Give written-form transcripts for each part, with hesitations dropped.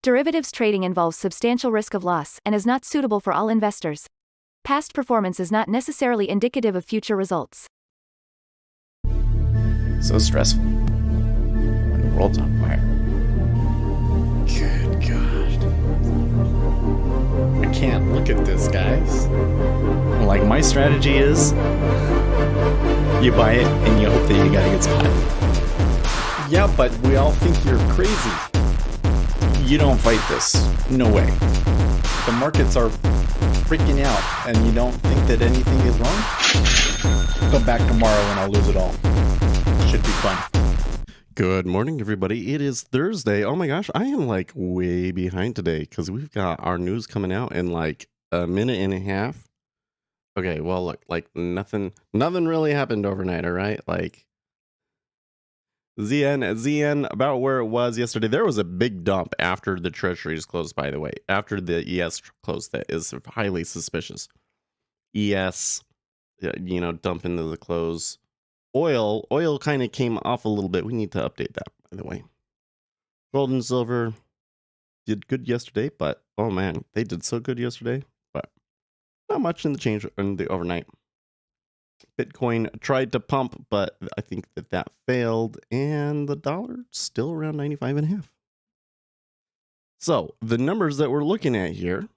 Derivatives trading involves substantial risk of loss and is not suitable for all investors. Past performance is not necessarily indicative of future results. So stressful when the world's on fire. Good God. I can't look at this, guys. Like, my strategy is you buy it and you hope that you got a good spot. Yeah, but we all think you're crazy. You don't fight this. No way. The markets are freaking out and you don't think that anything is wrong? Come back tomorrow and I'll lose it all. Should be fun. Good morning, everybody. It is Thursday. Oh my gosh, I am like way behind today because we've got our news coming out in like a minute and a half. Okay, well, look, like nothing really happened overnight, all right? Like ZN about where it was yesterday. There was a big dump after the treasuries closed, by the way. After the ES closed, that is highly suspicious. ES, dump into the close. Oil kind of came off a little bit. We need to update that, by the way. Gold and silver did good yesterday, but oh man, they did so good yesterday, but not much in the change in the overnight. Bitcoin tried to pump, but I think that failed, and the dollar still around 95.5. So the numbers that we're looking at here,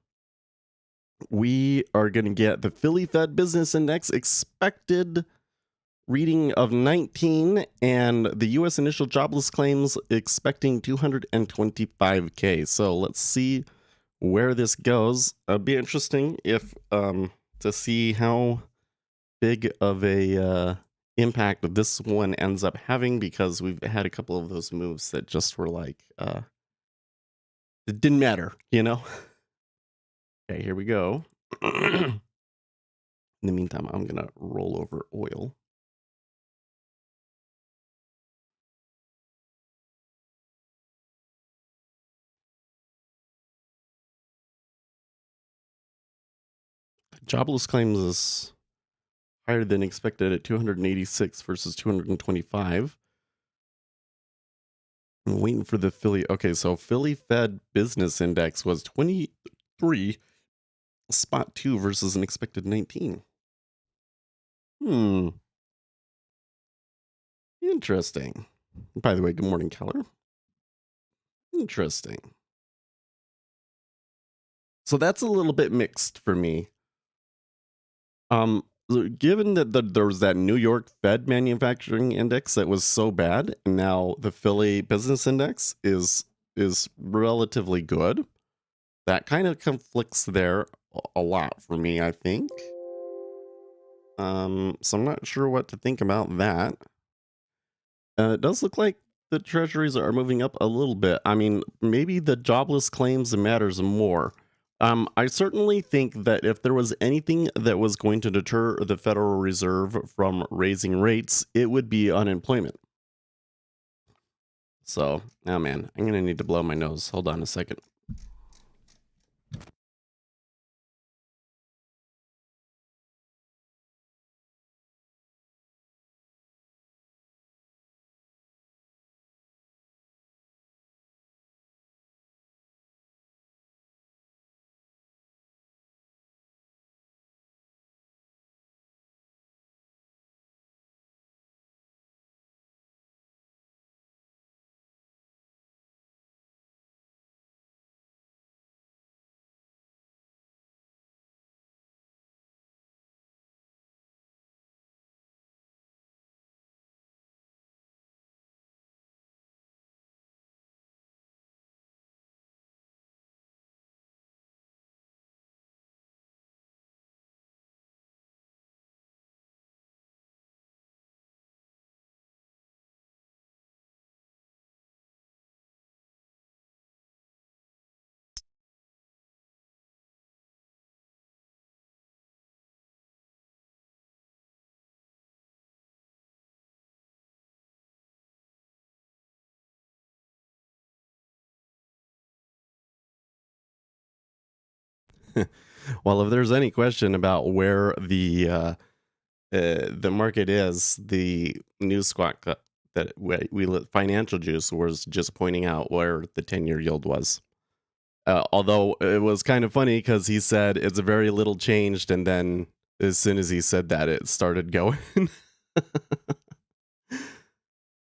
we are going to get the Philly Fed Business Index expected reading of 19, and the U.S. initial jobless claims expecting 225K. So let's see where this goes. It'd be interesting if to see how big of a impact this one ends up having, because we've had a couple of those moves that just were like it didn't matter, Okay, here we go. In the meantime, I'm gonna roll over oil. Jobless claims is higher than expected at 286 versus 225. I'm waiting for the Philly. Okay, so Philly Fed Business Index was 23.2 versus an expected 19. Interesting. By the way, good morning, Keller. Interesting. So that's a little bit mixed for me. Given that there was that New York Fed Manufacturing Index that was so bad, and now the Philly Business Index is relatively good, that kind of conflicts there a lot for me, I think. So I'm not sure what to think about that. It does look like the treasuries are moving up a little bit. I mean, maybe the jobless claims matters more. I certainly think that if there was anything that was going to deter the Federal Reserve from raising rates, it would be unemployment. So, oh man, I'm going to need to blow my nose. Hold on a second. Well, if there's any question about where the market is, the news squawk that we Financial Juice was just pointing out where the 10-year yield was. Although it was kind of funny because he said it's very little changed, and then as soon as he said that, it started going.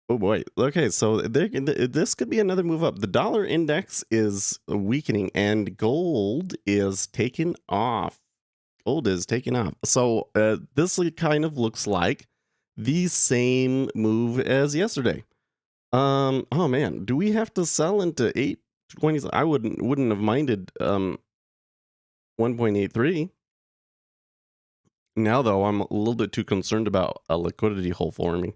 Oh boy. Okay, so this could be another move up. The dollar index is weakening, and gold is taking off. Gold is taking off. So this kind of looks like the same move as yesterday. Oh man, do we have to sell into 820s? I wouldn't have minded 1.83. Now though, I'm a little bit too concerned about a liquidity hole forming.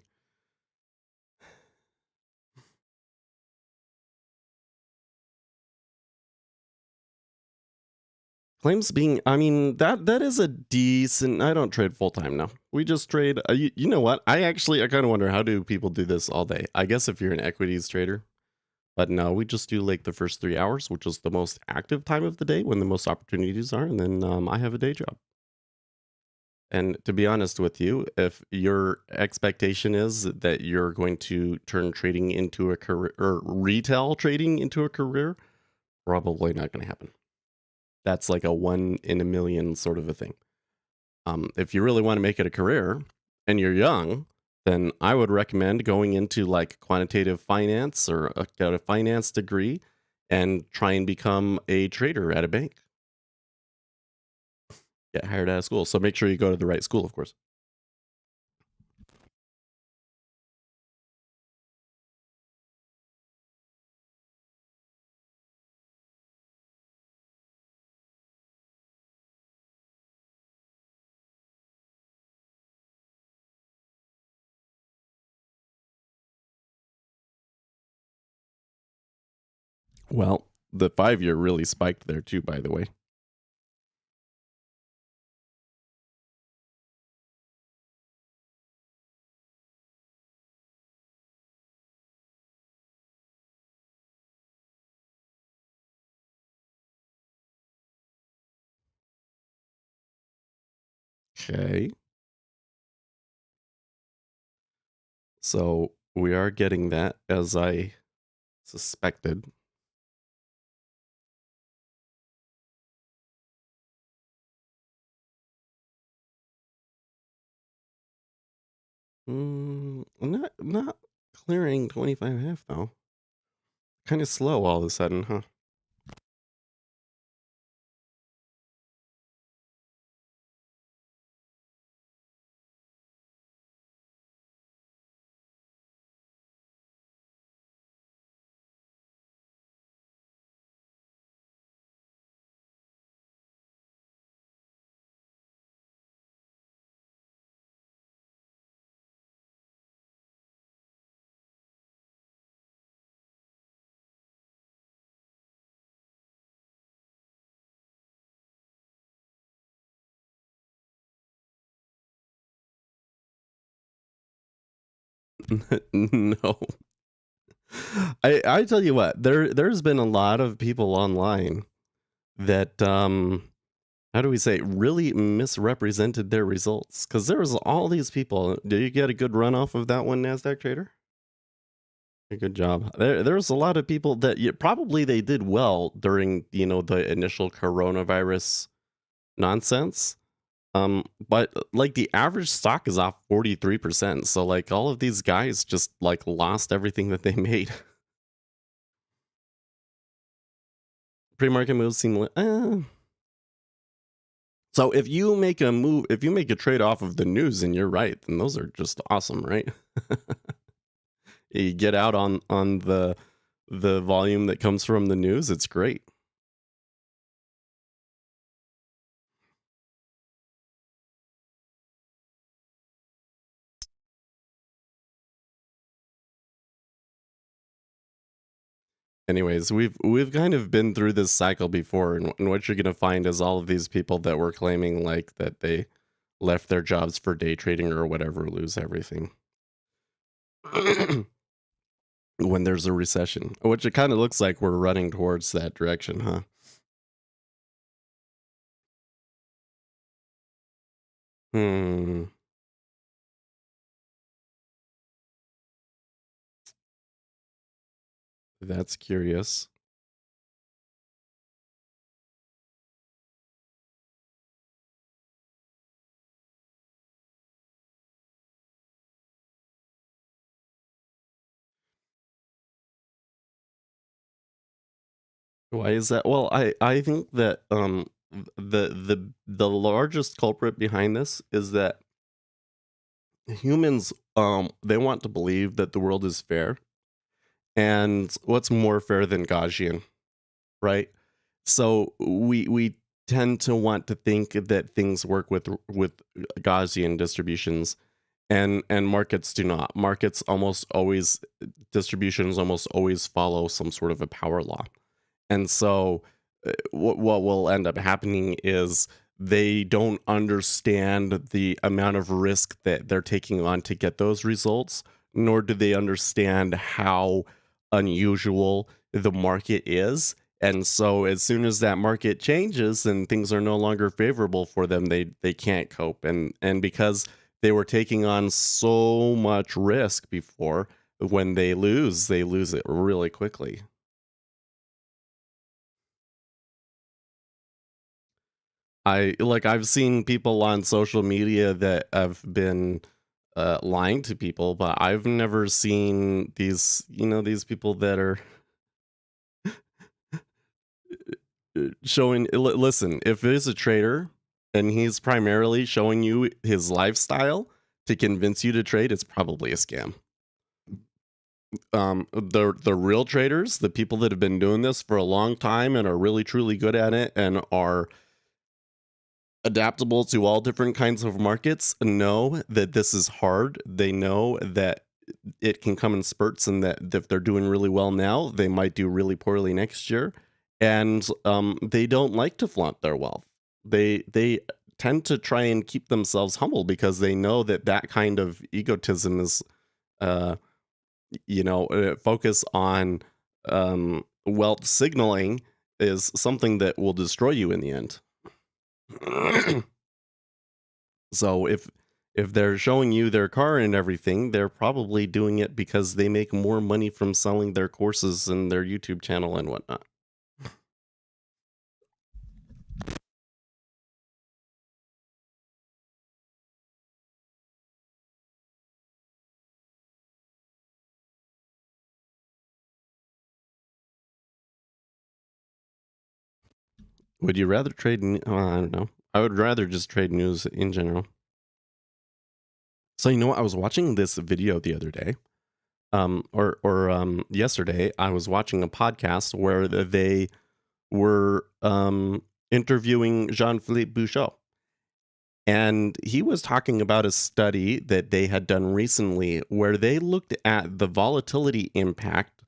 Claims being, I mean, that is a decent. I don't trade full time now. We just trade. You know what? I kind of wonder, how do people do this all day? I guess if you're an equities trader, but no, we just do like the first 3 hours, which is the most active time of the day when the most opportunities are, and then I have a day job. And to be honest with you, if your expectation is that you're going to turn trading into a career, or retail trading into a career, probably not going to happen. That's like a 1 in a million sort of a thing. If you really want to make it a career and you're young, then I would recommend going into like quantitative finance or get a finance degree and try and become a trader at a bank. Get hired out of school. So make sure you go to the right school, of course. Well, the 5 year really spiked there too, by the way. Okay. So we are getting that, as I suspected. Not clearing 25.5 though. Kind of slow all of a sudden, huh? No. I tell you what, there's been a lot of people online that how do we say, really misrepresented their results, because there was all these people. Did you get a good run off of that one, Nasdaq trader? Good job. There's a lot of people that probably they did well during the initial coronavirus nonsense. But like the average stock is off 43%. So like all of these guys just like lost everything that they made. Pre-market moves seem like, So if you make a move, if you make a trade off of the news, and you're right, then those are just awesome, right? You get out on the volume that comes from the news, it's great. Anyways, we've kind of been through this cycle before, and what you're gonna find is all of these people that were claiming like that they left their jobs for day trading or whatever lose everything when there's a recession, which it kind of looks like we're running towards that direction, huh? Hmm, that's curious. Why is that? Well, I think that the largest culprit behind this is that humans they want to believe that the world is fair, and what's more fair than Gaussian, right? So we tend to want to think that things work with Gaussian distributions, and markets do not. Markets almost always distributions almost always follow some sort of a power law. And so what will end up happening is they don't understand the amount of risk that they're taking on to get those results, nor do they understand how unusual the market is. And so as soon as that market changes and things are no longer favorable for them, they can't cope. And because they were taking on so much risk before, when they lose it really quickly. I've seen people on social media that have been lying to people, but I've never seen these people that are showing. Listen, if there's a trader and he's primarily showing you his lifestyle to convince you to trade, it's probably a scam. The real traders, the people that have been doing this for a long time and are really truly good at it and are adaptable to all different kinds of markets, know that this is hard. They know that it can come in spurts, and that if they're doing really well now, they might do really poorly next year. And they don't like to flaunt their wealth. They tend to try and keep themselves humble because they know that that kind of egotism is, uh, focus on wealth signaling is something that will destroy you in the end. So if they're showing you their car and everything, they're probably doing it because they make more money from selling their courses and their YouTube channel and whatnot. Would you rather trade? I don't know. I would rather just trade news in general. So you know what? I was watching this video the other day, or yesterday. I was watching a podcast where they were interviewing Jean-Philippe Bouchot. And he was talking about a study that they had done recently where they looked at the volatility impact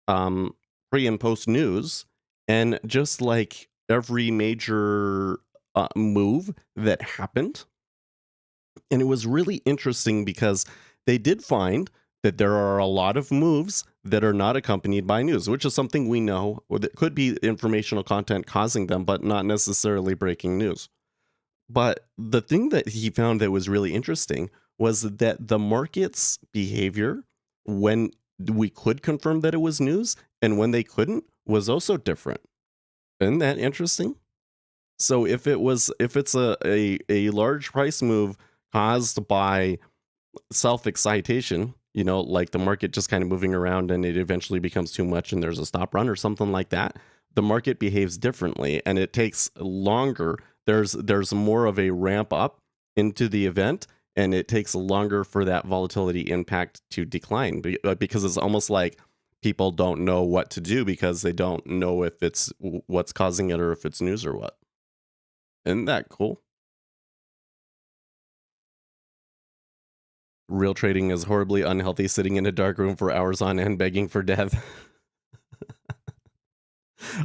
pre and post news. And just like every major move that happened. And it was really interesting because they did find that there are a lot of moves that are not accompanied by news, which is something we know, or that could be informational content causing them, but not necessarily breaking news. But the thing that he found that was really interesting was that the market's behavior when we could confirm that it was news and when they couldn't was also different. Isn't that interesting? So if it's a large price move caused by self-excitation, like the market just kind of moving around and it eventually becomes too much and there's a stop run or something like that, the market behaves differently and it takes longer. There's more of a ramp up into the event, and it takes longer for that volatility impact to decline because it's almost like people don't know what to do because they don't know if it's what's causing it or if it's news or what. Isn't that cool? Real trading is horribly unhealthy, sitting in a dark room for hours on end begging for death.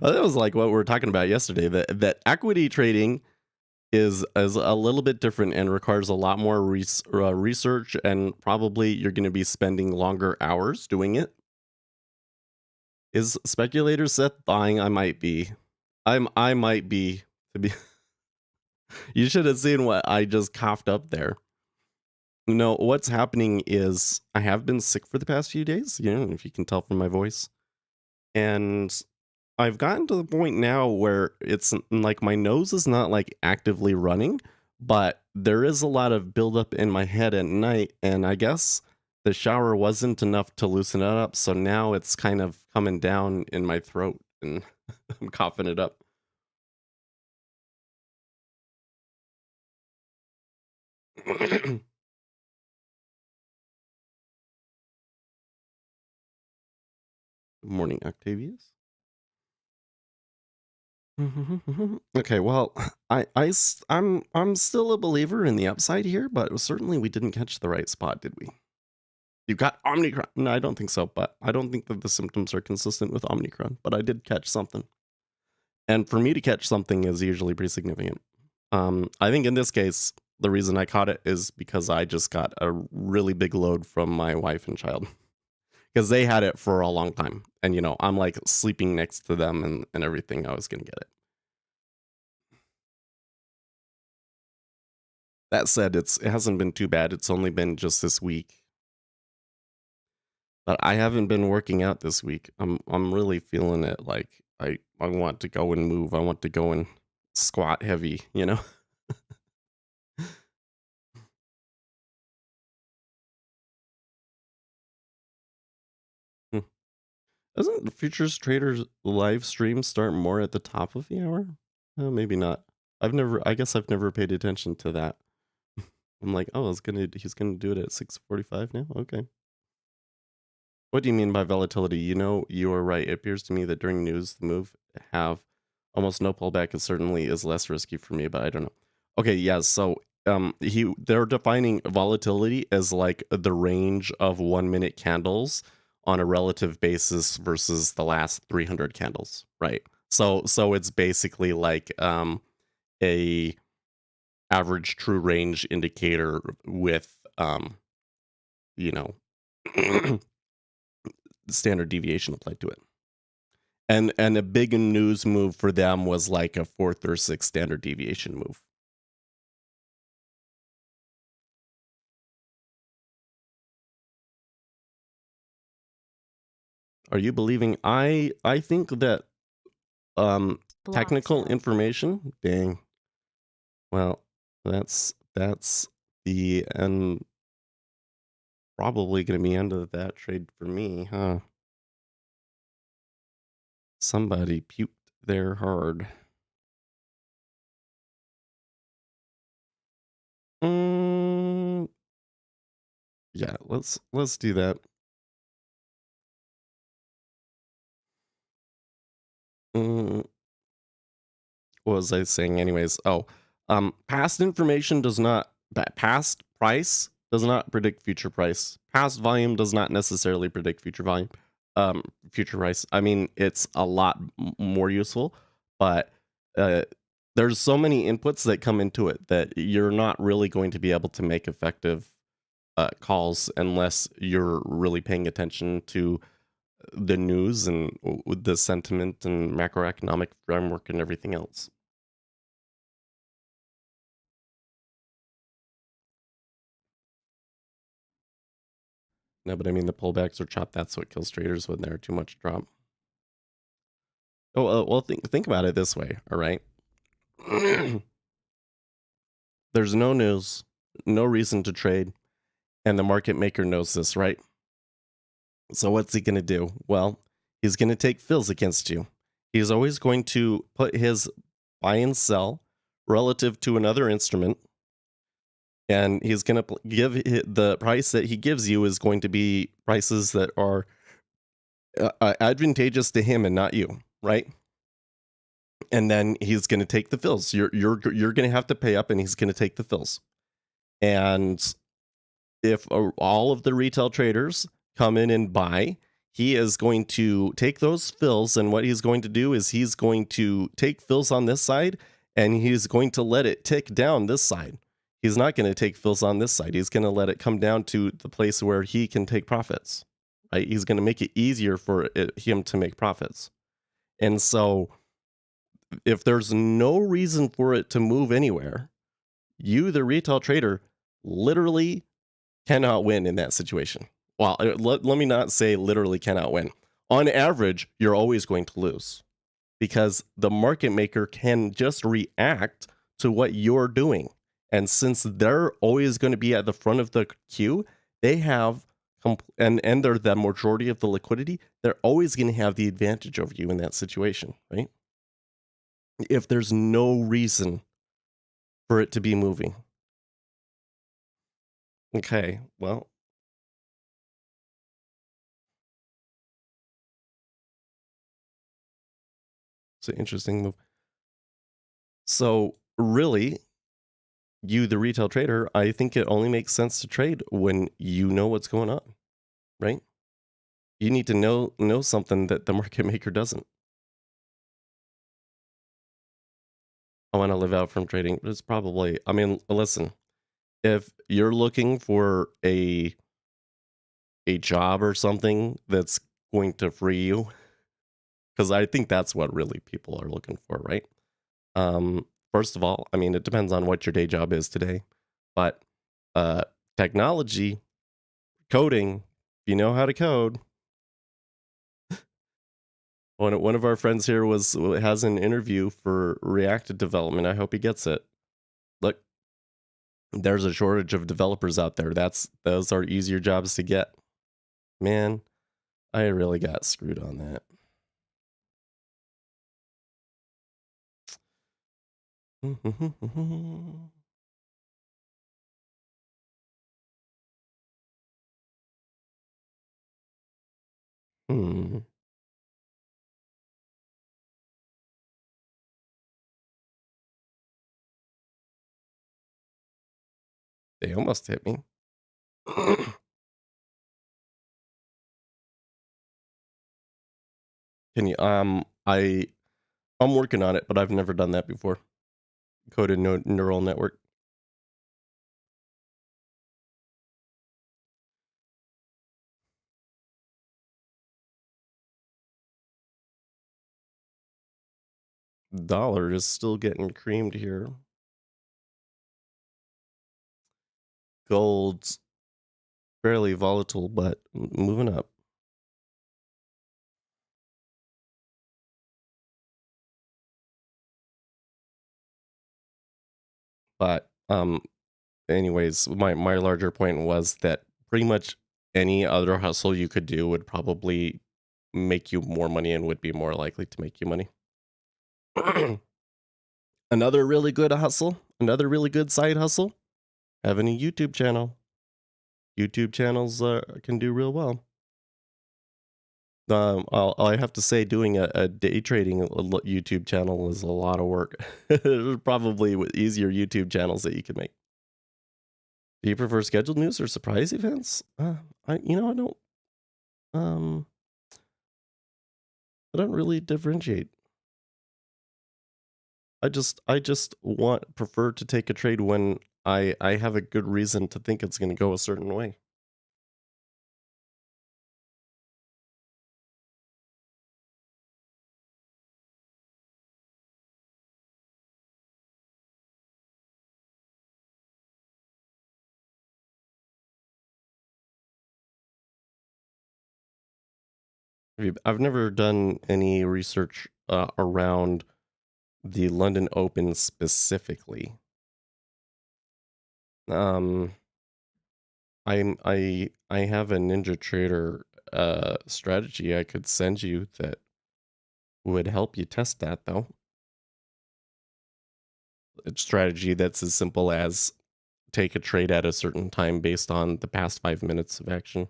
Well, that was like what we were talking about yesterday, that equity trading is a little bit different and requires a lot more research, and probably you're going to be spending longer hours doing it. Is speculator Seth buying? I might be. I might be to be. You should have seen what I just coughed up there. No, what's happening is I have been sick for the past few days, if you can tell from my voice. And I've gotten to the point now where it's like my nose is not like actively running, but there is a lot of buildup in my head at night. And I guess the shower wasn't enough to loosen it up. So now it's kind of coming down in my throat. And I'm coughing it up. Good morning, Octavius. Okay, well, I'm still a believer in the upside here, but certainly we didn't catch the right spot, did we? You got Omicron. No, I don't think so, but I don't think that the symptoms are consistent with Omicron, but I did catch something. And for me to catch something is usually pretty significant. I think in this case, the reason I caught it is because I just got a really big load from my wife and child because they had it for a long time. And, I'm like sleeping next to them and everything. I was going to get it. That said, it hasn't been too bad. It's only been just this week. But I haven't been working out this week. I'm really feeling it. Like I want to go and move. I want to go and squat heavy, Hmm. Doesn't the Futures Traders live stream start more at the top of the hour? Maybe not. I guess I've never paid attention to that. I'm like, oh, he's gonna do it at 6:45 now. Okay. What do you mean by volatility? You are right. It appears to me that during news, the move have almost no pullback. It certainly is less risky for me, but I don't know. Okay, yeah. So they're defining volatility as like the range of 1 minute candles on a relative basis versus the last 300 candles, right? So it's basically like a average true range indicator with you know standard deviation applied to it. And a big news move for them was like a fourth or sixth standard deviation move. Are you believing? I think that technical information. Dang. Well, that's the end. Probably going to be end of that trade for me, huh? Somebody puked there hard. Yeah, let's do that. What was I saying anyways? Past information does not past price does not predict future price. Past volume does not necessarily predict future volume. Future price. I mean, it's a lot more useful, but there's so many inputs that come into it that you're not really going to be able to make effective calls unless you're really paying attention to the news and the sentiment and macroeconomic framework and everything else. No, but I mean the pullbacks or chop. That's what kills traders when they're too much drop. Oh, well, think about it this way. All right. There's no news, no reason to trade, and the market maker knows this, right? So what's he going to do? Well, he's going to take fills against you. He's always going to put his buy and sell relative to another instrument, and he's going to give the price that he gives you is going to be prices that are advantageous to him and not you, right? And then he's going to take the fills. You're going to have to pay up, and he's going to take the fills. And if all of the retail traders come in and buy, he is going to take those fills, and what he's going to do is he's going to take fills on this side, and he's going to let it tick down this side. He's not going to take fills on this side. He's going to let it come down to the place where he can take profits. Right? He's going to make it easier for him to make profits. And so if there's no reason for it to move anywhere, you, the retail trader, literally cannot win in that situation. Well, let me not say literally cannot win. On average, you're always going to lose because the market maker can just react to what you're doing. And since they're always going to be at the front of the queue, they have and they're the majority of the liquidity, they're always going to have the advantage over you in that situation, right? If there's no reason for it to be moving. Okay, well, it's an interesting move. So really, you, the retail trader, I think it only makes sense to trade when you know what's going on, right? You need to know something that the market maker doesn't. I want to live out from trading, but it's probably, I mean, listen, if you're looking for a job or something that's going to free you, because I think that's what really people are looking for, right? First of all, I mean, it depends on what your day job is today, but technology, coding, if you know how to code. One of our friends here has an interview for React development. I hope he gets it. Look, there's a shortage of developers out there. Those are easier jobs to get. Man, I really got screwed on that. Hmm. They almost hit me. Can you I'm working on it, but I've never done that before. Coded neural network. Dollar is still getting creamed here. Gold's fairly volatile, but moving up. But anyways, my larger point was that pretty much any other hustle you could do would probably make you more money and would be more likely to make you money. Another really good hustle, another really good side hustle, having a YouTube channel. YouTube channels can do real well. I have to say, doing a day trading YouTube channel is a lot of work. There's probably easier YouTube channels that you could make. Do you prefer scheduled news or surprise events? I don't. I don't really differentiate. I just prefer to take a trade when I have a good reason to think it's going to go a certain way. I've never done any research around the London Open specifically. I have a Ninja Trader strategy I could send you that would help you test that, though. A strategy that's as simple as take a trade at a certain time based on the past 5 minutes of action.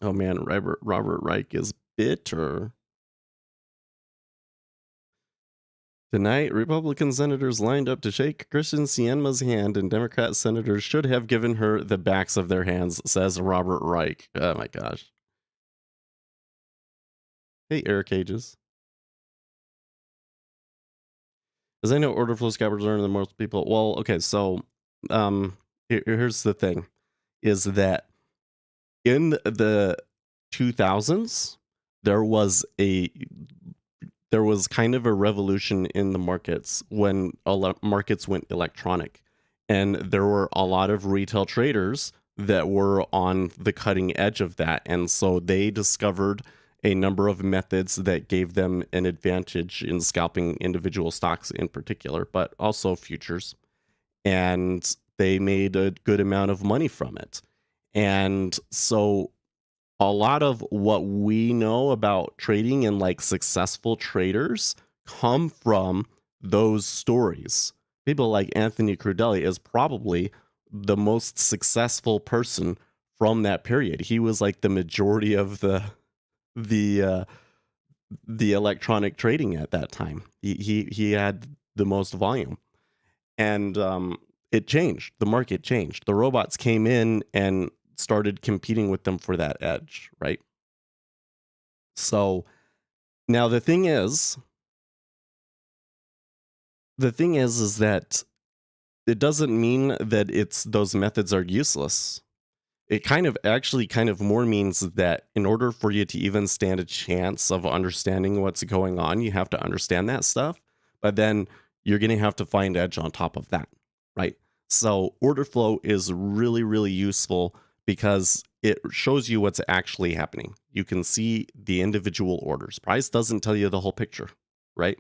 Oh man, Robert Reich is bitter. Tonight, Republican senators lined up to shake Christian Sienma's hand, and Democrat senators should have given her the backs of their hands, says Robert Reich. Oh my gosh. Hey, Eric Cages. As I know, order flow scalpers learn than most people. Well, okay, so here's the thing, is that in the 2000s, there was kind of a revolution in the markets when markets went electronic, and there were a lot of retail traders that were on the cutting edge of that, and so they discovered a number of methods that gave them an advantage in scalping individual stocks in particular, but also futures. And they made a good amount of money from it. And so a lot of what we know about trading and like successful traders come from those stories. People like Anthony Crudelli is probably the most successful person from that period. He was like the majority of the uh, the electronic trading at that time. He had the most volume, and it changed. The market changed. The robots came in and started competing with them for that edge, right? So now the thing is that it doesn't mean that it's those methods are useless. It kind of more means that in order for you to even stand a chance of understanding what's going on, you have to understand that stuff. But then you're going to have to find edge on top of that, right? So order flow is really, really useful because it shows you what's actually happening. You can see the individual orders. Price doesn't tell you the whole picture, right?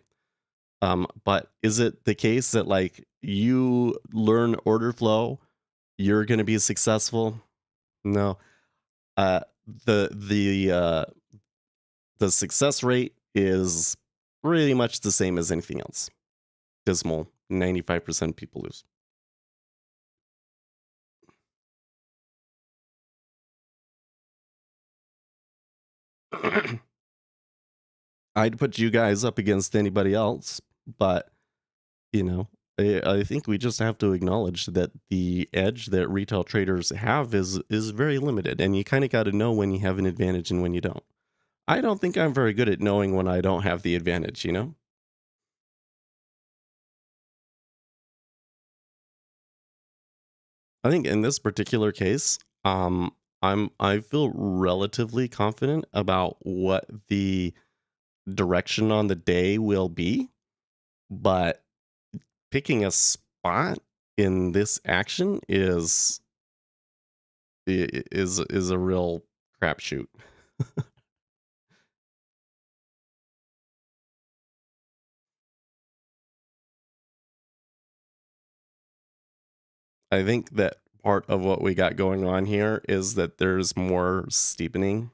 But is it the case that like you learn order flow, you're going to be successful? No. Uh, the the uh, the success rate is pretty much the same as anything else. Dismal. 95% people lose. I'd put you guys up against anybody else, but you know, I think we just have to acknowledge that the edge that retail traders have is very limited, and you kind of got to know when you have an advantage and when you don't. I don't think I'm very good at knowing when I don't have the advantage, you know? I think in this particular case, I feel relatively confident about what the direction on the day will be, but picking a spot in this action is a real crapshoot. I think that part of what we got going on here is that there's more steepening,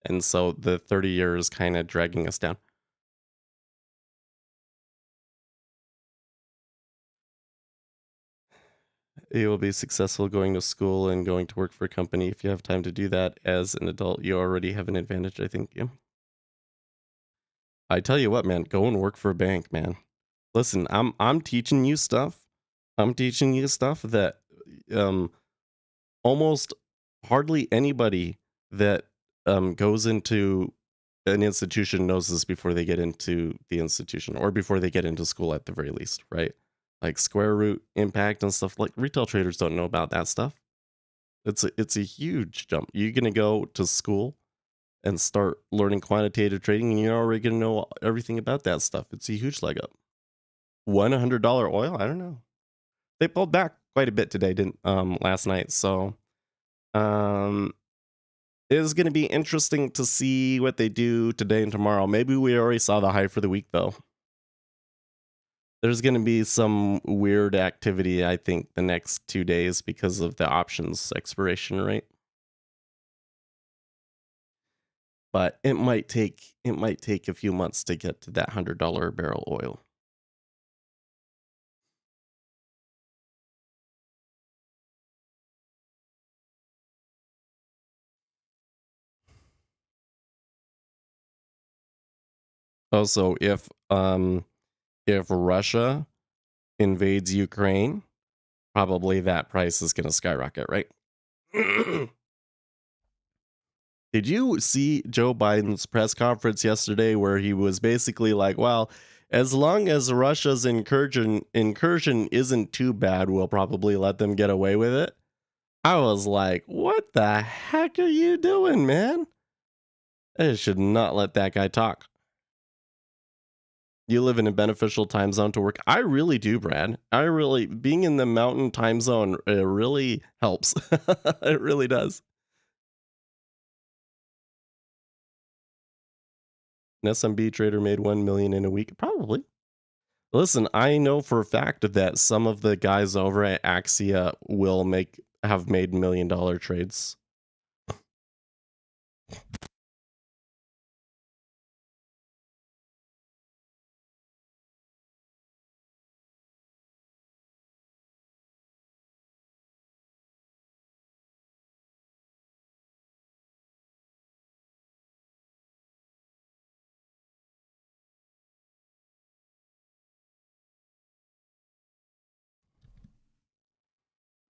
and so the 30 years is kind of dragging us down. You will be successful going to school and going to work for a company. If you have time to do that as an adult, you already have an advantage, I think. Yeah. I tell you what, man, go and work for a bank, man. Listen, I'm teaching you stuff. I'm teaching you stuff that um almost hardly anybody that goes into an institution knows this before they get into the institution or before they get into school at the very least, right? Like square root impact and stuff like retail traders don't know about that stuff. It's a huge jump. You're gonna go to school and start learning quantitative trading, and you're already gonna know everything about that stuff. It's a huge leg up. $100 oil? I don't know. They pulled back quite a bit today, didn't last night. So um it is gonna be interesting to see what they do today and tomorrow. Maybe we already saw the high for the week though. There's gonna be some weird activity, I think, the next 2 days because of the options expiration rate. But it might take a few months to get to that $100 a barrel oil. Also, if Russia invades Ukraine, probably that price is gonna skyrocket, right? Did you see Joe Biden's press conference yesterday where he was basically like, well, as long as Russia's incursion isn't too bad, we'll probably let them get away with it? I was like, what the heck are you doing, man? I should not let that guy talk. You live in a beneficial time zone to work. I really do, Brad. I really, being in the mountain time zone, it really helps. It really does. An SMB trader made 1 million in a week? Probably. Listen, I know for a fact that some of the guys over at Axia have made $1 million trades.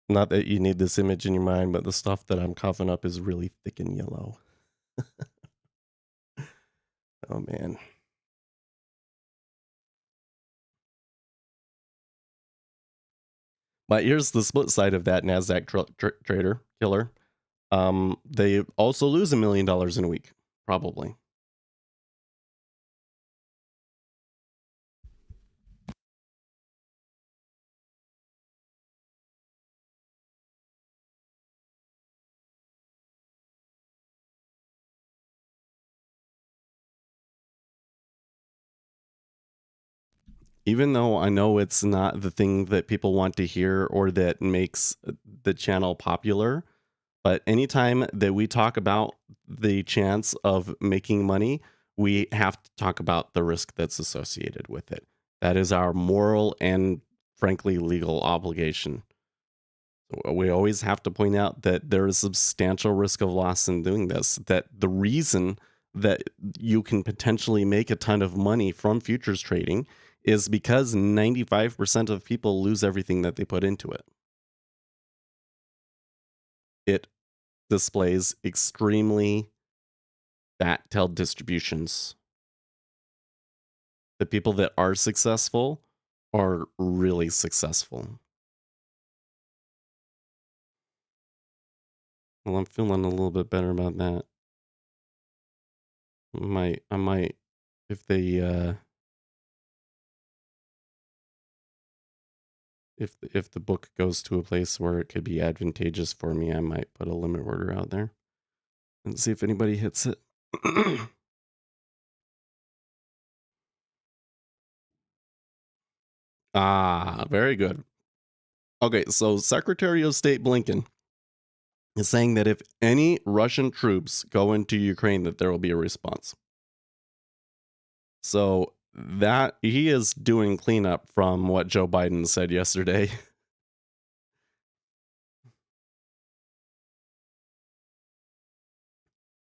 Not that you need this image in your mind, but the stuff that I'm coughing up is really thick and yellow. Oh man. But here's the split side of that NASDAQ trader killer. They also lose $1 million in a week, probably. Even though I know it's not the thing that people want to hear or that makes the channel popular, but anytime that we talk about the chance of making money, we have to talk about the risk that's associated with it. That is our moral and, frankly, legal obligation. We always have to point out that there is substantial risk of loss in doing this, that the reason that you can potentially make a ton of money from futures trading is because 95% of people lose everything that they put into it. It displays extremely fat-tailed distributions. The people that are successful are really successful. Well, I'm feeling a little bit better about that. I might, if they, if the book goes to a place where it could be advantageous for me, I might put a limit order out there and see if anybody hits it. Ah, very good. Okay, so Secretary of State Blinken is saying that if any Russian troops go into Ukraine, that there will be a response. So that he is doing cleanup from what Joe Biden said yesterday.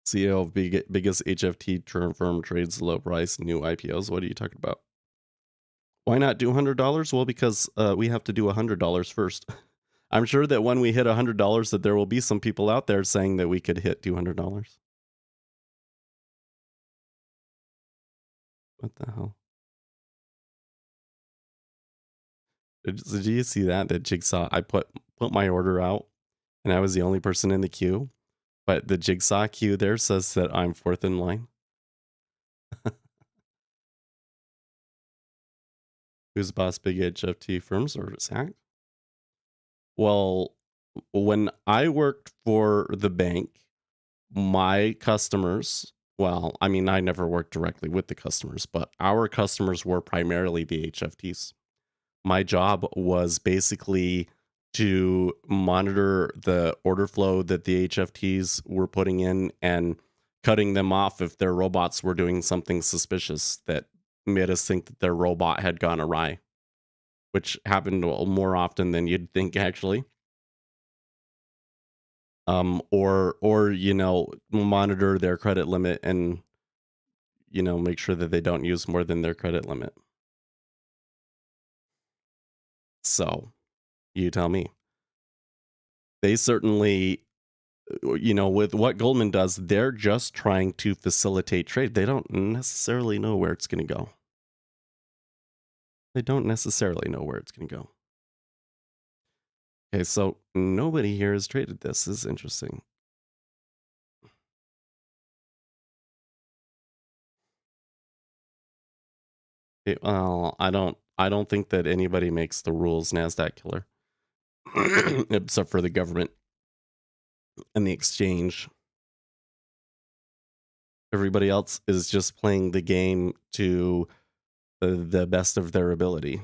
CEO of biggest HFT firm trades low price new IPOs. What are you talking about? Why not do $100? Well, because we have to do $100 first. I'm sure that when we hit $100, that there will be some people out there saying that we could hit $200. What the hell? Did you see that? That Jigsaw, I put my order out and I was the only person in the queue. But the Jigsaw queue there says that I'm fourth in line. Who's boss big HFT firms or SAC? Well, when I worked for the bank, my customers, well, I mean, I never worked directly with the customers, but our customers were primarily the HFTs. My job was basically to monitor the order flow that the HFTs were putting in and cutting them off if their robots were doing something suspicious that made us think that their robot had gone awry, which happened more often than you'd think, actually. Or you know, monitor their credit limit and, you know, make sure that they don't use more than their credit limit. So you tell me. They certainly, you know, with what Goldman does, they're just trying to facilitate trade. They don't necessarily know where it's going to go. They don't necessarily know where it's going to go. Okay, so nobody here has traded this. This is interesting. Well, I don't think that anybody makes the rules NASDAQ killer, except for the government and the exchange. Everybody else is just playing the game to the best of their ability.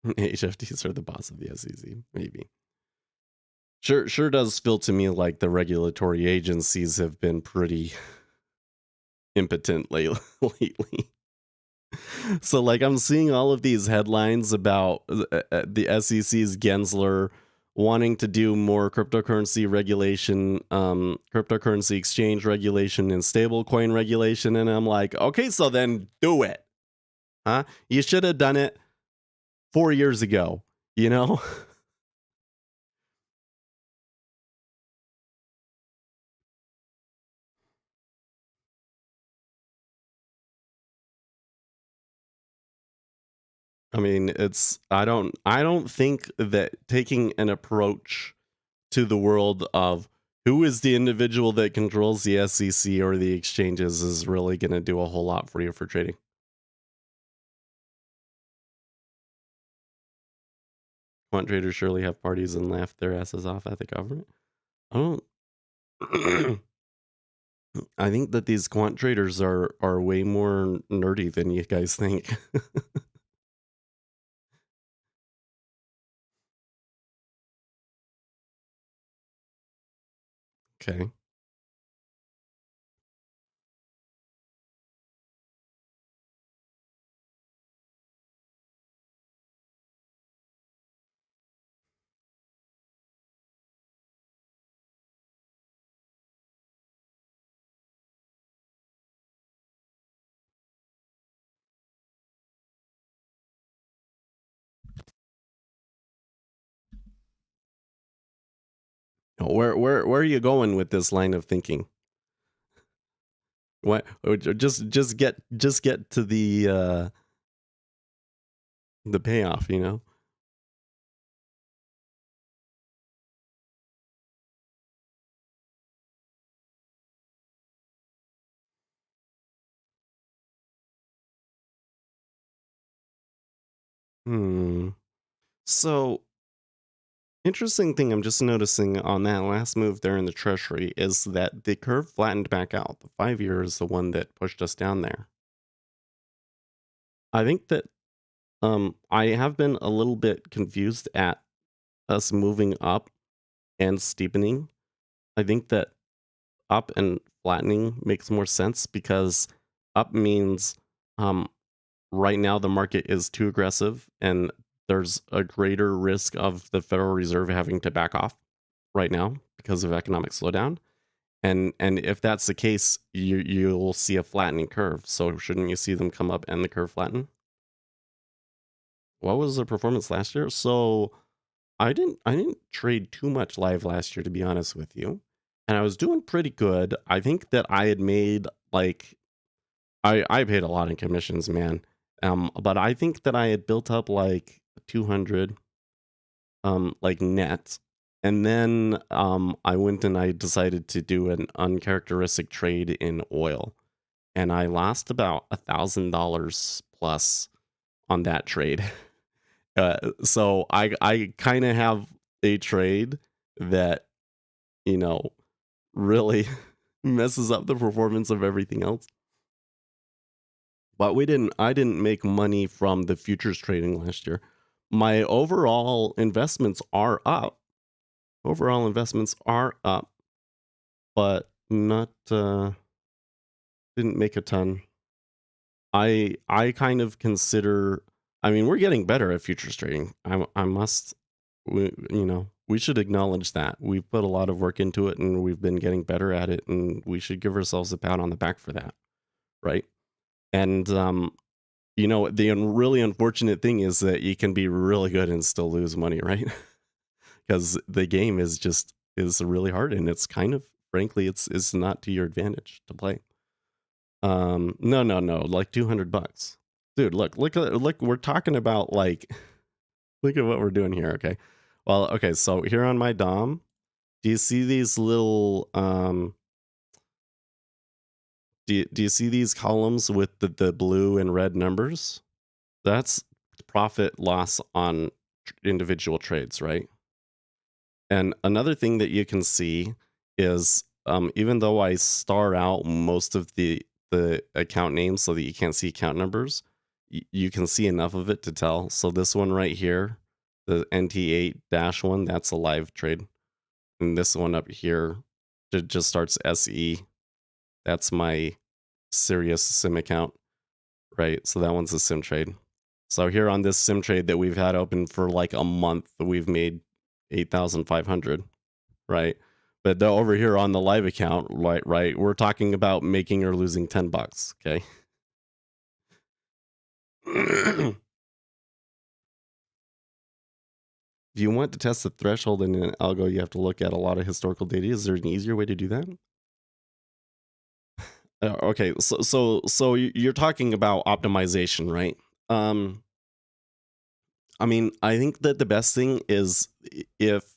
HFTs are the boss of the SEC, maybe. Sure does feel to me like the regulatory agencies have been pretty impotent lately. So like I'm seeing all of these headlines about the SEC's Gensler wanting to do more cryptocurrency regulation, cryptocurrency exchange regulation and stablecoin regulation, and I'm like, okay, so then do it. Huh? You should have done it 4 years ago, you know? I mean, I don't think that taking an approach to the world of who is the individual that controls the SEC or the exchanges is really going to do a whole lot for you for trading. Quant traders surely have parties and laugh their asses off at the government. I don't. I think that these quant traders are way more nerdy than you guys think. Okay. Where are you going with this line of thinking? What? Just get to the payoff, you know? Hmm. So, interesting thing I'm just noticing on that last move there in the treasury is that the curve flattened back out. The 5 year is the one that pushed us down there. I think that I have been a little bit confused at us moving up and steepening. I think that up and flattening makes more sense because up means um right now the market is too aggressive and there's a greater risk of the Federal Reserve having to back off right now because of economic slowdown. And if that's the case, you'll see a flattening curve. So shouldn't you see them come up and the curve flatten? What was the performance last year? So I didn't trade too much live last year, to be honest with you. And I was doing pretty good. I think that I had made like I paid a lot in commissions, man. But I think that I had built up like 200 like net. And then I went and I decided to do an uncharacteristic trade in oil. And I lost about $1,000 plus on that trade. So I kind of have a trade that, you know, really messes up the performance of everything else. But I didn't make money from the futures trading last year. My overall investments are up. Overall investments are up, but not didn't make a ton. I kind of consider, I mean, we're getting better at futures trading. I must we should acknowledge that. We've put a lot of work into it and we've been getting better at it, and we should give ourselves a pat on the back for that, right? And the really unfortunate thing is that you can be really good and still lose money, right? Because the game is really hard, and it's kind of, frankly, it's not to your advantage to play. No, like $200, dude. Look, we're talking about like, look at what we're doing here. Okay, well, okay, so here on my DOM, do you see these little do you see these columns with the blue and red numbers? That's profit loss on individual trades, right? And another thing that you can see is even though I star out most of the account names so that you can't see account numbers, you can see enough of it to tell. So this one right here, the NT8-1, that's a live trade. And this one up here, it just starts SE. That's my Sirius sim account, right? So that one's a sim trade. So here on this sim trade that we've had open for like a month, we've made 8,500, right? But over here on the live account, right, we're talking about making or losing $10, okay? If you want to test the threshold in an algo, you have to look at a lot of historical data. Is there an easier way to do that? Okay, so you're talking about optimization, right? I mean, I think that the best thing is if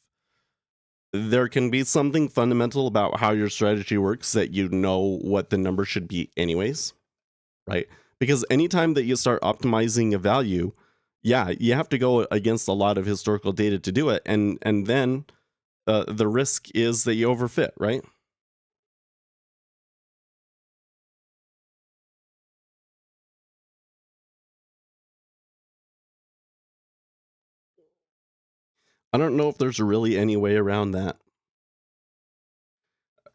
there can be something fundamental about how your strategy works that you know what the number should be anyways, right? Because anytime that you start optimizing a value, yeah, you have to go against a lot of historical data to do it, and then the risk is that you overfit, right? I don't know if there's really any way around that,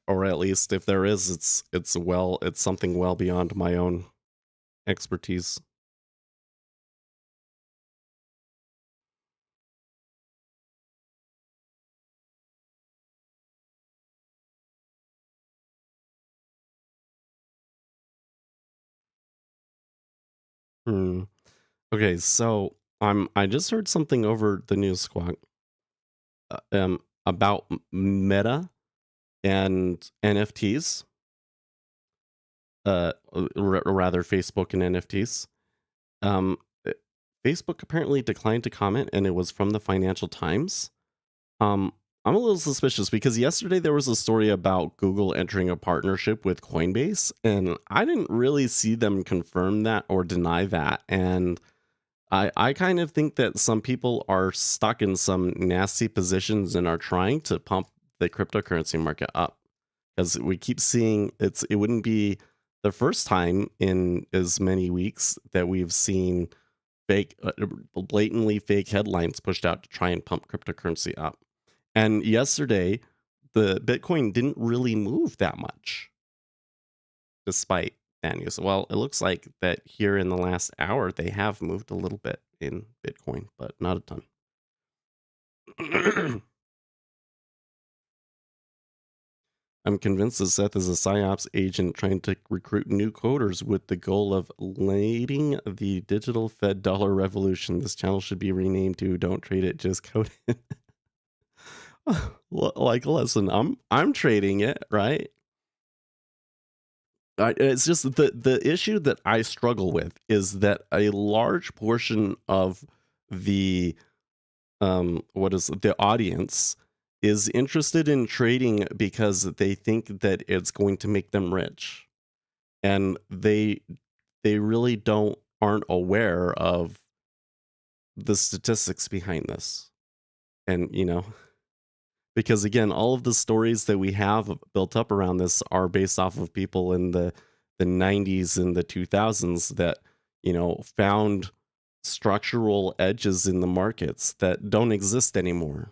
or at least if there is, it's something well beyond my own expertise. Hmm. Okay, so I just heard something over the news squawk about Meta and NFTs, rather Facebook and NFTs. Um, uh, Facebook apparently declined to comment, and it was from the Financial Times. I'm a little suspicious because yesterday there was a story about Google entering a partnership with Coinbase, and I didn't really see them confirm that or deny that. And I kind of think that some people are stuck in some nasty positions and are trying to pump the cryptocurrency market up because we keep seeing it wouldn't be the first time in as many weeks that we've seen fake blatantly fake headlines pushed out to try and pump cryptocurrency up. And yesterday the Bitcoin didn't really move that much despite that news. Well, it looks like that here in the last hour they have moved a little bit in Bitcoin, but not a ton. I'm convinced that Seth is a PsyOps agent trying to recruit new coders with the goal of leading the digital Fed dollar revolution. This channel should be renamed to "Don't Trade It, Just Code It." Like, listen, I'm trading it, right? It's just the issue that I struggle with is that a large portion of the what is the audience is interested in trading because they think that it's going to make them rich, and they really aren't aware of the statistics behind this. And because again, all of the stories that we have built up around this are based off of people in the 90s and the 2000s that found structural edges in the markets that don't exist anymore.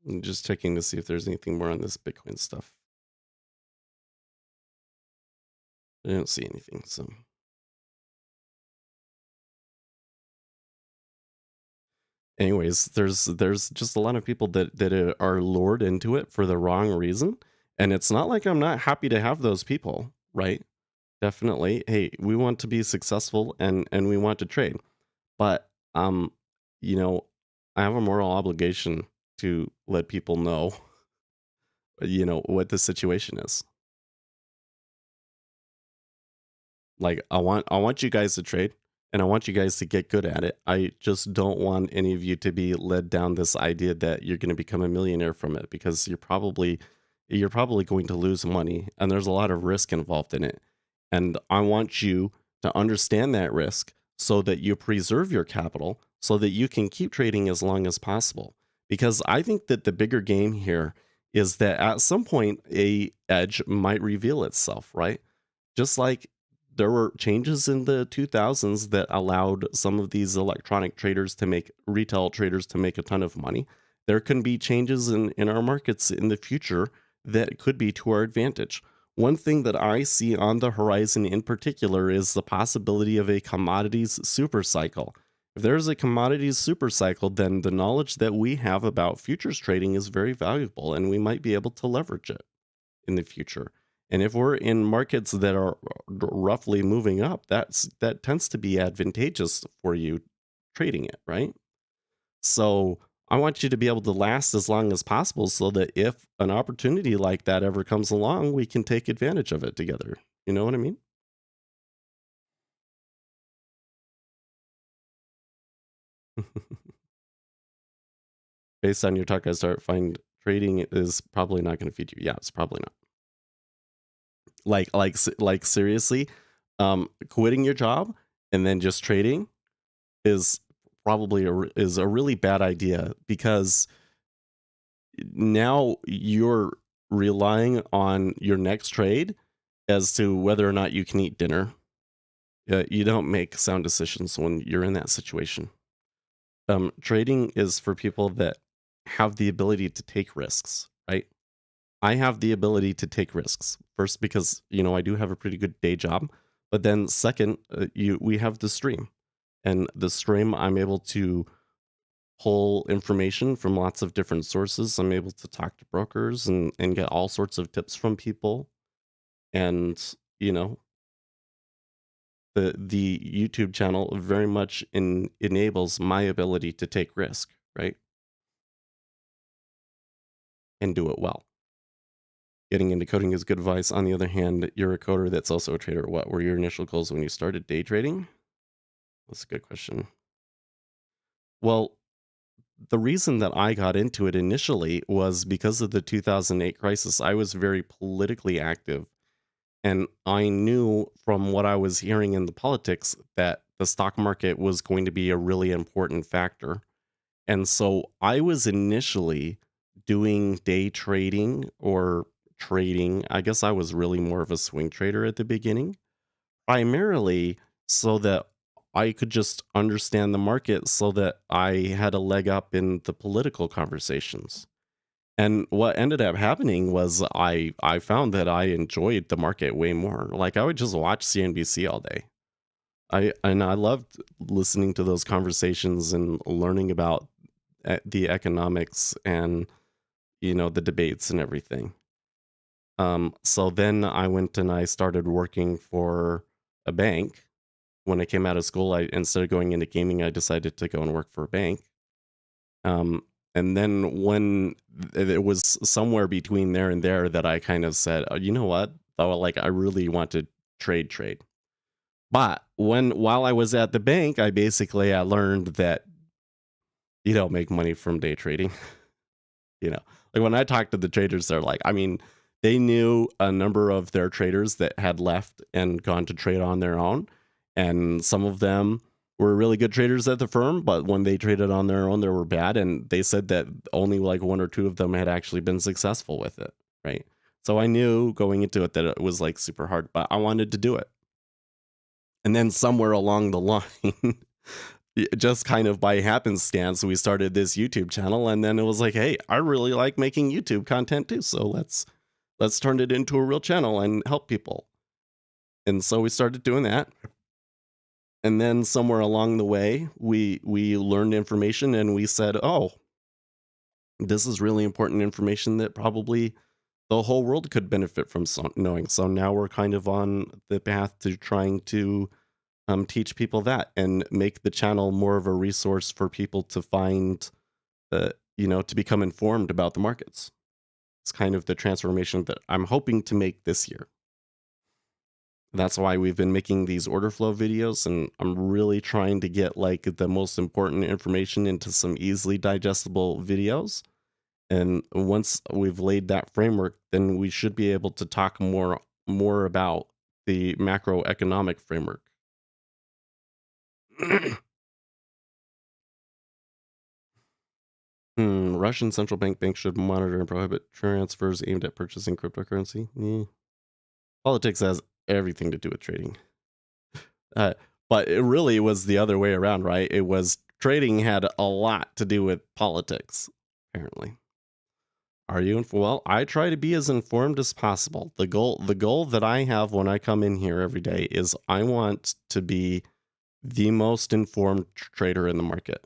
I'm just checking to see if there's anything more on this Bitcoin stuff. I don't see anything. So, anyways, there's just a lot of people that are lured into it for the wrong reason, and it's not like I'm not happy to have those people, right? Definitely. Hey, we want to be successful and we want to trade, but you know, I have a moral obligation to let people know, what the situation is. Like I want you guys to trade, and I want you guys to get good at it. I just don't want any of you to be led down this idea that you're going to become a millionaire from it, because you're probably going to lose money, and there's a lot of risk involved in it. And I want you to understand that risk so that you preserve your capital so that you can keep trading as long as possible. Because I think that the bigger game here is that at some point a edge might reveal itself, right? Just like there were changes in the 2000s that allowed some of these electronic traders to make retail traders to make a ton of money. There can be changes in our markets in the future that could be to our advantage. One thing that I see on the horizon in particular is the possibility of a commodities super cycle. If there's a commodities super cycle, then the knowledge that we have about futures trading is very valuable, and we might be able to leverage it in the future. And if we're in markets that are roughly moving up, that tends to be advantageous for you trading it, right? So I want you to be able to last as long as possible so that if an opportunity like that ever comes along, we can take advantage of it together. You know what I mean? Based on your talk, I start find trading is probably not going to feed you. Yeah, it's probably not. Like seriously, quitting your job and then just trading is probably is a really bad idea, because now you're relying on your next trade as to whether or not you can eat dinner. You don't make sound decisions when you're in that situation. Trading is for people that have the ability to take risks, right? I have the ability to take risks. First, because I do have a pretty good day job, but then second, we have the stream, and the stream I'm able to pull information from lots of different sources. I'm able to talk to brokers and get all sorts of tips from people. And, you know, the YouTube channel very much enables my ability to take risk, right? And do it well. Getting into coding is good advice. On the other hand, you're a coder that's also a trader. What were your initial goals when you started day trading? That's a good question. Well, the reason that I got into it initially was because of the 2008 crisis. I was very politically active, and I knew from what I was hearing in the politics that the stock market was going to be a really important factor. And so I was initially doing day trading or trading. I guess I was really more of a swing trader at the beginning, primarily so that I could just understand the market so that I had a leg up in the political conversations. And what ended up happening was I found that I enjoyed the market way more. Like I would just watch CNBC all day. I loved listening to those conversations and learning about the economics and the debates and everything. So then I went and I started working for a bank. When I came out of school, I instead of going into gaming, I decided to go and work for a bank. And then when it was somewhere between there and there that I kind of said, oh, you know what? Though, like, I really want to trade. But while I was at the bank, I learned that you don't make money from day trading. Like when I talked to the traders, they're like, I mean, they knew a number of their traders that had left and gone to trade on their own. And some of them were really good traders at the firm, but when they traded on their own, they were bad. And they said that only like one or two of them had actually been successful with it. Right. So I knew going into it that it was like super hard, but I wanted to do it. And then somewhere along the line, just kind of by happenstance, we started this YouTube channel, and then it was like, hey, I really like making YouTube content too, so let's turn it into a real channel and help people. And so we started doing that. And then somewhere along the way, we learned information, and we said, oh, this is really important information that probably the whole world could benefit from knowing. So now we're kind of on the path to trying to teach people that and make the channel more of a resource for people to find, to become informed about the markets. It's kind of the transformation that I'm hoping to make this year. That's why we've been making these order flow videos, and I'm really trying to get like the most important information into some easily digestible videos. And once we've laid that framework, then we should be able to talk more about the macroeconomic framework. Russian central bank should monitor and prohibit transfers aimed at purchasing cryptocurrency. Politics has everything to do with trading. But it really was the other way around, right? It was trading had a lot to do with politics, apparently. Are you? Well, I try to be as informed as possible. The goal that I have when I come in here every day is I want to be the most informed trader in the market.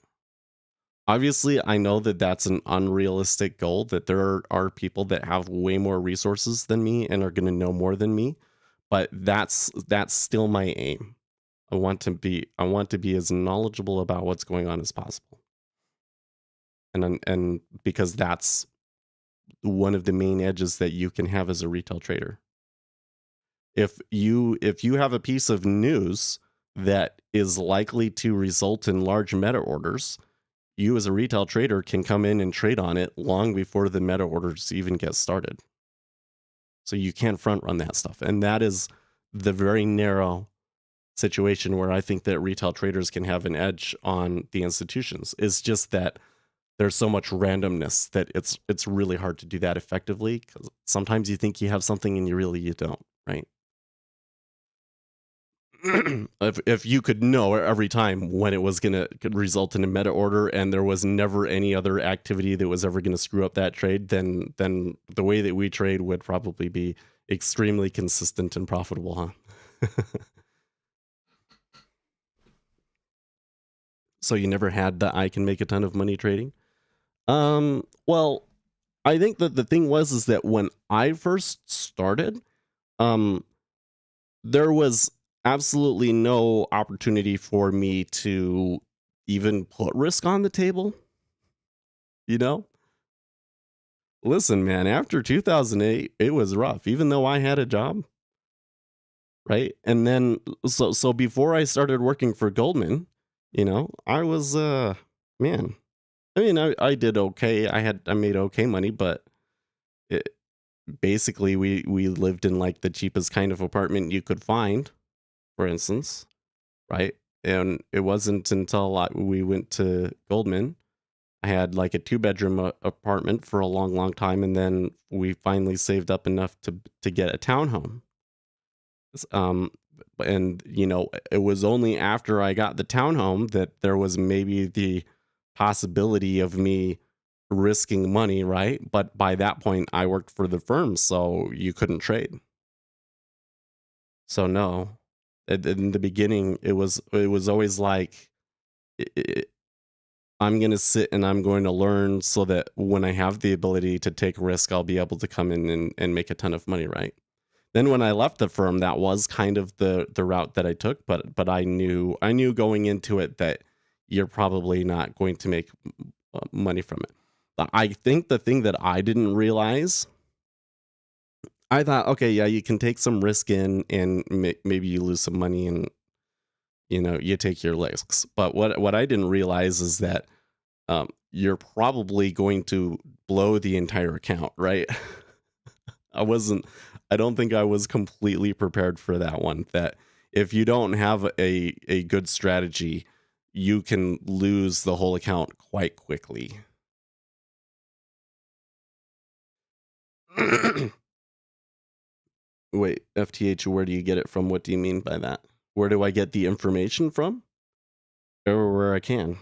Obviously, I know that that's an unrealistic goal, that there are people that have way more resources than me and are going to know more than me, but that's still my aim. I want to be as knowledgeable about what's going on as possible. And because that's one of the main edges that you can have as a retail trader. If you have a piece of news that is likely to result in large meta orders, you as a retail trader can come in and trade on it long before the meta orders even get started. So you can't front run that stuff. And that is the very narrow situation where I think that retail traders can have an edge on the institutions. Is just that there's so much randomness that it's really hard to do that effectively, because sometimes you think you have something and you don't, right? if you could know every time when it was could result in a meta order and there was never any other activity that was ever going to screw up that trade, then the way that we trade would probably be extremely consistent and profitable, huh? So you never had the I can make a ton of money trading? Well, I think that the thing is that when I first started, there was absolutely no opportunity for me to even put risk on the table, you know? Listen, man, after 2008, it was rough, even though I had a job, right? And then, so before I started working for Goldman, I was, man, I mean, I did okay. I made okay money, but it, basically we lived in like the cheapest kind of apartment you could find, for instance, right? And it wasn't until we went to Goldman, I had like a 2-bedroom apartment for a long, long time, and then we finally saved up enough to get a townhome. Um, and it was only after I got the townhome that there was maybe the possibility of me risking money, right? But by that point, I worked for the firm, so you couldn't trade. So no, in the beginning, it was always like, I'm going to sit and I'm going to learn so that when I have the ability to take risk, I'll be able to come in and make a ton of money, right? Then when I left the firm, that was kind of the route that I took, but I knew going into it that you're probably not going to make money from it. I think the thing that I didn't realize, I thought, okay, yeah, you can take some risk in and maybe you lose some money and you take your risks. But what I didn't realize is that you're probably going to blow the entire account, right? I don't think I was completely prepared for that one. That if you don't have a good strategy, you can lose the whole account quite quickly. Wait, FTH, where do you get it from? What do you mean by that? Where do I get the information from? Everywhere I can.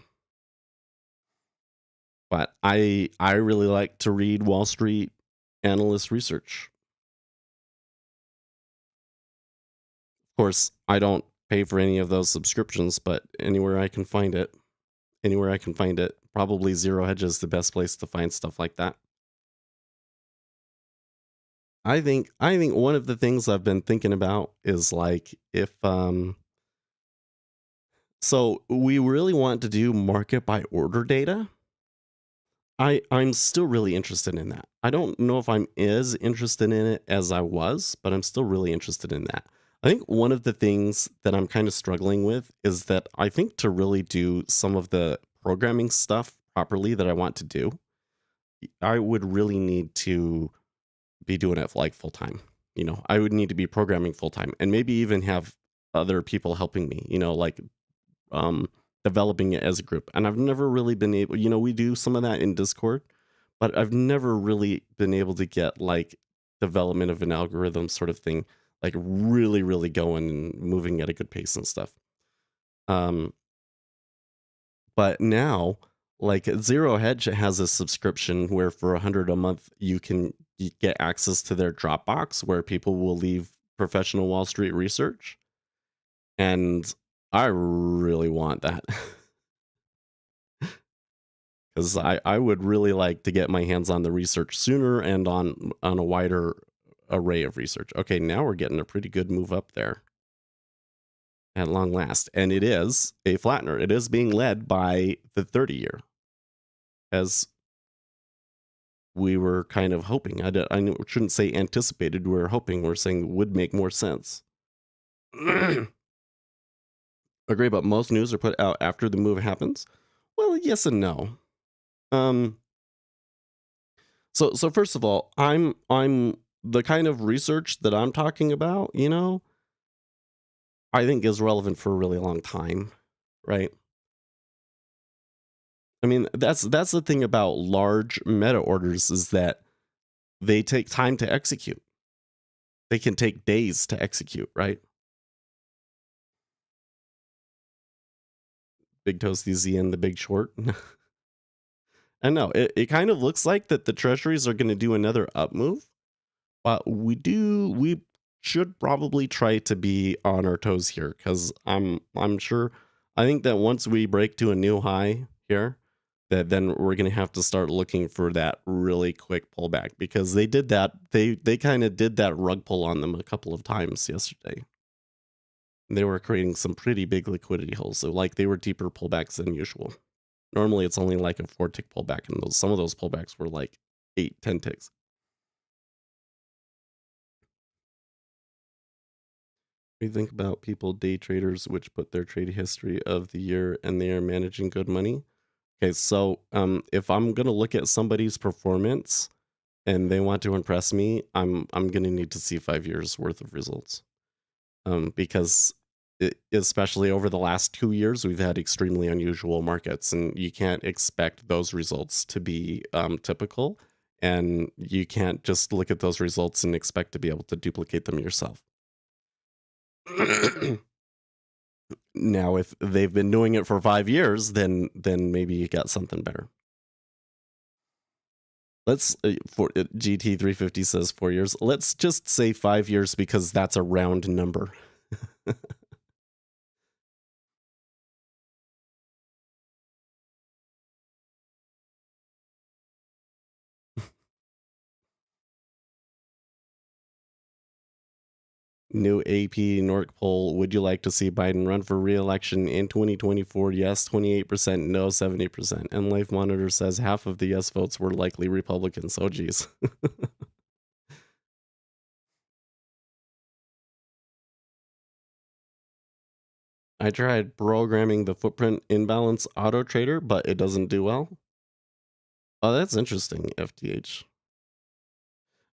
But I really like to read Wall Street analyst research. Of course, I don't pay for any of those subscriptions, but anywhere I can find it, probably Zero Hedge is the best place to find stuff like that. I think one of the things I've been thinking about is like if so we really want to do market by order data. I'm still really interested in that. I don't know if I'm as interested in it as I was, but I'm still really interested in that. I think one of the things that I'm kind of struggling with is that I think to really do some of the programming stuff properly that I want to do, I would really need to be doing it like full time. I would need to be programming full time and maybe even have other people helping me, like um, developing it as a group. And I've never really been able, we do some of that in Discord, but I've never really been able to get like development of an algorithm sort of thing, like really, really going and moving at a good pace and stuff. Um, but now, like Zero Hedge has a subscription where for 100 a month you can get access to their Dropbox where people will leave professional Wall Street research, and I really want that. Because I would really like to get my hands on the research sooner and on a wider array of research. Okay, now we're getting a pretty good move up there at long last. And it is a flattener. It is being led by the 30-year, as we were kind of hoping. I shouldn't say anticipated. We were hoping. We're saying would make more sense. Agree, but most news are put out after the move happens. Well, yes and no. So first of all, I'm the kind of research that I'm talking about, I think is relevant for a really long time, right? I mean, that's the thing about large meta orders is that they take time to execute. They can take days to execute, right? Big Toasty Z and the Big Short. I know it kind of looks like that the treasuries are going to do another up move. But we should probably try to be on our toes here because I'm sure I think that once we break to a new high here, that then we're gonna have to start looking for that really quick pullback because they did that. They kind of did that rug pull on them a couple of times yesterday. They were creating some pretty big liquidity holes. So like they were deeper pullbacks than usual. Normally it's only like a 4 tick pullback, and some of those pullbacks were like 8-10 ticks. We think about people, day traders, which put their trade history of the year and they are managing good money. Okay, so if I'm gonna look at somebody's performance and they want to impress me, I'm gonna need to see 5 years worth of results. Because especially over the last 2 years, we've had extremely unusual markets, and you can't expect those results to be typical, and you can't just look at those results and expect to be able to duplicate them yourself. Now, if they've been doing it for 5 years, then maybe you got something better. Let's for GT 350 says 4 years. Let's just say 5 years because that's a round number. New AP Nork poll. Would you like to see Biden run for re-election in 2024? Yes, 28%. No, 70%. And Life Monitor says half of the yes votes were likely Republicans. Oh, geez. I tried programming the footprint imbalance auto trader, but it doesn't do well. Oh, that's interesting, FTH.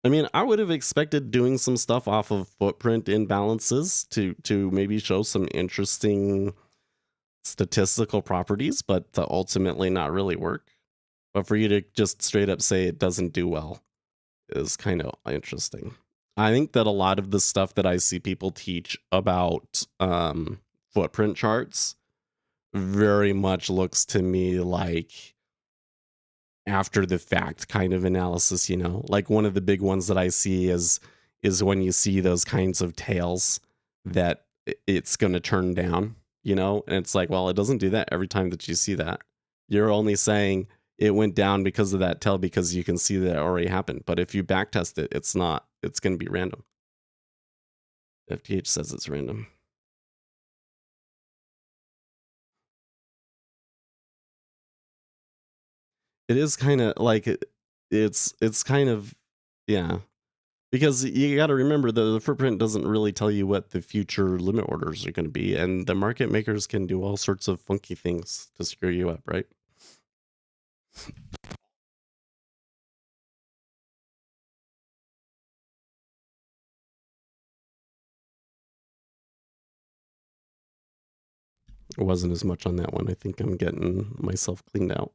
I mean, I would have expected doing some stuff off of footprint imbalances to maybe show some interesting statistical properties, but to ultimately not really work. But for you to just straight up say it doesn't do well is kind of interesting. I think that a lot of the stuff that I see people teach about footprint charts very much looks to me like after the fact kind of analysis, like one of the big ones that I see is when you see those kinds of tails that it's going to turn down, and it's like, well, it doesn't do that every time that you see that. You're only saying it went down because of that tail because you can see that it already happened. But if you backtest it, it's not, it's going to be random. FTH says it's random. It is kind of like it's kind of, yeah. Because you got to remember the footprint doesn't really tell you what the future limit orders are going to be, and the market makers can do all sorts of funky things to screw you up, right? It wasn't as much on that one. I think I'm getting myself cleaned out.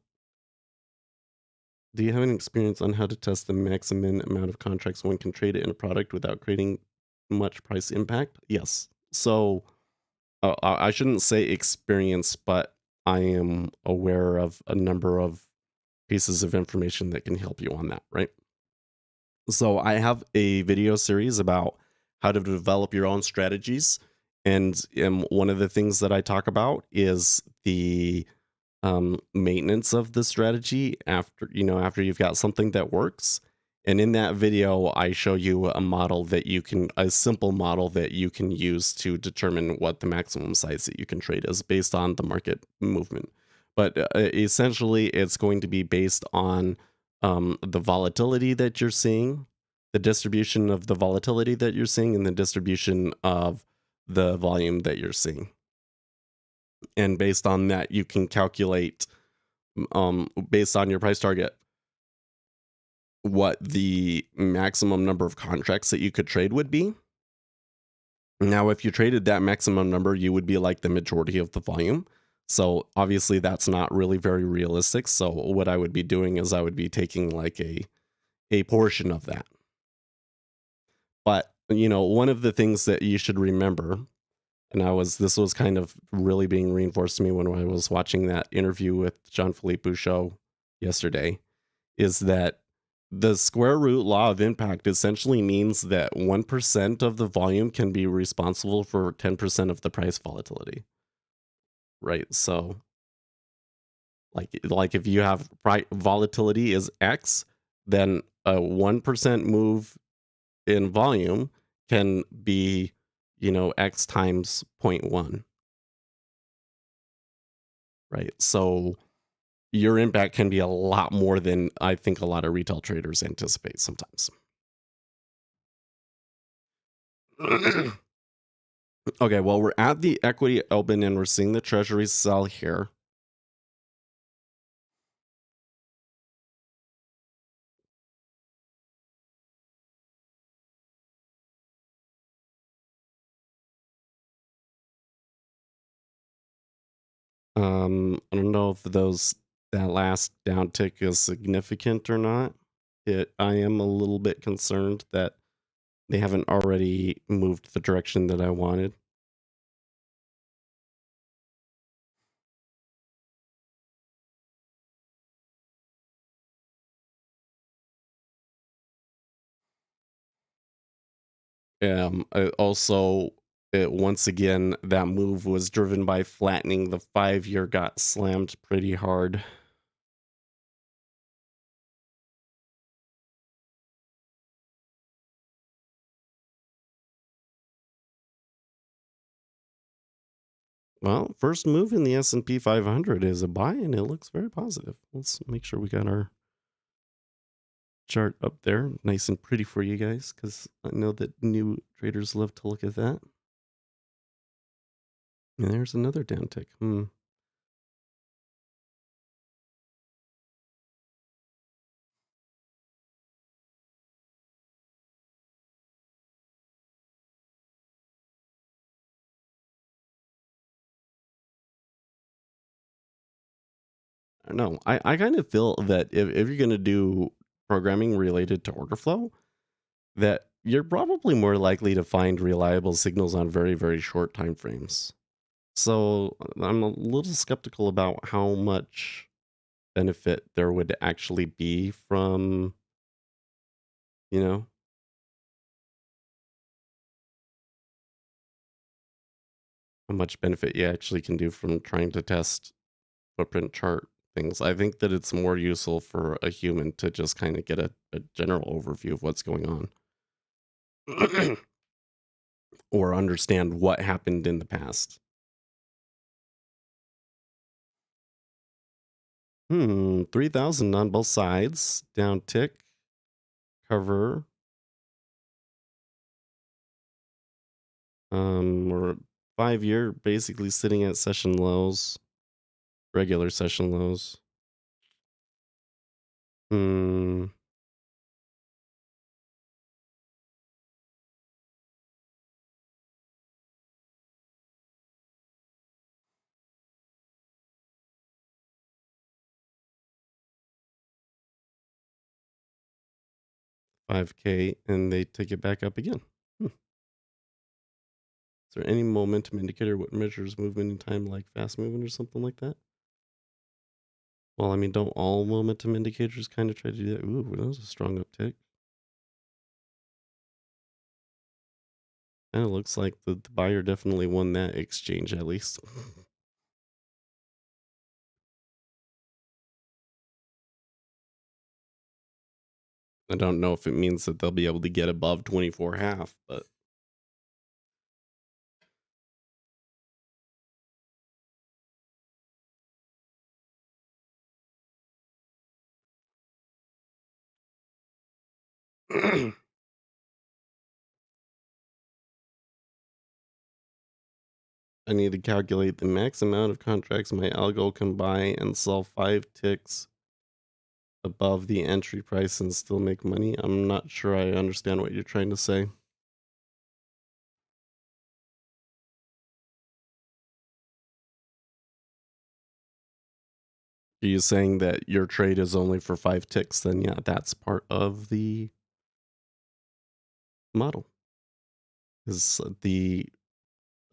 Do you have any experience on how to test the maximum amount of contracts one can trade in a product without creating much price impact? Yes. So I shouldn't say experience, but I am aware of a number of pieces of information that can help you on that, right? So I have a video series about how to develop your own strategies. And one of the things that I talk about is the maintenance of the strategy after you've got something that works. And in that video, I show you a simple model that you can use to determine what the maximum size that you can trade is based on the market movement. But essentially, it's going to be based on the volatility that you're seeing, the distribution of the volatility that you're seeing, and the distribution of the volume that you're seeing. And based on that, you can calculate, based on your price target, what the maximum number of contracts that you could trade would be. Now, if you traded that maximum number, you would be like the majority of the volume. So obviously that's not really very realistic. So what I would be doing is I would be taking like a portion of that. But, one of the things that you should remember, and this was kind of really being reinforced to me when I was watching that interview with Jean-Philippe Bouchot yesterday, is that the square root law of impact essentially means that 1% of the volume can be responsible for 10% of the price volatility. Right? So like if you have volatility is X, then a 1% move in volume can be, X times 0.1. Right? So your impact can be a lot more than I think a lot of retail traders anticipate sometimes. Okay, well, we're at the equity open and we're seeing the treasuries sell here. I don't know if that last downtick is significant or not. I am a little bit concerned that they haven't already moved the direction that I wanted. Once again, that move was driven by flattening. The 5-year got slammed pretty hard. Well, first move in the S&P 500 is a buy, and it looks very positive. Let's make sure we got our chart up there nice and pretty for you guys, because I know that new traders love to look at that. And there's another downtick. I don't know. I kind of feel that if you're going to do programming related to order flow, that you're probably more likely to find reliable signals on very, very short time frames. So I'm a little skeptical about how much benefit there would actually be from, you know, how much benefit you actually can do from trying to test footprint chart things. I think that it's more useful for a human to just kind of get a general overview of what's going on or understand what happened in the past. 3,000 on both sides, down tick, cover. Or 5-year basically sitting at session lows, regular session lows. Hmm. $5K and they take it back up again. Is there any momentum indicator what measures movement in time like fast movement or something like that? Well, I mean, don't all momentum indicators kind of try to do that? Ooh, that was a strong uptick. Kind of looks like the buyer definitely won that exchange at least. I don't know if it means that they'll be able to get above 24.5, but I need to calculate the max amount of contracts my algo can buy and sell 5 ticks above the entry price and still make money. I'm not sure I understand what you're trying to say. Are you saying that your trade is only for 5 ticks? Then yeah, that's part of the model. Is the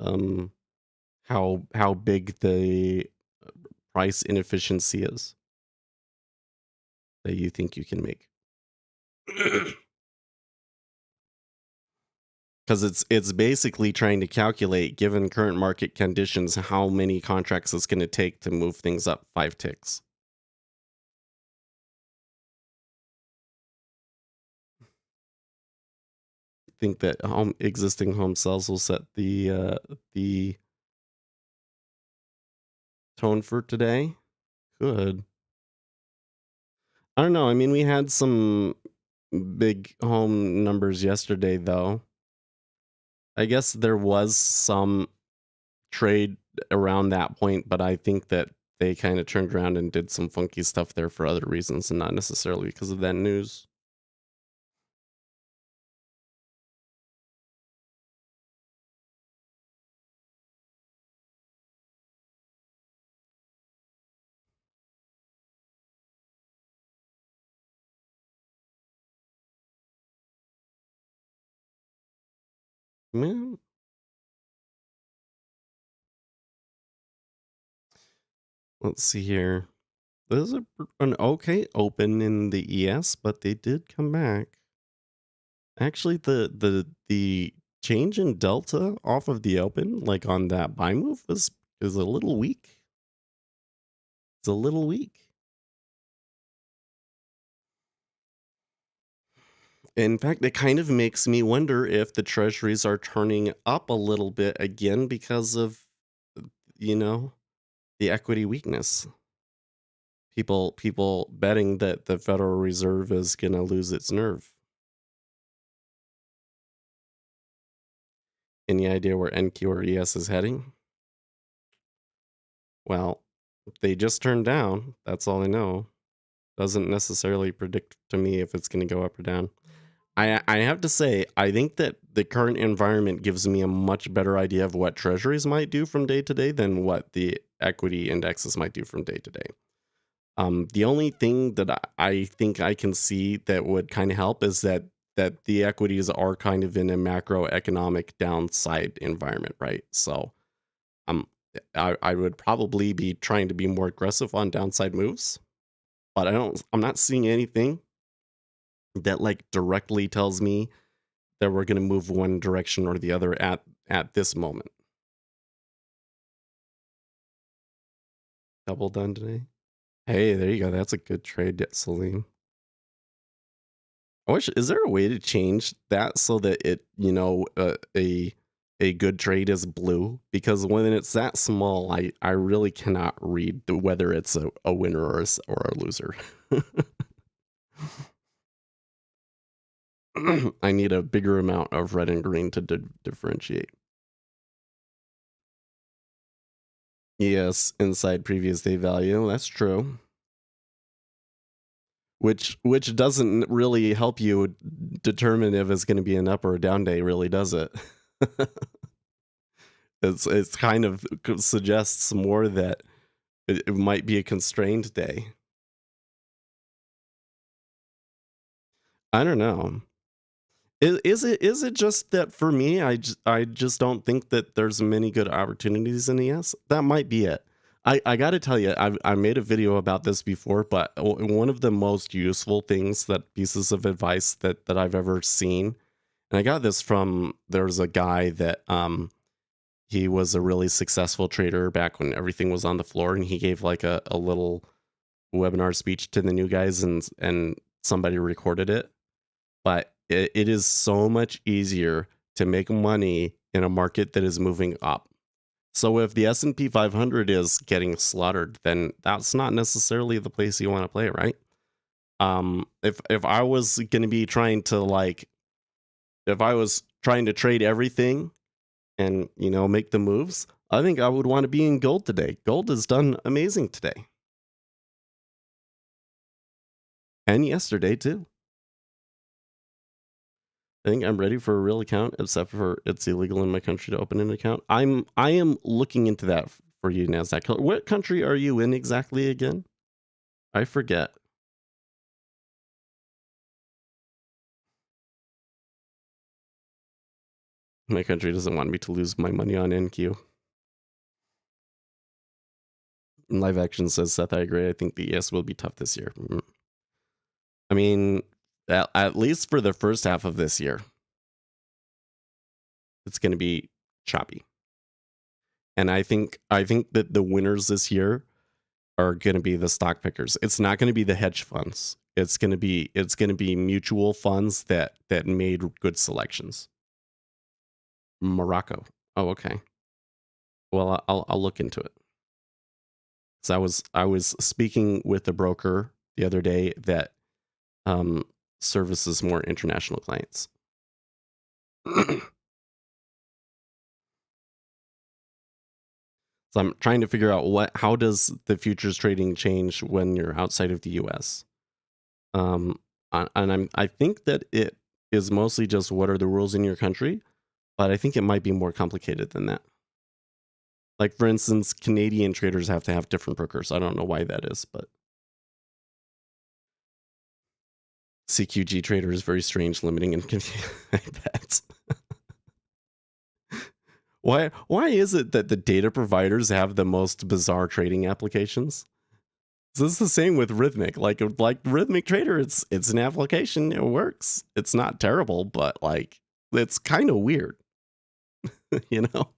um how big the price inefficiency is that you think you can make. Because it's basically trying to calculate, given current market conditions, how many contracts it's going to take to move things up 5 ticks. Think that existing home sales will set the tone for today? Good. I don't know. I mean, we had some big home numbers yesterday, though. I guess there was some trade around that point, but I think that they kind of turned around and did some funky stuff there for other reasons and not necessarily because of that news. Man, let's see here. This is an okay open in the ES, but they did come back. Actually, the change in delta off of the open, like on that buy move, is a little weak. It's a little weak. In fact, it kind of makes me wonder if the treasuries are turning up a little bit again because of, you know, the equity weakness. People betting that the Federal Reserve is going to lose its nerve. Any idea where NQ or ES is heading? Well, they just turned down. That's all I know. Doesn't necessarily predict to me if it's going to go up or down. I have to say, I think that the current environment gives me a much better idea of what treasuries might do from day to day than what the equity indexes might do from day to day. The only thing that I think I can see that would kind of help is that the equities are kind of in a macroeconomic downside environment, right? So, um, I would probably be trying to be more aggressive on downside moves, but I'm not seeing anything that like directly tells me that we're going to move one direction or the other at this moment. Double done today. Hey, there you go. That's a good trade, Salim. I wish, is there a way to change that so that it, a good trade is blue? Because when it's that small, I really cannot read whether it's a winner or a loser. I need a bigger amount of red and green to differentiate. Yes, inside previous day value. That's true. Which doesn't really help you determine if it's going to be an up or a down day, really, does it? It's kind of suggests more that it might be a constrained day. I don't know. Is it just that for me, I just don't think that there's many good opportunities in ES? That might be it. I got to tell you, I made a video about this before, but one of the most useful things, that pieces of advice that I've ever seen, and I got this from, there's a guy that he was a really successful trader back when everything was on the floor, and he gave like a little webinar speech to the new guys, and somebody recorded it. But it is so much easier to make money in a market that is moving up. So if the S&P 500 is getting slaughtered, then that's not necessarily the place you want to play, right? If I was going to be trying to if I was trying to trade everything and, make the moves, I think I would want to be in gold today. Gold has done amazing today. And yesterday too. I think I'm ready for a real account, except for it's illegal in my country to open an account. I am looking into that for you, Nasdaq. What country are you in exactly again? I forget. My country doesn't want me to lose my money on NQ. Live Action says, Seth, I agree. I think the ES will be tough this year. I mean, at least for the first half of this year, it's going to be choppy. And I think that the winners this year are going to be the stock pickers. It's not going to be the hedge funds. It's going to be mutual funds that made good selections. Morocco. Oh, okay. Well, I'll look into it. So I was speaking with a broker the other day that services more international clients. So I'm trying to figure out how does the futures trading change when you're outside of the US. And I think that it is mostly just what are the rules in your country, but I think it might be more complicated than that. Like, for instance, Canadian traders have to have different brokers. I don't know why that is, but CQG trader is very strange, limiting and I bet. Why is it that the data providers have the most bizarre trading applications? So it's the same with Rhythmic. Like Rhythmic Trader, it's an application. It works. It's not terrible, but it's kind of weird, you know?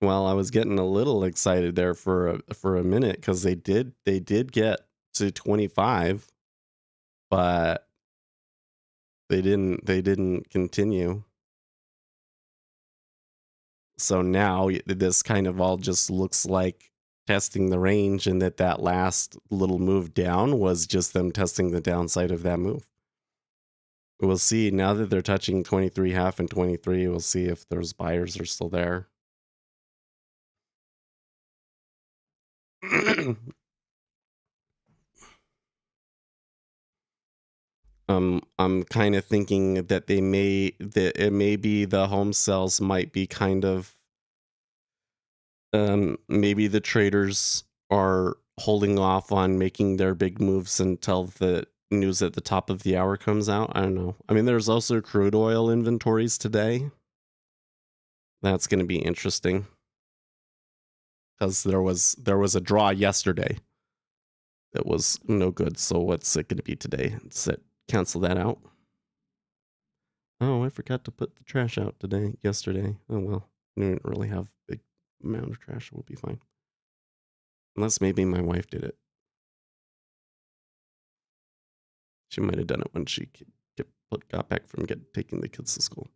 Well, I was getting a little excited there for a minute because they did get to 25, but they didn't continue. So now this kind of all just looks like testing the range, and that last little move down was just them testing the downside of that move. We'll see now that they're touching 23.5 and 23. We'll see if those buyers are still there. I'm kind of thinking that it may be the home sales might be kind of maybe the traders are holding off on making their big moves until the news at the top of the hour comes out. I don't know. I mean, there's also crude oil inventories today. That's going to be interesting because there was a draw yesterday that was no good. So what's it going to be today? Cancel that out. Oh, I forgot to put the trash out yesterday. Oh well, we didn't really have a big amount of trash. We'll be fine. Unless maybe my wife did it. She might have done it when she got back from taking the kids to school.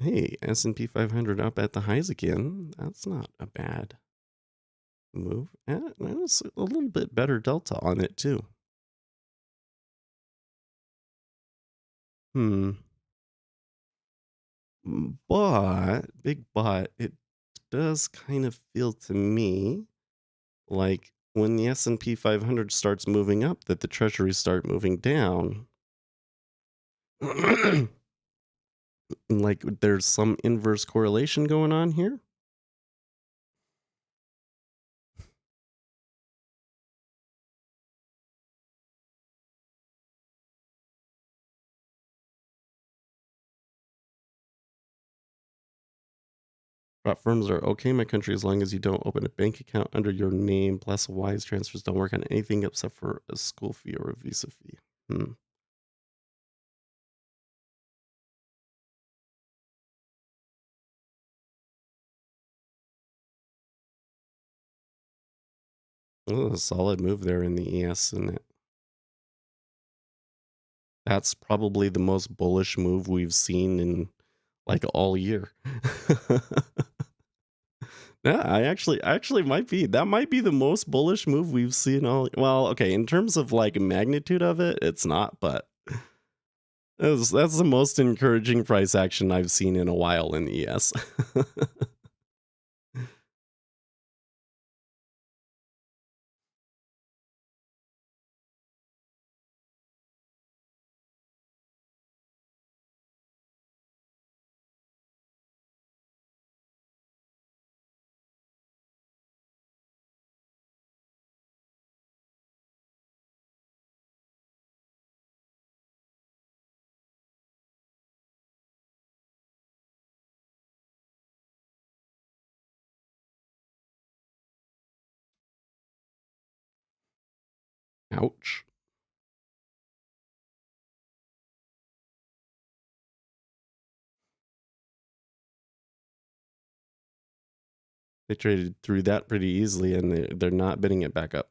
Hey, S&P 500 up at the highs again. That's not a bad move. That's a little bit better delta on it too. Hmm. But it does kind of feel to me like when the S&P 500 starts moving up, that the treasuries start moving down. Like there's some inverse correlation going on here. Prop firms are okay in my country as long as you don't open a bank account under your name. Plus, wise transfers don't work on anything except for a school fee or a visa fee. Hmm. Well, a solid move there in the ES, and that's probably the most bullish move we've seen in like all year. Yeah, I actually might be. That might be the most bullish move we've seen all. Well, okay, in terms of like magnitude of it, it's not, but that's the most encouraging price action I've seen in a while in the ES. Ouch. They traded through that pretty easily, and they're not bidding it back up.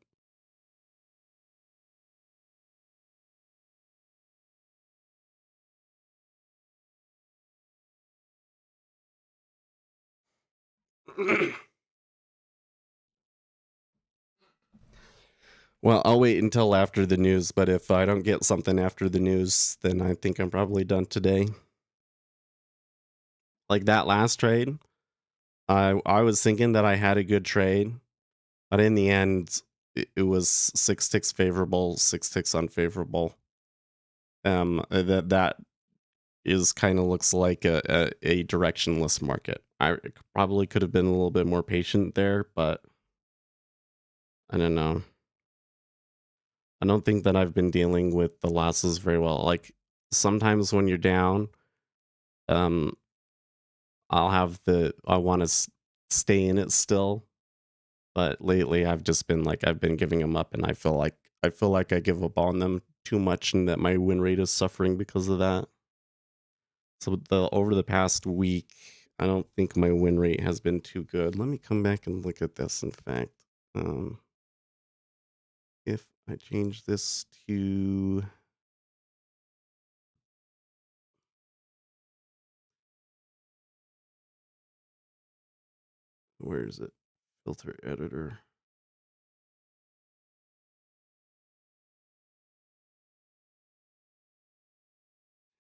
Well, I'll wait until after the news, but if I don't get something after the news, then I think I'm probably done today. Like that last trade, I was thinking that I had a good trade, but in the end, it was 6 ticks favorable, 6 ticks unfavorable. That is kind of looks like a directionless market. I probably could have been a little bit more patient there, but I don't know. I don't think that I've been dealing with the losses very well. Like sometimes when you're down, um, I want to stay in it still, but lately I've just been like I've been giving them up, and I feel like I give up on them too much, and that my win rate is suffering because of that. So the over the past week, I don't think my win rate has been too good. Let me come back and look at this. In fact, um, if I change this to where is it? Filter editor.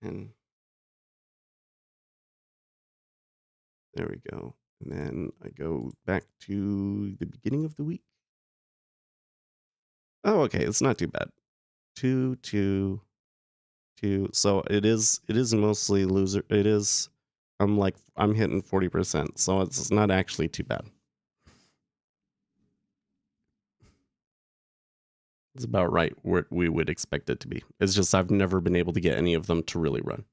And there we go. And then I go back to the beginning of the week. Oh, okay, it's not too bad. 2, 2, 2. So it is mostly loser. It is I'm hitting 40%, so it's not actually too bad. It's about right where we would expect it to be. It's just I've never been able to get any of them to really run.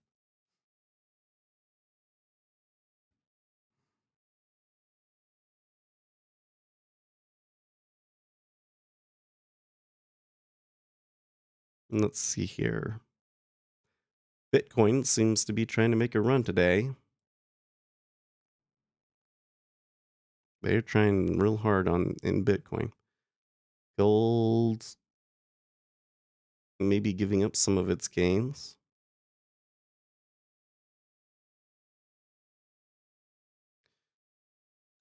Let's see here. Bitcoin seems to be trying to make a run today. They're trying real hard in Bitcoin. Gold maybe giving up some of its gains.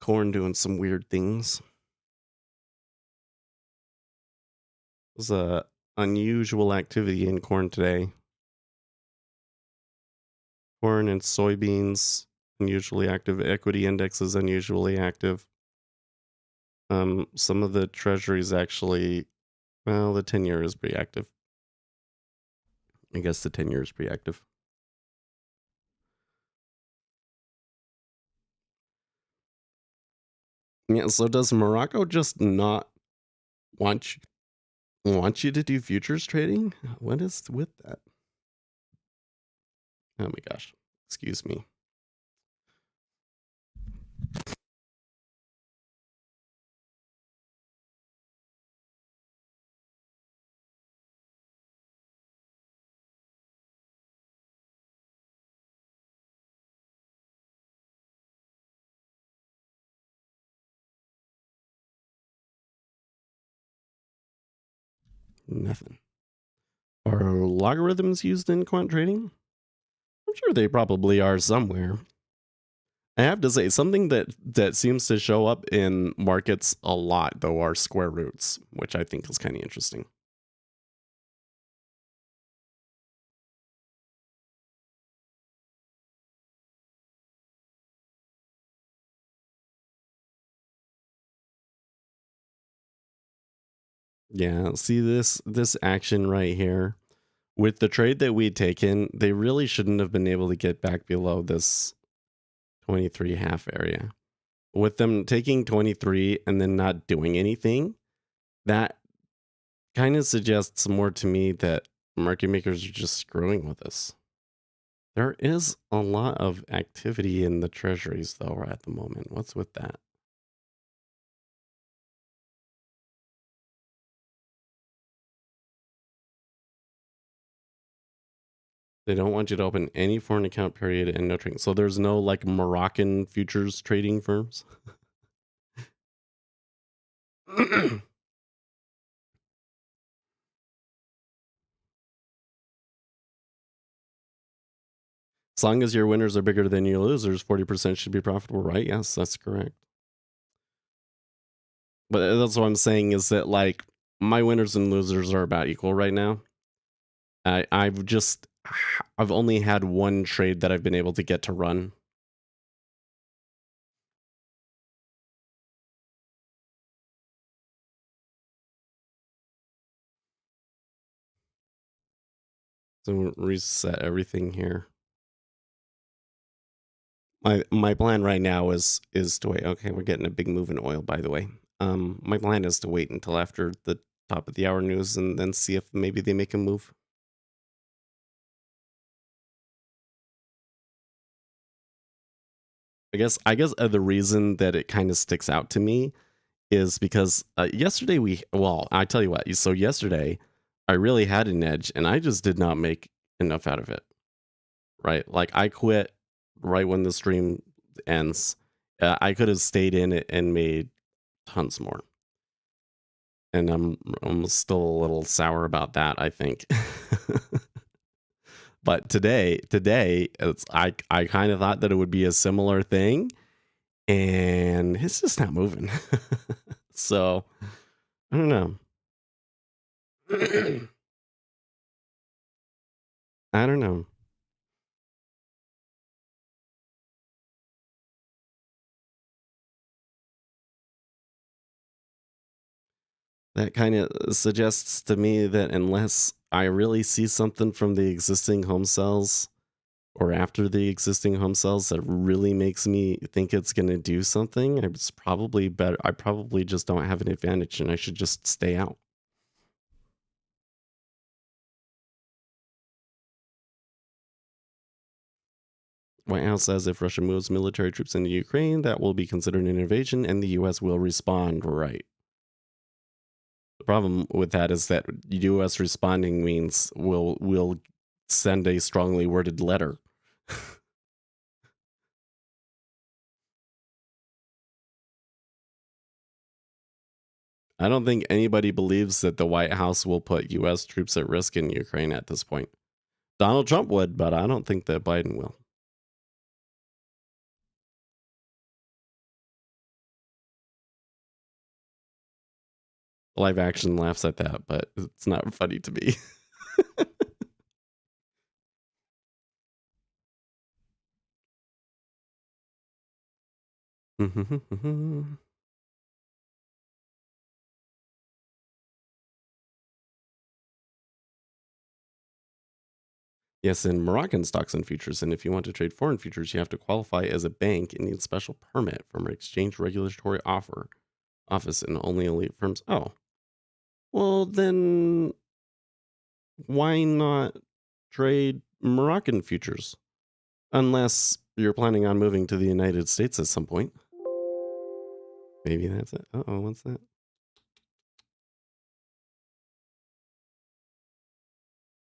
Corn doing some weird things. There's a unusual activity in corn today. Corn and soybeans unusually active. Equity indexes unusually active. Some of the treasuries actually, well, the 10-year is pretty active. I guess the 10-year is pretty active. Yeah, so does Morocco just not want you to do futures trading? What is with that? Oh my gosh. Excuse me. Nothing. Are logarithms used in quant trading? I'm sure they probably are somewhere. I have to say, something that seems to show up in markets a lot, though, are square roots, which I think is kind of interesting. Yeah, see this action right here. With the trade that we'd taken, they really shouldn't have been able to get back below this 23 half area. With them taking 23 and then not doing anything, that kind of suggests more to me that market makers are just screwing with us. There is a lot of activity in the treasuries, though, at the moment. What's with that? They don't want you to open any foreign account period and no trading. So there's no like Moroccan futures trading firms. As long as your winners are bigger than your losers, 40% should be profitable, right? Yes, that's correct. But that's what I'm saying is that like my winners and losers are about equal right now. I've only had one trade that I've been able to get to run. So reset everything here. My plan right now is to wait. Okay, we're getting a big move in oil, by the way. My plan is to wait until after the top of the hour news and then see if maybe they make a move. I guess the reason that it kind of sticks out to me is because yesterday I tell you what. So yesterday I really had an edge and I just did not make enough out of it. Right? Like I quit right when the stream ends. I could have stayed in it and made tons more. And I'm still a little sour about that, I think. But today I kind of thought that it would be a similar thing, and it's just not moving. So I don't know. I don't know. That kind of suggests to me that unless I really see something from the existing home cells or after the existing home cells that really makes me think it's going to do something, it's probably better. I probably just don't have an advantage and I should just stay out. White House says if Russia moves military troops into Ukraine, that will be considered an invasion and the US will respond, right? The problem with that is that US responding means we'll send a strongly worded letter. I don't think anybody believes that the White House will put US troops at risk in Ukraine at this point. Donald Trump would, but I don't think that Biden will. Live action laughs at that, but it's not funny to me. Yes, in Moroccan stocks and futures, and if you want to trade foreign futures, you have to qualify as a bank and need special permit from an exchange regulatory office and only elite firms. Oh, well then why not trade Moroccan futures? Unless you're planning on moving to the United States at some point. Maybe that's it. Uh-oh, what's that?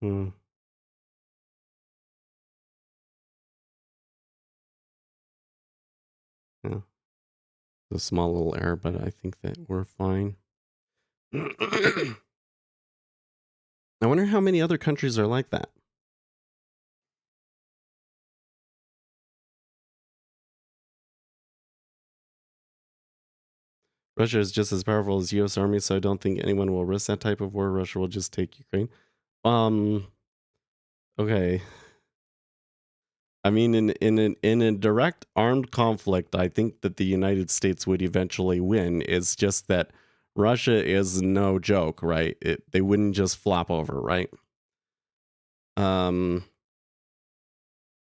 Hmm. Yeah, a small little error, but I think that we're fine. I wonder how many other countries are like that. Russia is just as powerful as U.S. Army, so I don't think anyone will risk that type of war. Russia will just take Ukraine. Okay. I mean, in a direct armed conflict, I think that the United States would eventually win. It's just that Russia is no joke, right? They wouldn't just flop over, right? Um,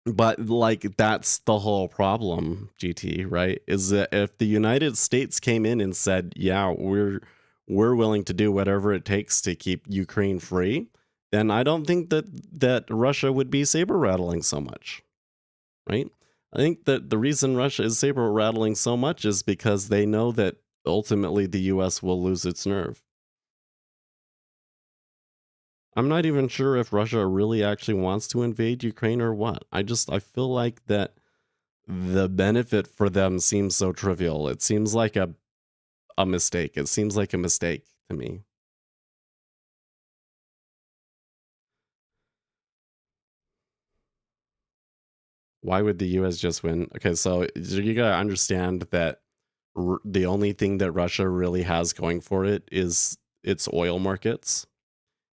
but like that's the whole problem, GT, right? Is that if the United States came in and said, "Yeah, we're willing to do whatever it takes to keep Ukraine free," then I don't think that Russia would be saber rattling so much, right? I think that the reason Russia is saber rattling so much is because they know that ultimately the US will lose its nerve. I'm not even sure if Russia really actually wants to invade Ukraine or what. I feel like that the benefit for them seems so trivial. It seems like a mistake. It seems like a mistake to me. Why would the US just win? Okay, so you got to understand that the only thing that Russia really has going for it is its oil markets.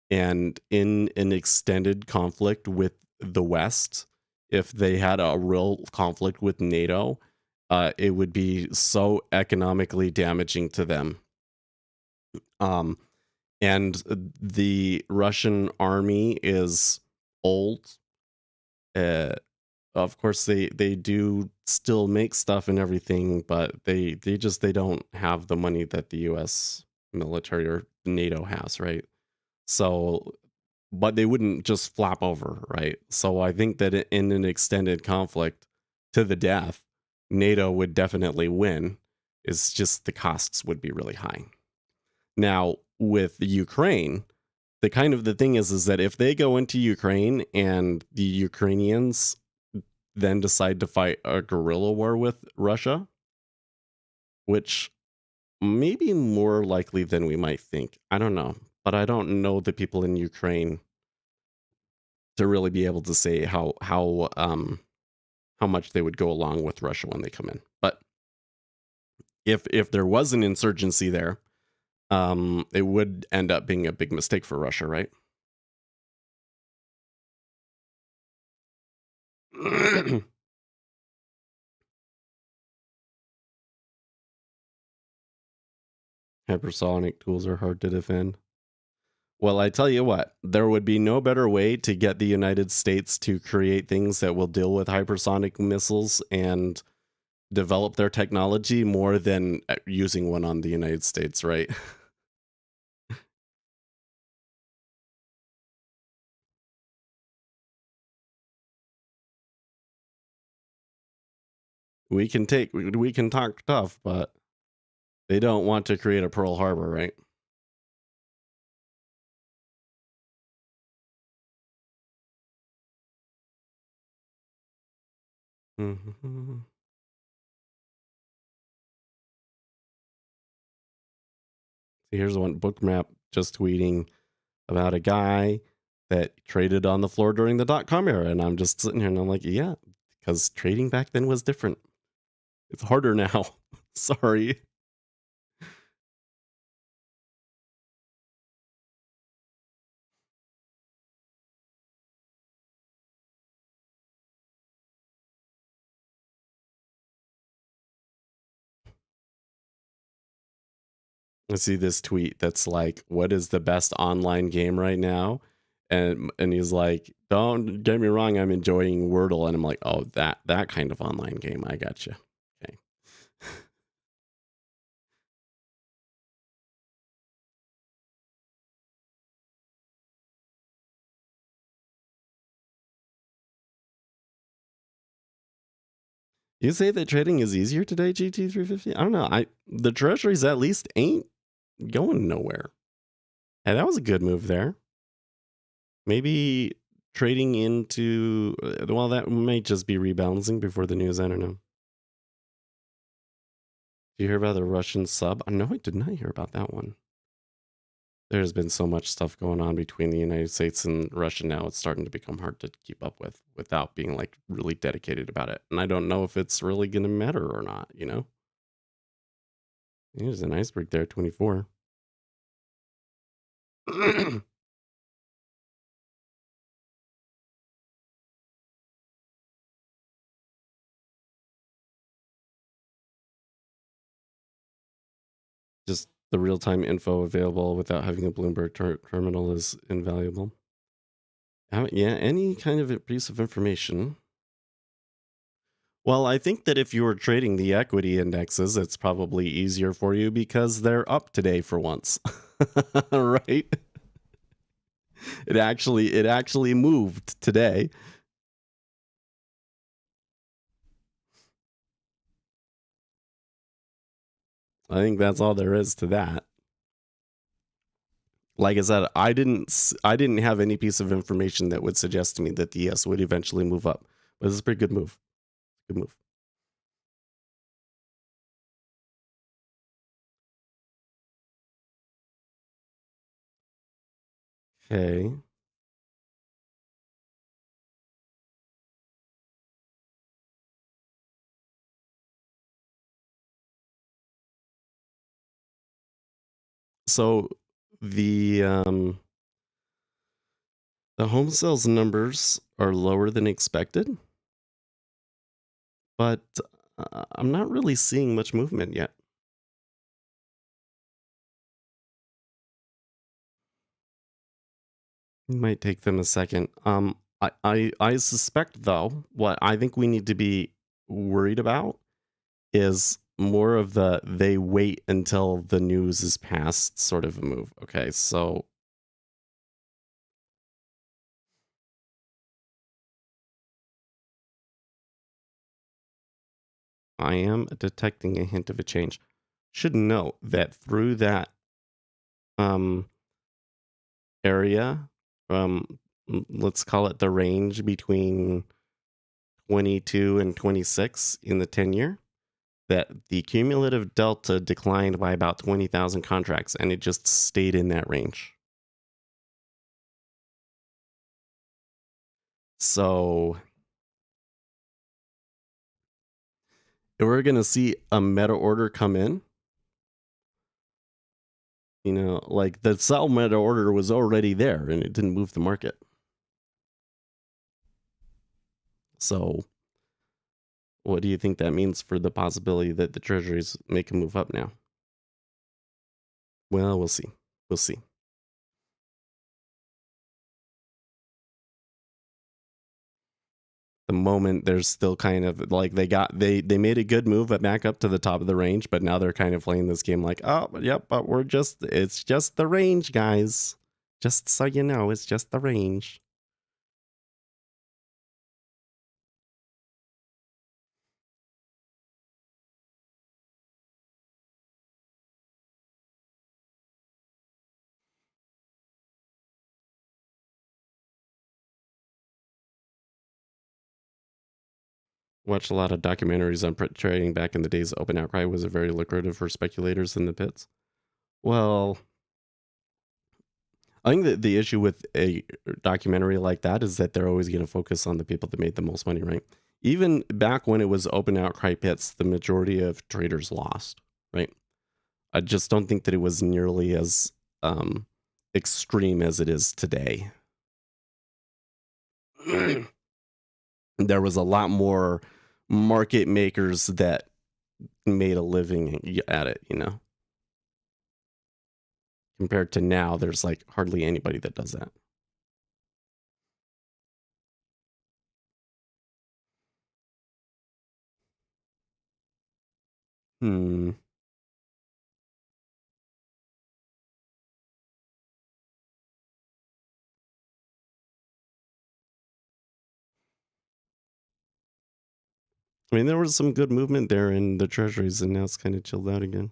And in an extended conflict with the West, if they had a real conflict with NATO, it would be so economically damaging to them. Um, and the Russian army is old. Uh, of course, they do still make stuff and everything, but they don't have the money that the U.S. military or NATO has, right? So, but they wouldn't just flop over, right? So I think that in an extended conflict to the death, NATO would definitely win. It's just the costs would be really high. Now, with Ukraine, the thing is that if they go into Ukraine and the Ukrainians then decide to fight a guerrilla war with Russia, which may be more likely than we might think. I don't know, but I don't know the people in Ukraine to really be able to say how much they would go along with Russia when they come in. But if there was an insurgency there, it would end up being a big mistake for Russia, right? Hypersonic tools are hard to defend. Well, I tell you what, there would be no better way to get the United States to create things that will deal with hypersonic missiles and develop their technology more than using one on the United States, right? We can talk tough, but they don't want to create a Pearl Harbor, right? Mhm. Here's one bookmap just tweeting about a guy that traded on the floor during the .com era, and I'm just sitting here and I'm like, yeah, because trading back then was different. It's harder now. Sorry. I see this tweet that's like, "What is the best online game right now?" And he's like, "Don't get me wrong, I'm enjoying Wordle." And I'm like, "Oh, that kind of online game. I got you." Okay. You say that trading is easier today, GT350? I don't know. The treasuries at least ain't going nowhere. And that was a good move there. Maybe trading into well, that might just be rebalancing before the news. I don't know. Did you hear about the Russian sub? No, I did not hear about that one. There's been so much stuff going on between the United States and Russia now. It's starting to become hard to keep up with without being like really dedicated about it. And I don't know if it's really going to matter or not, you know? There's an iceberg there, 24. Just the real-time info available without having a Bloomberg terminal is invaluable. Yeah, any kind of a piece of information. Well, I think that if you were trading the equity indexes, it's probably easier for you because they're up today for once. Right? It actually moved today. I think that's all there is to that. Like I said, I didn't have any piece of information that would suggest to me that the ES would eventually move up. But it's a pretty good move. Good move. Okay. So the the home sales numbers are lower than expected, but I'm not really seeing much movement yet. It might take them a second. I suspect though, what I think we need to be worried about is more of the they wait until the news is passed sort of a move. Okay, so I am detecting a hint of a change. Should note that through that um area, let's call it the range between 22 and 26 in the 10-year, that the cumulative delta declined by about 20,000 contracts, and it just stayed in that range. So if we're going to see a meta order come in, like the sell meta order was already there and it didn't move the market. So what do you think that means for the possibility that the treasuries make a move up now? Well, we'll see. We'll see. The moment there's still kind of like they made a good move back up to the top of the range, but now they're kind of playing this game like, oh yep, but it's just the range, guys. Just so you know, it's just the range. Watched a lot of documentaries on trading back in the days. Open outcry was very lucrative for speculators in the pits. Well, I think that the issue with a documentary like that is that they're always going to focus on the people that made the most money, right? Even back when it was open outcry pits, the majority of traders lost, right? I just don't think that it was nearly as extreme as it is today. There was a lot more market makers that made a living at it, compared to now, there's like hardly anybody that does that. Hmm. I mean, there was some good movement there in the treasuries, and now it's kind of chilled out again.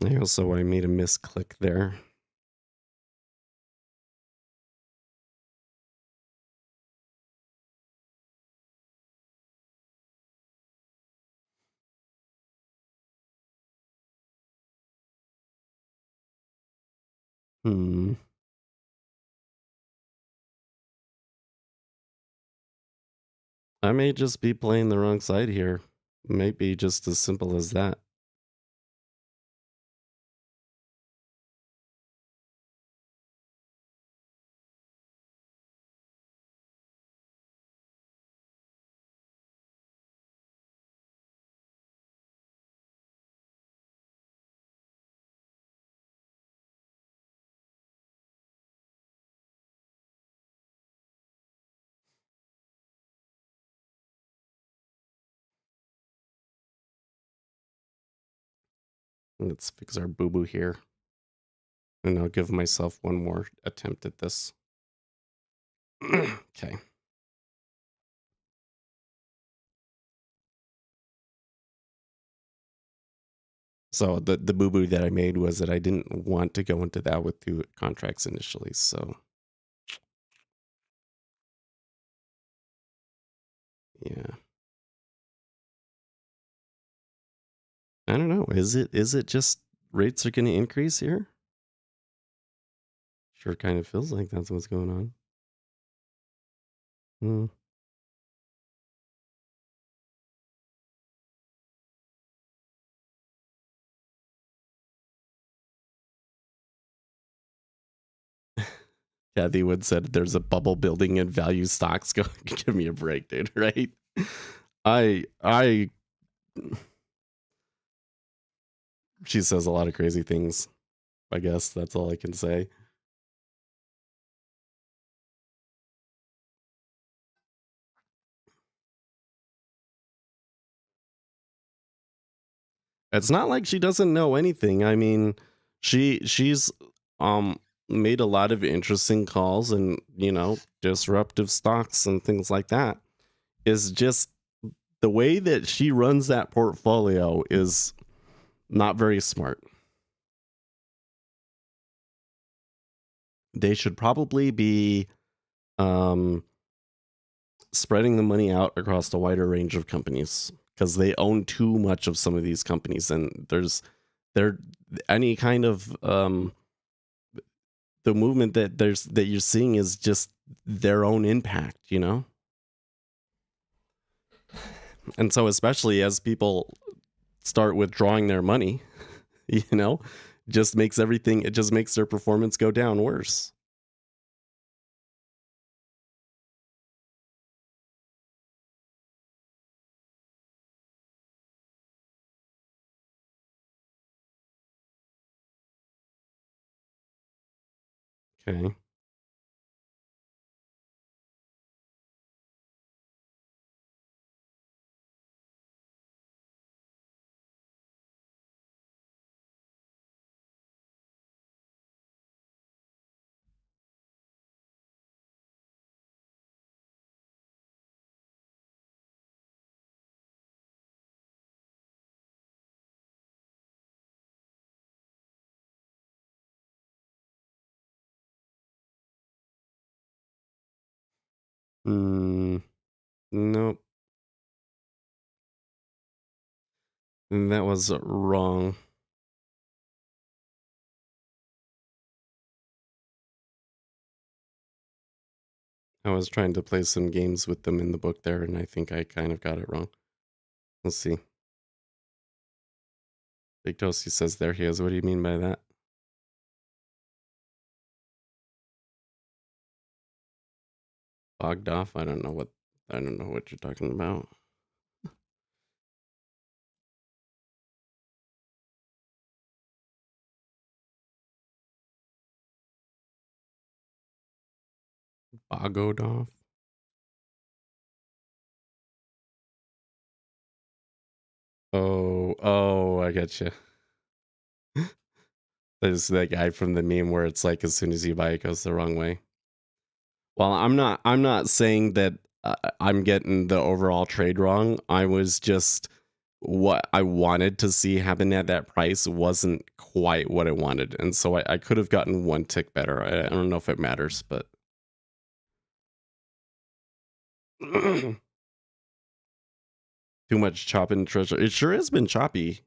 I made a misclick there. Hmm. I may just be playing the wrong side here. Maybe just as simple as that. Let's fix our boo-boo here. And I'll give myself one more attempt at this. Okay. So the boo-boo that I made was that I didn't want to go into that with 2 contracts initially, so yeah. I don't know. Is it just rates are gonna increase here? Sure kind of feels like that's what's going on. Hmm. Kathy Wood said there's a bubble building in value stocks. Go give me a break, dude, right? I she says a lot of crazy things. I guess that's all I can say. It's not like she doesn't know anything. I mean, she's um made a lot of interesting calls and, disruptive stocks and things like that. Is just the way that she runs that portfolio is not very smart. They should probably be um spreading the money out across a wider range of companies because they own too much of some of these companies, and there any kind of the movement that you're seeing is just their own impact. And so especially as people start withdrawing their money, you know it just makes their performance go down worse. Okay. Nope. That was wrong. I was trying to play some games with them in the book there, and I think I kind of got it wrong. Let's see. Big Toasty says there he is. What do you mean by that? Bogged off? I don't know what you're talking about. Boggled off? Oh, I get you. There's that guy from the meme where it's like as soon as you buy it goes the wrong way. Well, I'm not saying that I'm getting the overall trade wrong. I was just what I wanted to see happen at that price wasn't quite what I wanted, and so I could have gotten one tick better. I don't know if it matters, but too much chopping treasure. It sure has been choppy.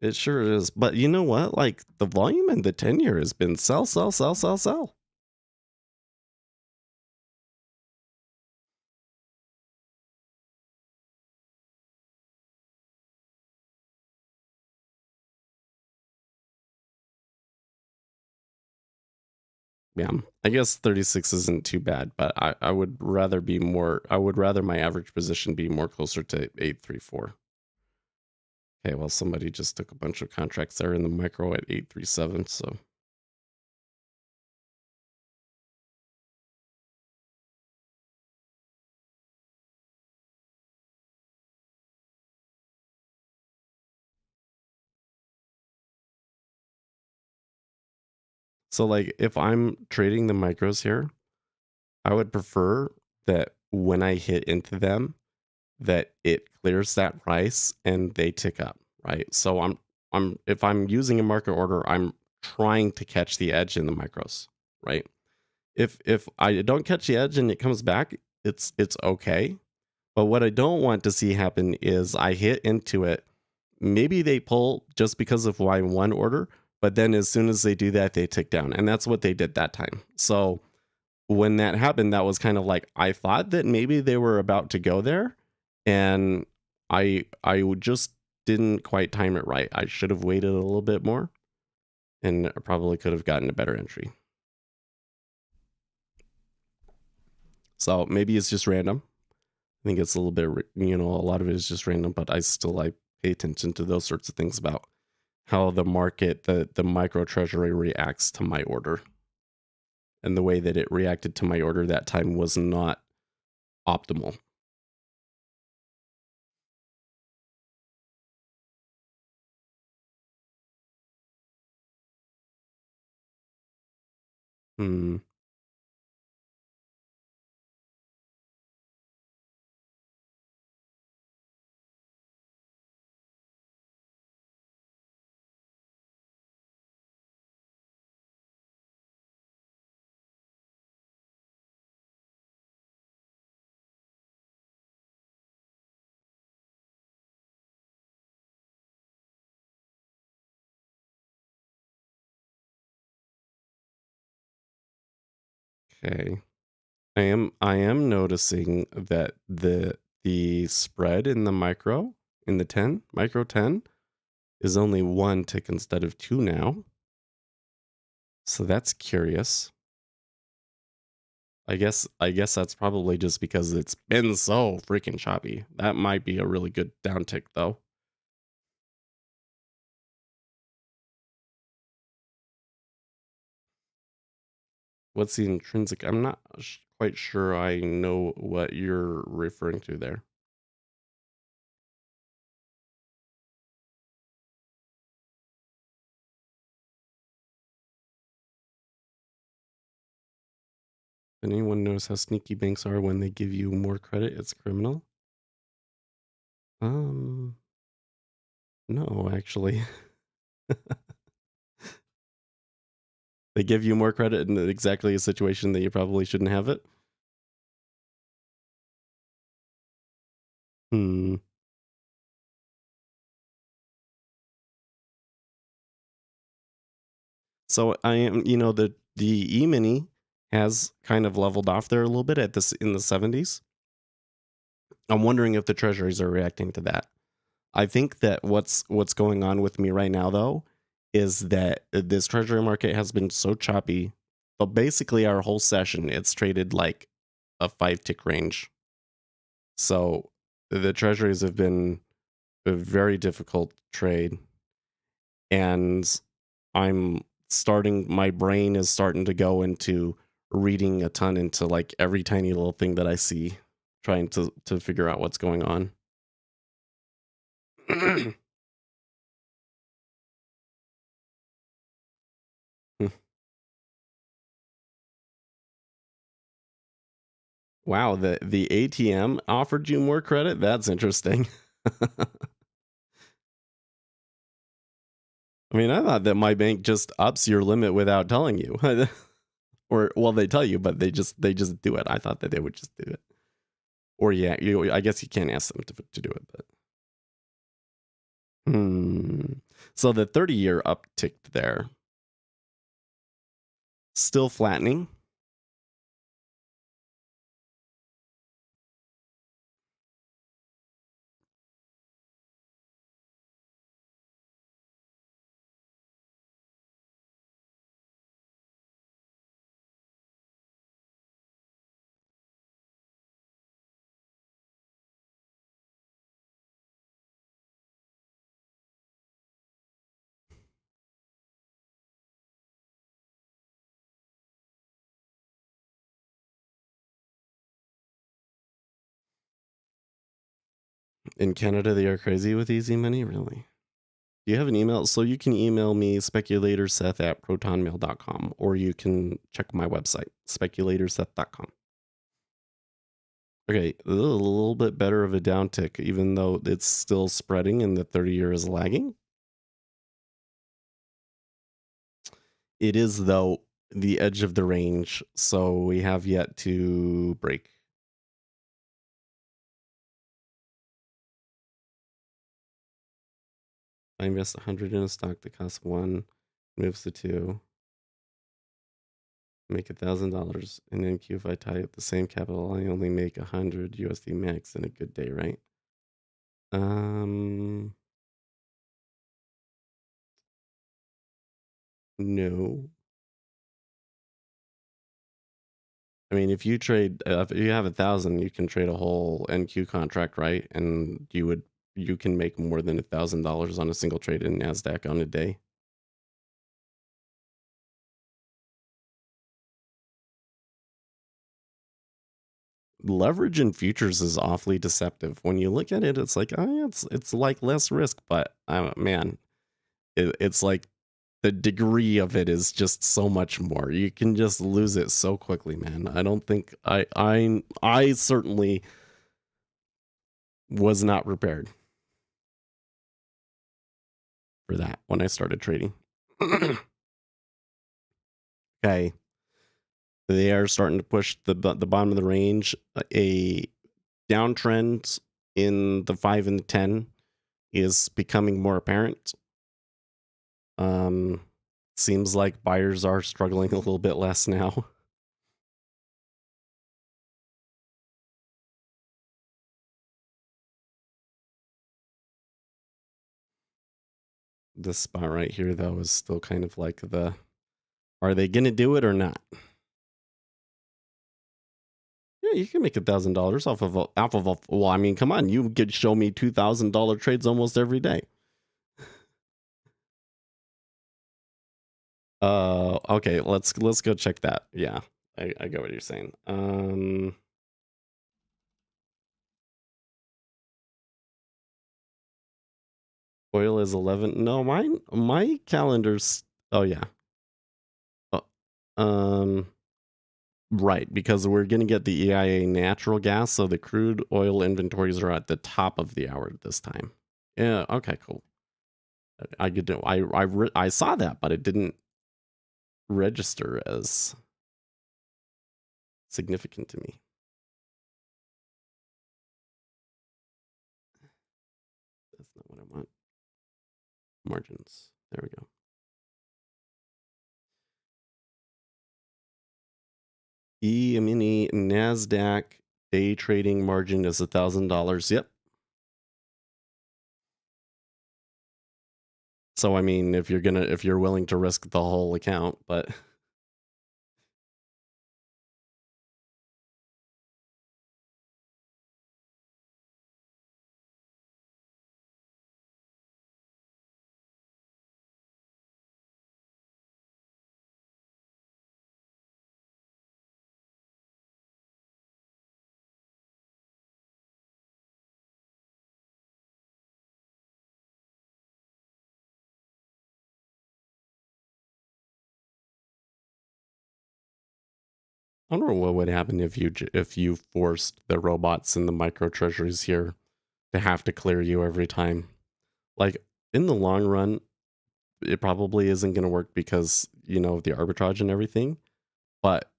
It sure is. But you know what? Like the volume in the 10-year has been sell, sell, sell, sell, sell. Yeah, I guess 36 isn't too bad, but I would rather my average position be more closer to 834. Okay, well, somebody just took a bunch of contracts there in the micro at 837, so. So like if I'm trading the micros here, I would prefer that when I hit into them, that it clears that price and they tick up, right? So if I'm using a market order, I'm trying to catch the edge in the micros, right? If I don't catch the edge and it comes back, it's okay. But what I don't want to see happen is I hit into it. Maybe they pull just because of Y1 order, but then as soon as they do that, they tick down. And that's what they did that time. So when that happened, that was kind of like I thought that maybe they were about to go there, and I just didn't quite time it right. I should have waited a little bit more, and I probably could have gotten a better entry. So maybe it's just random. I think it's a little bit, a lot of it is just random, but I pay attention to those sorts of things about how the market, the micro treasury reacts to my order. And the way that it reacted to my order that time was not optimal. Hmm. Okay. I am noticing that the spread in the in the 10, micro 10 is only 1 tick instead of 2 now. So that's curious. I guess that's probably just because it's been so freaking choppy. That might be a really good downtick though. What's the intrinsic? I'm not quite sure I know what you're referring to there. If anyone knows how sneaky banks are when they give you more credit, it's criminal. No, actually. They give you more credit in exactly a situation that you probably shouldn't have it. Hmm. So I am, the E-mini has kind of leveled off there a little bit in the 70s. I'm wondering if the treasuries are reacting to that. I think that what's going on with me right now though is that this treasury market has been so choppy. But basically our whole session it's traded like a 5-tick range. So the treasuries have been a very difficult trade, and my brain is starting to go into reading a ton into like every tiny little thing that I see, trying to figure out what's going on. Wow, the ATM offered you more credit? That's interesting. I mean, I thought that my bank just ups your limit without telling you. Or well, they tell you, but they just do it. I thought that they would just do it. Or yeah, I guess you can't ask them to do it, but so the 30-year upticked there. Still flattening. In Canada, they are crazy with easy money, really. Do you have an email? So you can email me, speculatorseth@protonmail.com, or you can check my website, speculatorseth.com. Okay, a little bit better of a downtick, even though it's still spreading and the 30-year is lagging. It is, though, the edge of the range, so we have yet to break. I invest 100 in a stock that costs 1, moves to 2, make $1,000, and then Q if I tie up the same capital, I only make 100 USD max in a good day, right? No. I mean, if you have 1,000, you can trade a whole NQ contract, right? And you can make more than $1,000 on a single trade in NASDAQ on a day. Leverage in futures is awfully deceptive. When you look at it, it's like, oh, yeah, it's like less risk, but man, it's like the degree of it is just so much more. You can just lose it so quickly, man. I don't think I certainly was not prepared for that when I started trading. Okay. They are starting to push the bottom of the range. A downtrend in the 5 and the 10 is becoming more apparent. Seems like buyers are struggling a little bit less now. This spot right here, though, is still kind of like are they going to do it or not? Yeah, you can make $1,000 off of well, I mean, come on, you could show me $2,000 trades almost every day. Okay, let's go check that. Yeah, I get what you're saying. Oil is 11. No, my calendar's. Oh yeah. Right, because we're gonna get the EIA natural gas, so the crude oil inventories are at the top of the hour this time. Yeah. Okay. Cool. I saw that, but it didn't register as significant to me. That's not what I want. Margins. There we go. E-mini NASDAQ day trading margin is $1,000. Yep. So I mean, if you're willing to risk the whole account, but I wonder what would happen if you forced the robots and the micro treasuries here to have to clear you every time. Like in the long run, it probably isn't going to work because of the arbitrage and everything. But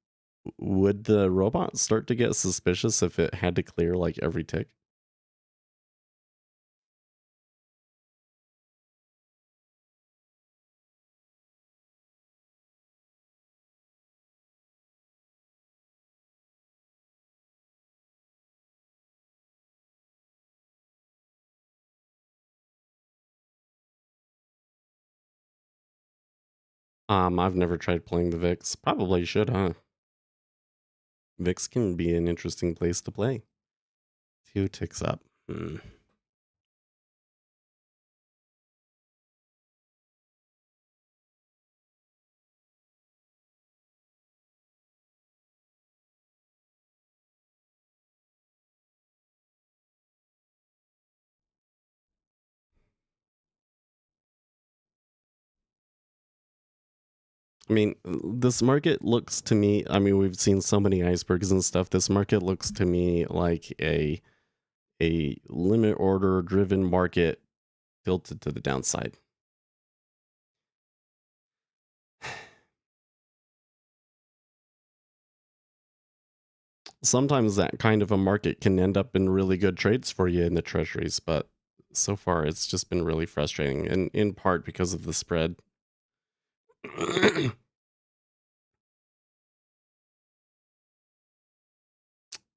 would the robot start to get suspicious if it had to clear like every tick? I've never tried playing the VIX. Probably should, huh? VIX can be an interesting place to play. 2 ticks up. Hmm. I mean, this market looks to me, I mean, we've seen so many icebergs and stuff. This market looks to me like a limit order driven market tilted to the downside. Sometimes that kind of a market can end up in really good trades for you in the treasuries, but so far it's just been really frustrating, and in part because of the spread.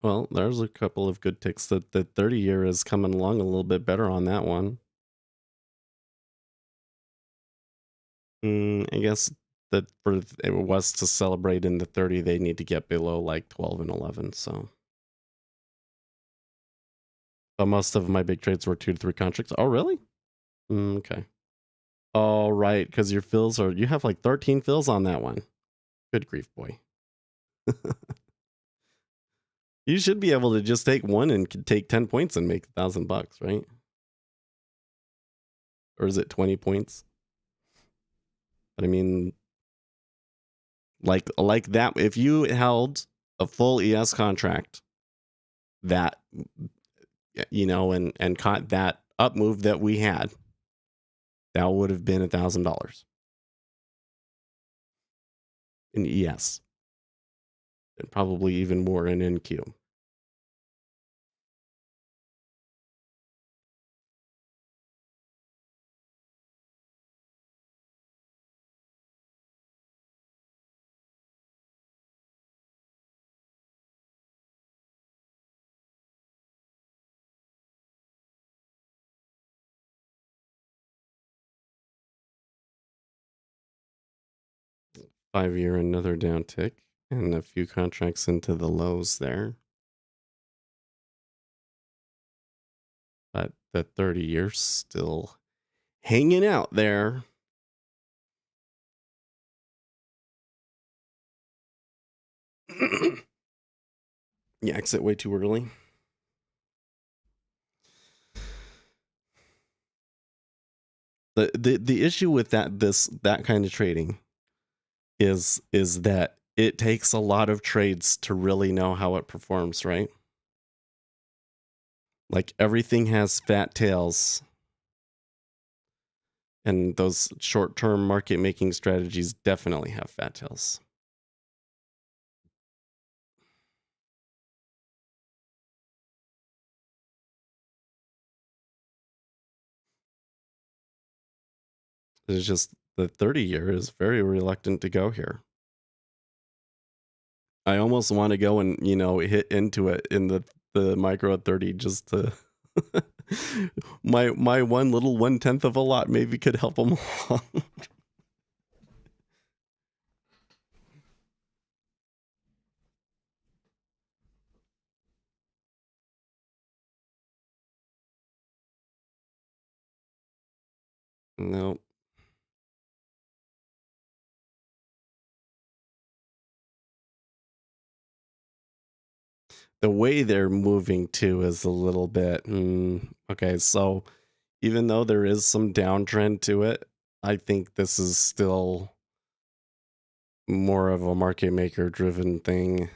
Well, there's a couple of good ticks. That the 30-year is coming along a little bit better on that one. I guess that for it was to celebrate in the 30, they need to get below like 12 and 11. So, but most of my big trades were 2 to 3 contracts. Oh, really? Okay. Oh, right, because your fills you have like 13 fills on that one. Good grief, boy. You should be able to just take one and take 10 points and make $1,000, right? Or is it 20 points? But I mean, like that, if you held a full ES contract that, and caught that up move that we had, that would have been $1,000 in ES, and probably even more in NQ. Five-year, another down tick, and a few contracts into the lows there. But the 30-year still hanging out there. You exit way too early. The issue with that kind of trading is that it takes a lot of trades to really know how it performs, right? Like everything has fat tails, and those short-term market making strategies definitely have fat tails. It's just the 30-year is very reluctant to go here. I almost want to go and hit into it in the micro at 30 just to my one little 1/10 of a lot maybe could help them along. No. The way they're moving too is a little bit okay. So even though there is some downtrend to it, I think this is still more of a market maker driven thing.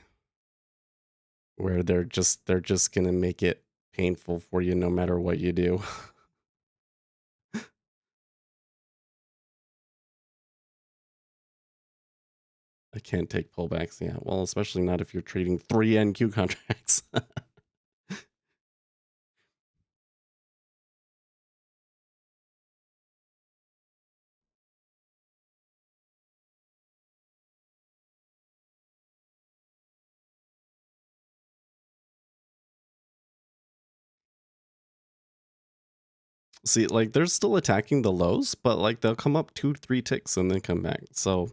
where they're just gonna make it painful for you no matter what you do. I can't take pullbacks. Yeah, well, especially not if you're trading 3 NQ contracts. See, like they're still attacking the lows, but like they'll come up 2-3 ticks and then come back. So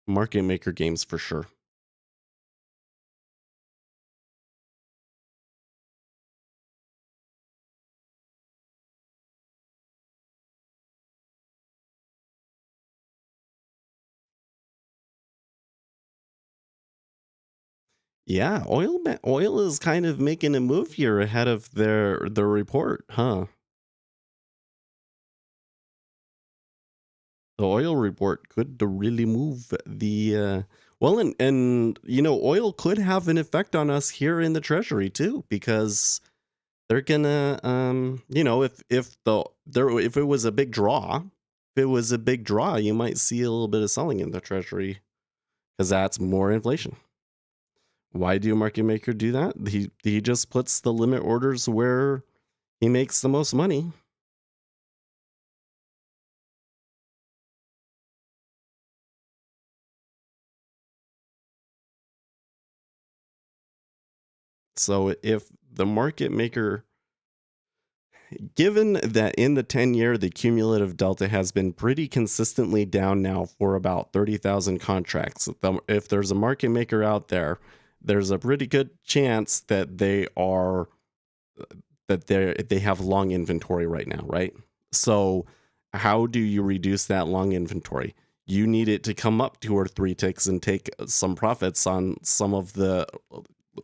market maker games for sure. Yeah, oil is kind of making a move here ahead of their report, huh? The oil report could really move the well, and you know, oil could have an effect on us here in the treasury too, because they're gonna you know, if it was a big draw, you might see a little bit of selling in the treasury because that's more inflation. Why do a market maker do that? He just puts the limit orders where he makes the most money. So if the market maker, given that in the 10-year, the cumulative delta has been pretty consistently down now for about 30,000 contracts. If there's a market maker out there, there's a pretty good chance that they have long inventory right now, right? So how do you reduce that long inventory? You need it to come up 2 or 3 ticks and take some profits on some of the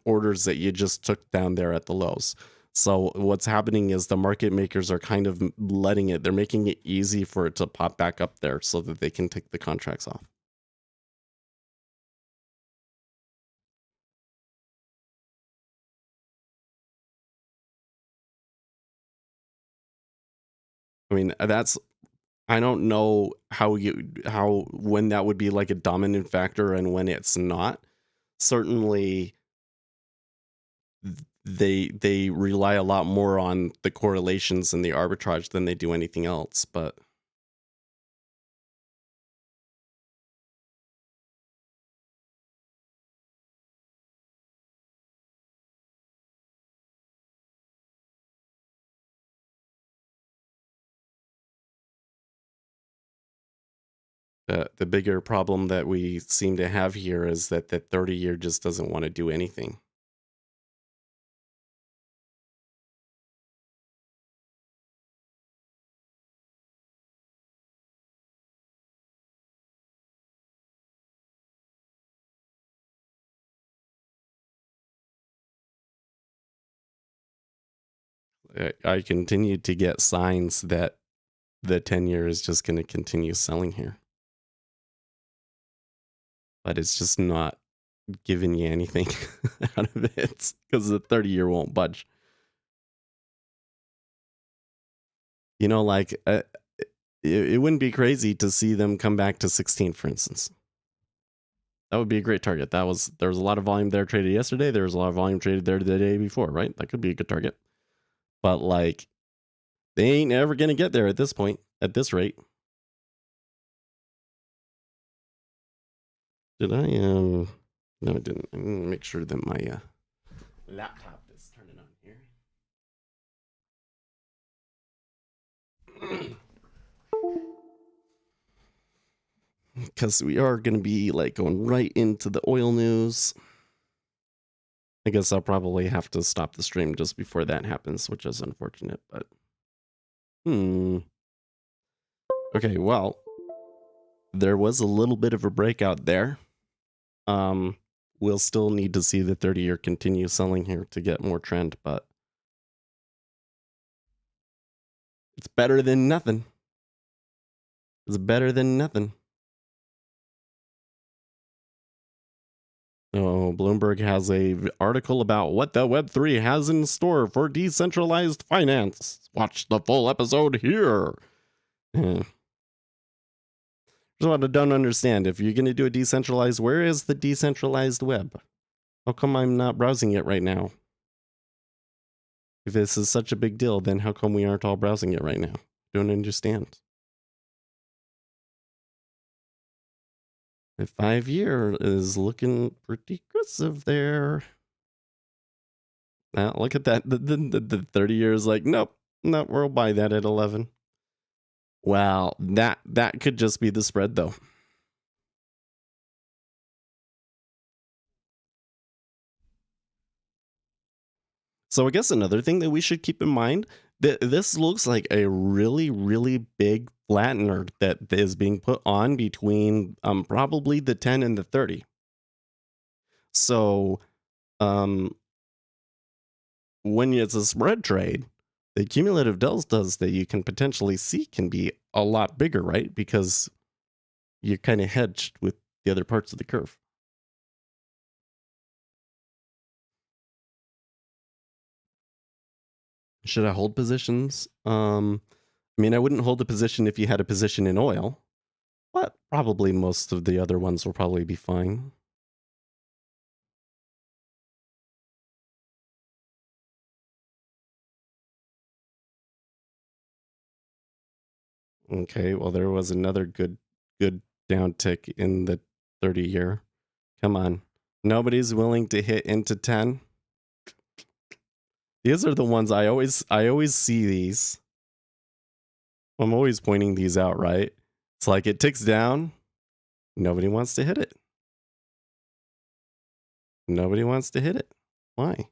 orders that you just took down there at the lows. So what's happening is the market makers are kind of letting it, they're making it easy for it to pop back up there so that they can take the contracts off. I mean, I don't know when that would be like a dominant factor and when it's not. Certainly they rely a lot more on the correlations and the arbitrage than they do anything else, but the bigger problem that we seem to have here is that the 30-year just doesn't want to do anything. I continue to get signs that the 10-year is just going to continue selling here. But it's just not giving you anything out of it because the 30-year won't budge. You know, like it wouldn't be crazy to see them come back to 16, for instance. That would be a great target. There was a lot of volume there traded yesterday. There was a lot of volume traded there the day before, right? That could be a good target. But like, they ain't ever gonna get there at this point, at this rate. Did I no, I didn't. I'm gonna make sure that my laptop is turning on here. Because we are gonna be like going right into the oil news. I guess I'll probably have to stop the stream just before that happens, which is unfortunate, but okay, well, there was a little bit of a breakout there. We'll still need to see the 30-year continue selling here to get more trend, but it's better than nothing. It's better than nothing. So Bloomberg has a article about what the Web3 has in store for decentralized finance. Watch the full episode here. Just what I don't understand. If you're going to do a decentralized, where is the decentralized web? How come I'm not browsing it right now? If this is such a big deal, then how come we aren't all browsing it right now? Don't understand. The 5-year is looking pretty aggressive there. Now look at that. The 30 years like, nope, we'll buy that at 11. Wow, that could just be the spread though. So I guess another thing that we should keep in mind that this looks like a really, really big flattener that is being put on between probably the 10 and the 30. So when it's a spread trade, the cumulative deltas that you can potentially see can be a lot bigger, right? Because you're kind of hedged with the other parts of the curve. Should I hold positions? I mean, I wouldn't hold a position if you had a position in oil, but probably most of the other ones will probably be fine. Okay, well, there was another good downtick in the 30-year. Come on. Nobody's willing to hit into 10. These are the ones I always see these. I'm always pointing these out, right? It's like it ticks down. Nobody wants to hit it. Nobody wants to hit it. Why?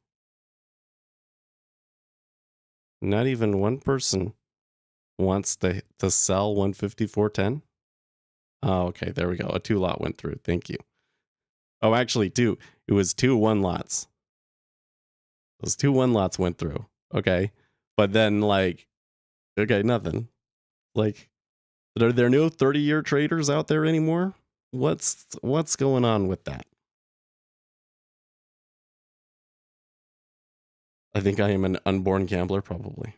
Not even one person wants to sell 154.10. Oh, okay, there we go. A 2 lot went through. Thank you. Oh, actually, 2. It was 2 1 lots. Those 2 1 lots went through. Okay. But then, like, okay, nothing. Like, are there no 30-year traders out there anymore? What's going on with that? I think I am an unborn gambler, probably.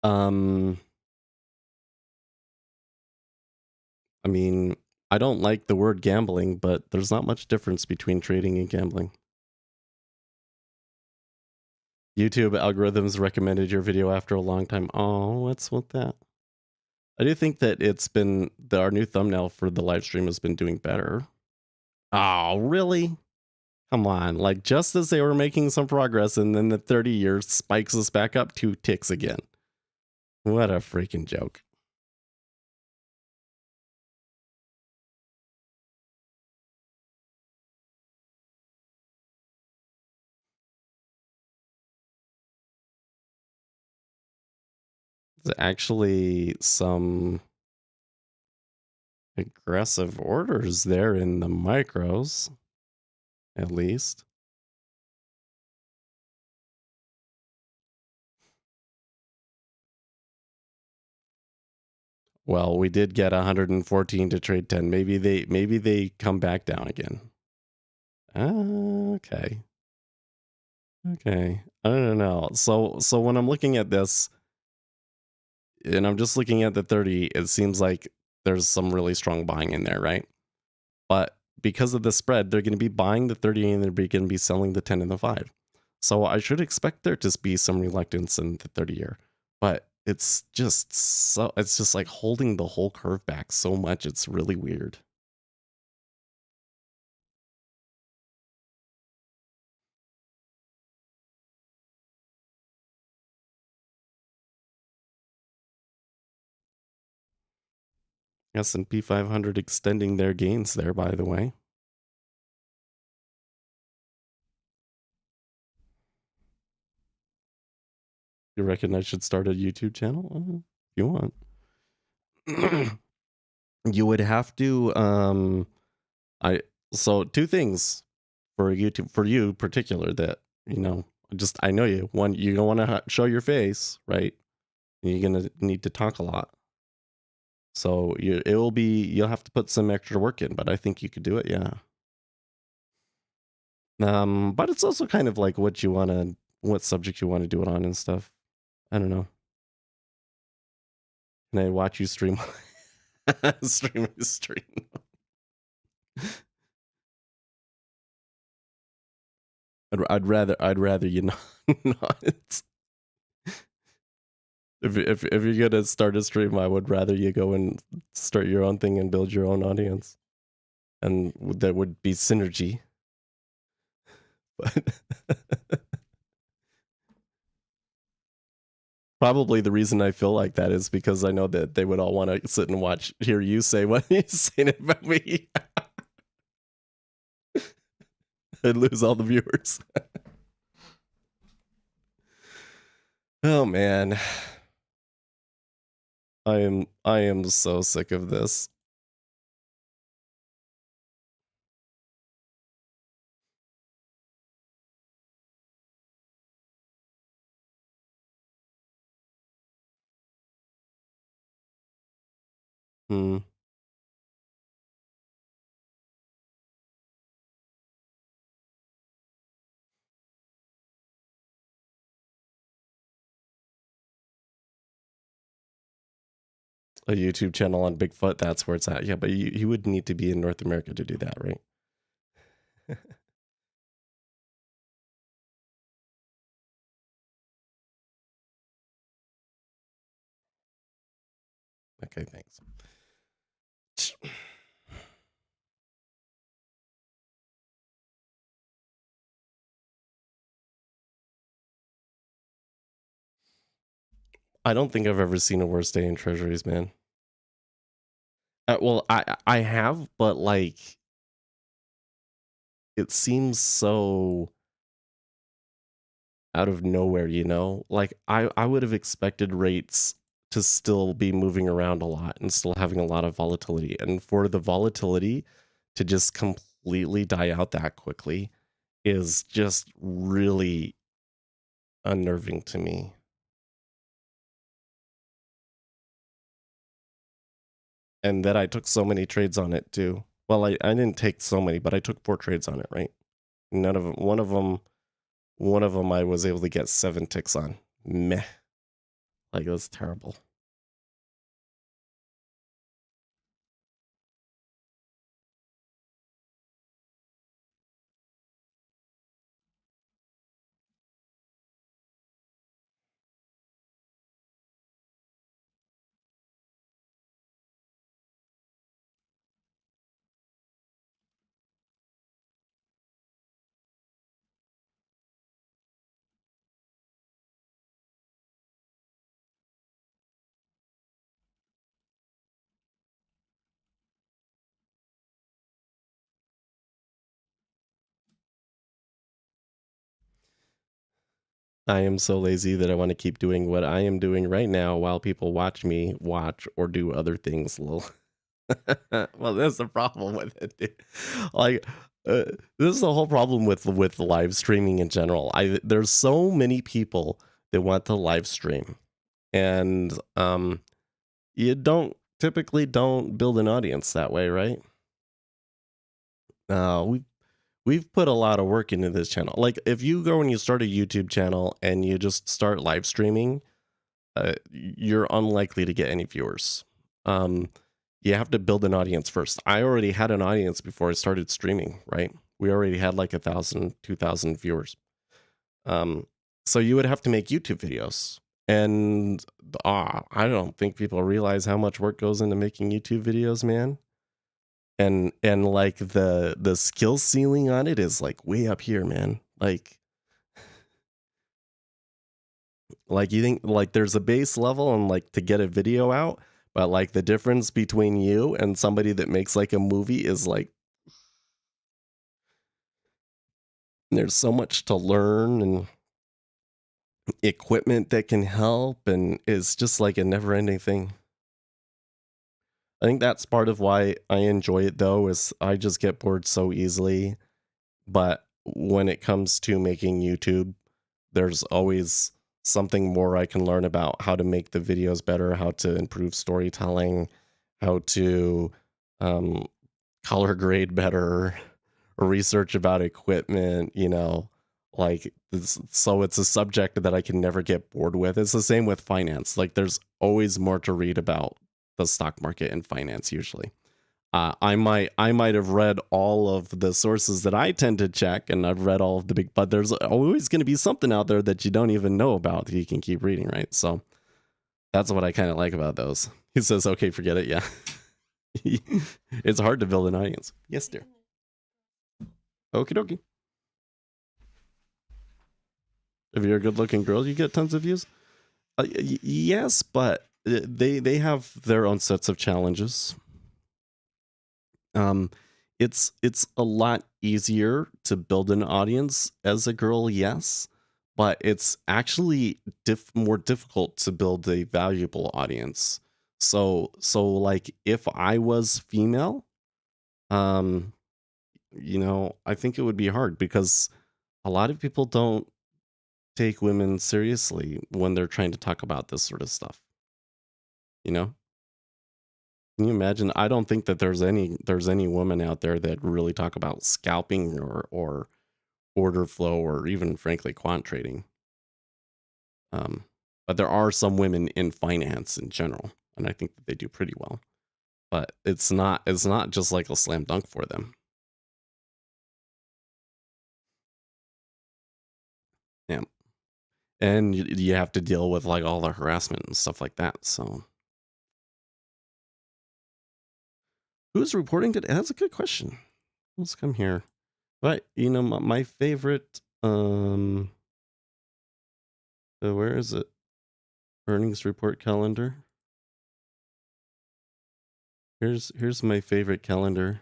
I mean, I don't like the word gambling, but there's not much difference between trading and gambling. YouTube algorithms recommended your video after a long time. Oh, what's with that? I do think that it's been our new thumbnail for the live stream has been doing better. Oh, really? Come on. Like, just as they were making some progress, and then the 30-year spikes us back up 2 ticks again. What a freaking joke. There's actually some aggressive orders there in the micros, at least. Well, we did get 114 to trade 10. Maybe they come back down again. Okay. Okay. I don't know. So when I'm looking at this, and I'm just looking at the 30, it seems like there's some really strong buying in there, right? But because of the spread, they're going to be buying the 30 and they're going to be selling the 10 and the 5. So I should expect there to be some reluctance in the 30-year. But it's just like holding the whole curve back so much. It's really weird. S&P 500 extending their gains there, by the way. You reckon I should start a YouTube channel? If you want. You would have to so 2 things for YouTube, for you particular, that I know you. One, you don't want to show your face, right? You're gonna need to talk a lot, so you'll have to put some extra work in, but I think you could do it. Yeah. But it's also kind of like what subject you want to do it on and stuff. I don't know. Can I watch you stream? stream. I'd rather you not. not. If you're gonna start a stream, I would rather you go and start your own thing and build your own audience, and that would be synergy. But probably the reason I feel like that is because I know that they would all want to sit and hear you say what you're saying about me. I'd lose all the viewers. Oh man. I am so sick of this. Hmm. A YouTube channel on Bigfoot, that's where it's at. Yeah, but you would need to be in North America to do that, right? Okay, thanks. I don't think I've ever seen a worse day in treasuries, man. Well, I have, but like, it seems so out of nowhere, you know? Like, I would have expected rates to still be moving around a lot and still having a lot of volatility. And for the volatility to just completely die out that quickly is just really unnerving to me. And that I took so many trades on it too. Well, I didn't take so many, but I took 4 trades on it, right? None of them. One of them I was able to get 7 ticks on. Meh. Like, that's terrible. I am so lazy that I want to keep doing what I am doing right now while people watch me watch or do other things. Lol. Well, that's the problem with it, dude. Like, this is the whole problem with live streaming in general. There's so many people that want to live stream, and you typically don't build an audience that way, right? We've put a lot of work into this channel. Like, if you go and you start a YouTube channel and you just start live streaming, you're unlikely to get any viewers. You have to build an audience first. I already had an audience before I started streaming, right? We already had like 1,000, 2,000 viewers. So you would have to make YouTube videos. And I don't think people realize how much work goes into making YouTube videos, man. And like the skill ceiling on it is like way up here, man. Like you think like there's a base level and like to get a video out, but like the difference between you and somebody that makes like a movie is like there's so much to learn and equipment that can help, and it's just like a never-ending thing. I think that's part of why I enjoy it though, is I just get bored so easily. But when it comes to making YouTube, there's always something more I can learn about how to make the videos better, how to improve storytelling, how to color grade better, research about equipment, like so it's a subject that I can never get bored with. It's the same with finance. Like there's always more to read about the stock market and finance usually. I might have read all of the sources that I tend to check, and I've read all of the big, but there's always going to be something out there that you don't even know about that you can keep reading, right? So that's what I kind of like about those. He says, "Okay, forget it." Yeah, it's hard to build an audience. Yes, dear. Okie dokie. If you're a good-looking girl, you get tons of views. Yes, but they have their own sets of challenges. Um, it's a lot easier to build an audience as a girl, yes, but it's actually more difficult to build a valuable audience. So like if I was female, um, I think it would be hard because a lot of people don't take women seriously when they're trying to talk about this sort of stuff, you know? Can you imagine? I don't think that there's any women out there that really talk about scalping or order flow or even frankly quant trading. Um, but there are some women in finance in general, and I think that they do pretty well. But it's not just like a slam dunk for them. Yeah, and you have to deal with like all the harassment and stuff like that. So who's reporting today? That's a good question. Let's come here. But my favorite where is it? Earnings report calendar. Here's my favorite calendar.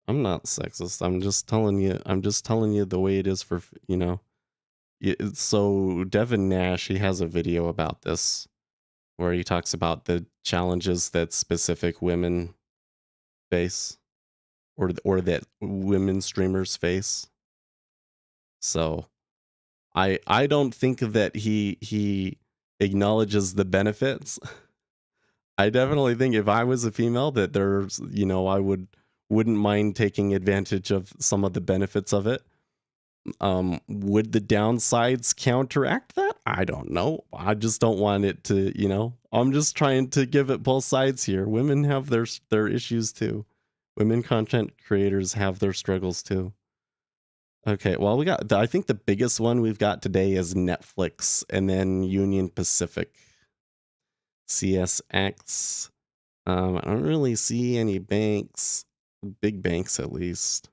I'm not sexist. I'm just telling you. I'm just telling you the way it is for. So Devin Nash, he has a video about this where he talks about the challenges that specific women face, or that women streamers face. So I don't think that he acknowledges the benefits. I definitely think if I was a female that there's, I wouldn't mind taking advantage of some of the benefits of it. Would the downsides counteract that? I don't know. I just don't want it to, I'm just trying to give it both sides here. Women have their issues too. Women content creators have their struggles too. Okay, well, I think the biggest one we've got today is Netflix and then Union Pacific. CSX. I don't really see any banks, big banks at least.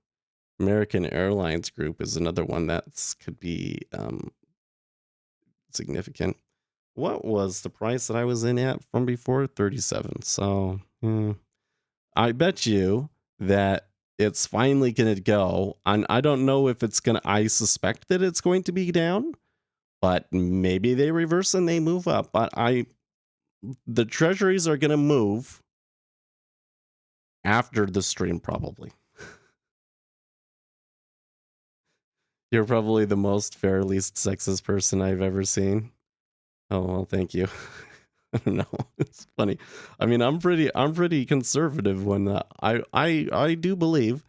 American Airlines Group is another one that could be significant. What was the price that I was in at from before? 37. So I bet you that it's finally going to go. And I don't know if it's going to, I suspect that it's going to be down, but maybe they reverse and they move up. But the treasuries are going to move after the stream, probably. You're probably the most fair, least sexist person I've ever seen. Oh well, thank you. I don't know. It's funny. I mean, I'm pretty conservative when I do believe,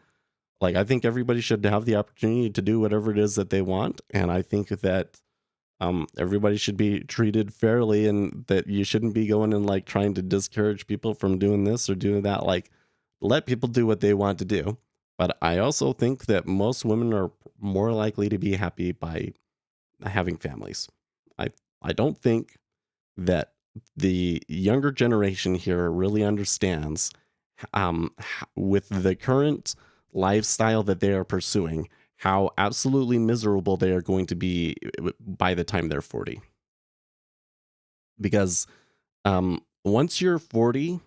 like, I think everybody should have the opportunity to do whatever it is that they want, and I think that everybody should be treated fairly, and that you shouldn't be going and like trying to discourage people from doing this or doing that. Like, let people do what they want to do. But I also think that most women are more likely to be happy by having families. I don't think that the younger generation here really understands, with the current lifestyle that they are pursuing, how absolutely miserable they are going to be by the time they're 40. Because once you're 40,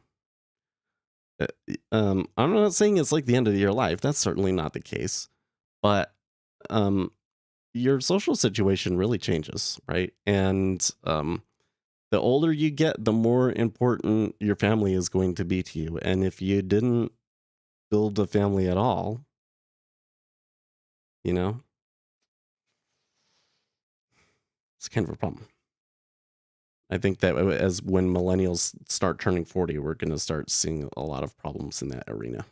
I'm not saying it's like the end of your life. That's certainly not the case. But your social situation really changes, right? And the older you get, the more important your family is going to be to you. And if you didn't build a family at all, it's kind of a problem. I think that as when millennials start turning 40, we're going to start seeing a lot of problems in that arena.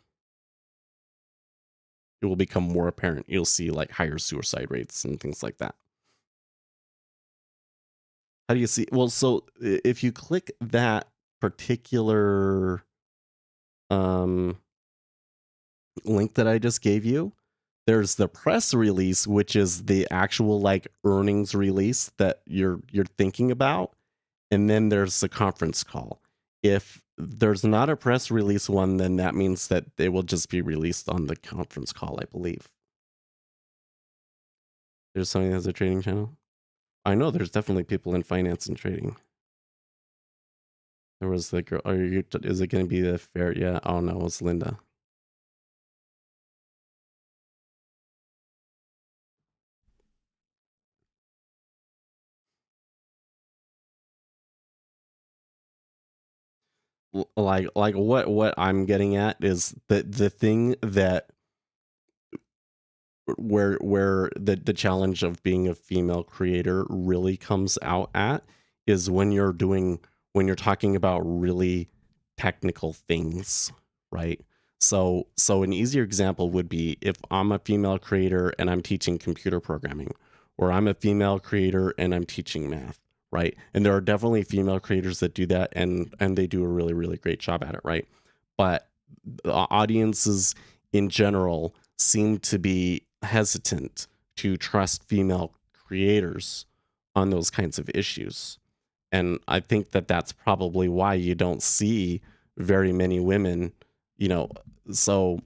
it will become more apparent. You'll see like higher suicide rates and things like that. How do you see? Well, so if you click that particular um, link that I just gave you, there's the press release, which is the actual like earnings release that you're thinking about, and then there's the conference call. If there's not a press release one, then that means that they will just be released on the conference call, I believe. There's something that has a trading channel. I know there's definitely people in finance and trading. There was the girl. Is it going to be the fair? Yeah. Oh no, it's Linda. Like what I'm getting at is that the thing that where the challenge of being a female creator really comes out at is when you're talking about really technical things, right? So an easier example would be if I'm a female creator and I'm teaching computer programming, or I'm a female creator and I'm teaching math, right? And there are definitely female creators that do that, and they do a really, really great job at it, right? But the audiences in general seem to be hesitant to trust female creators on those kinds of issues. And I think that that's probably why you don't see very many women, so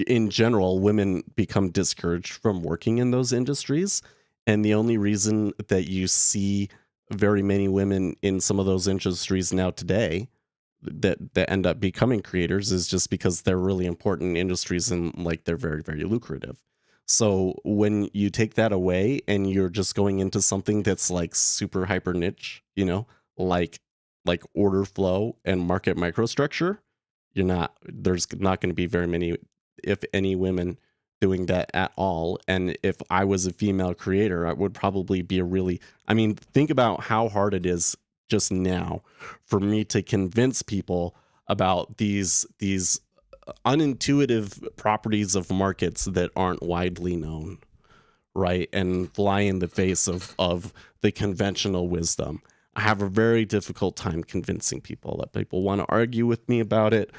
in general, women become discouraged from working in those industries. And the only reason that you see very many women in some of those industries now today that end up becoming creators is just because they're really important industries and like they're very, very lucrative. So when you take that away and you're just going into something that's like super hyper niche, like order flow and market microstructure, there's not going to be very many, if any, women doing that at all. And if I was a female creator, I would probably be think about how hard it is just now for me to convince people about these unintuitive properties of markets that aren't widely known, right? And fly in the face of the conventional wisdom. I have a very difficult time convincing people that people want to argue with me about it.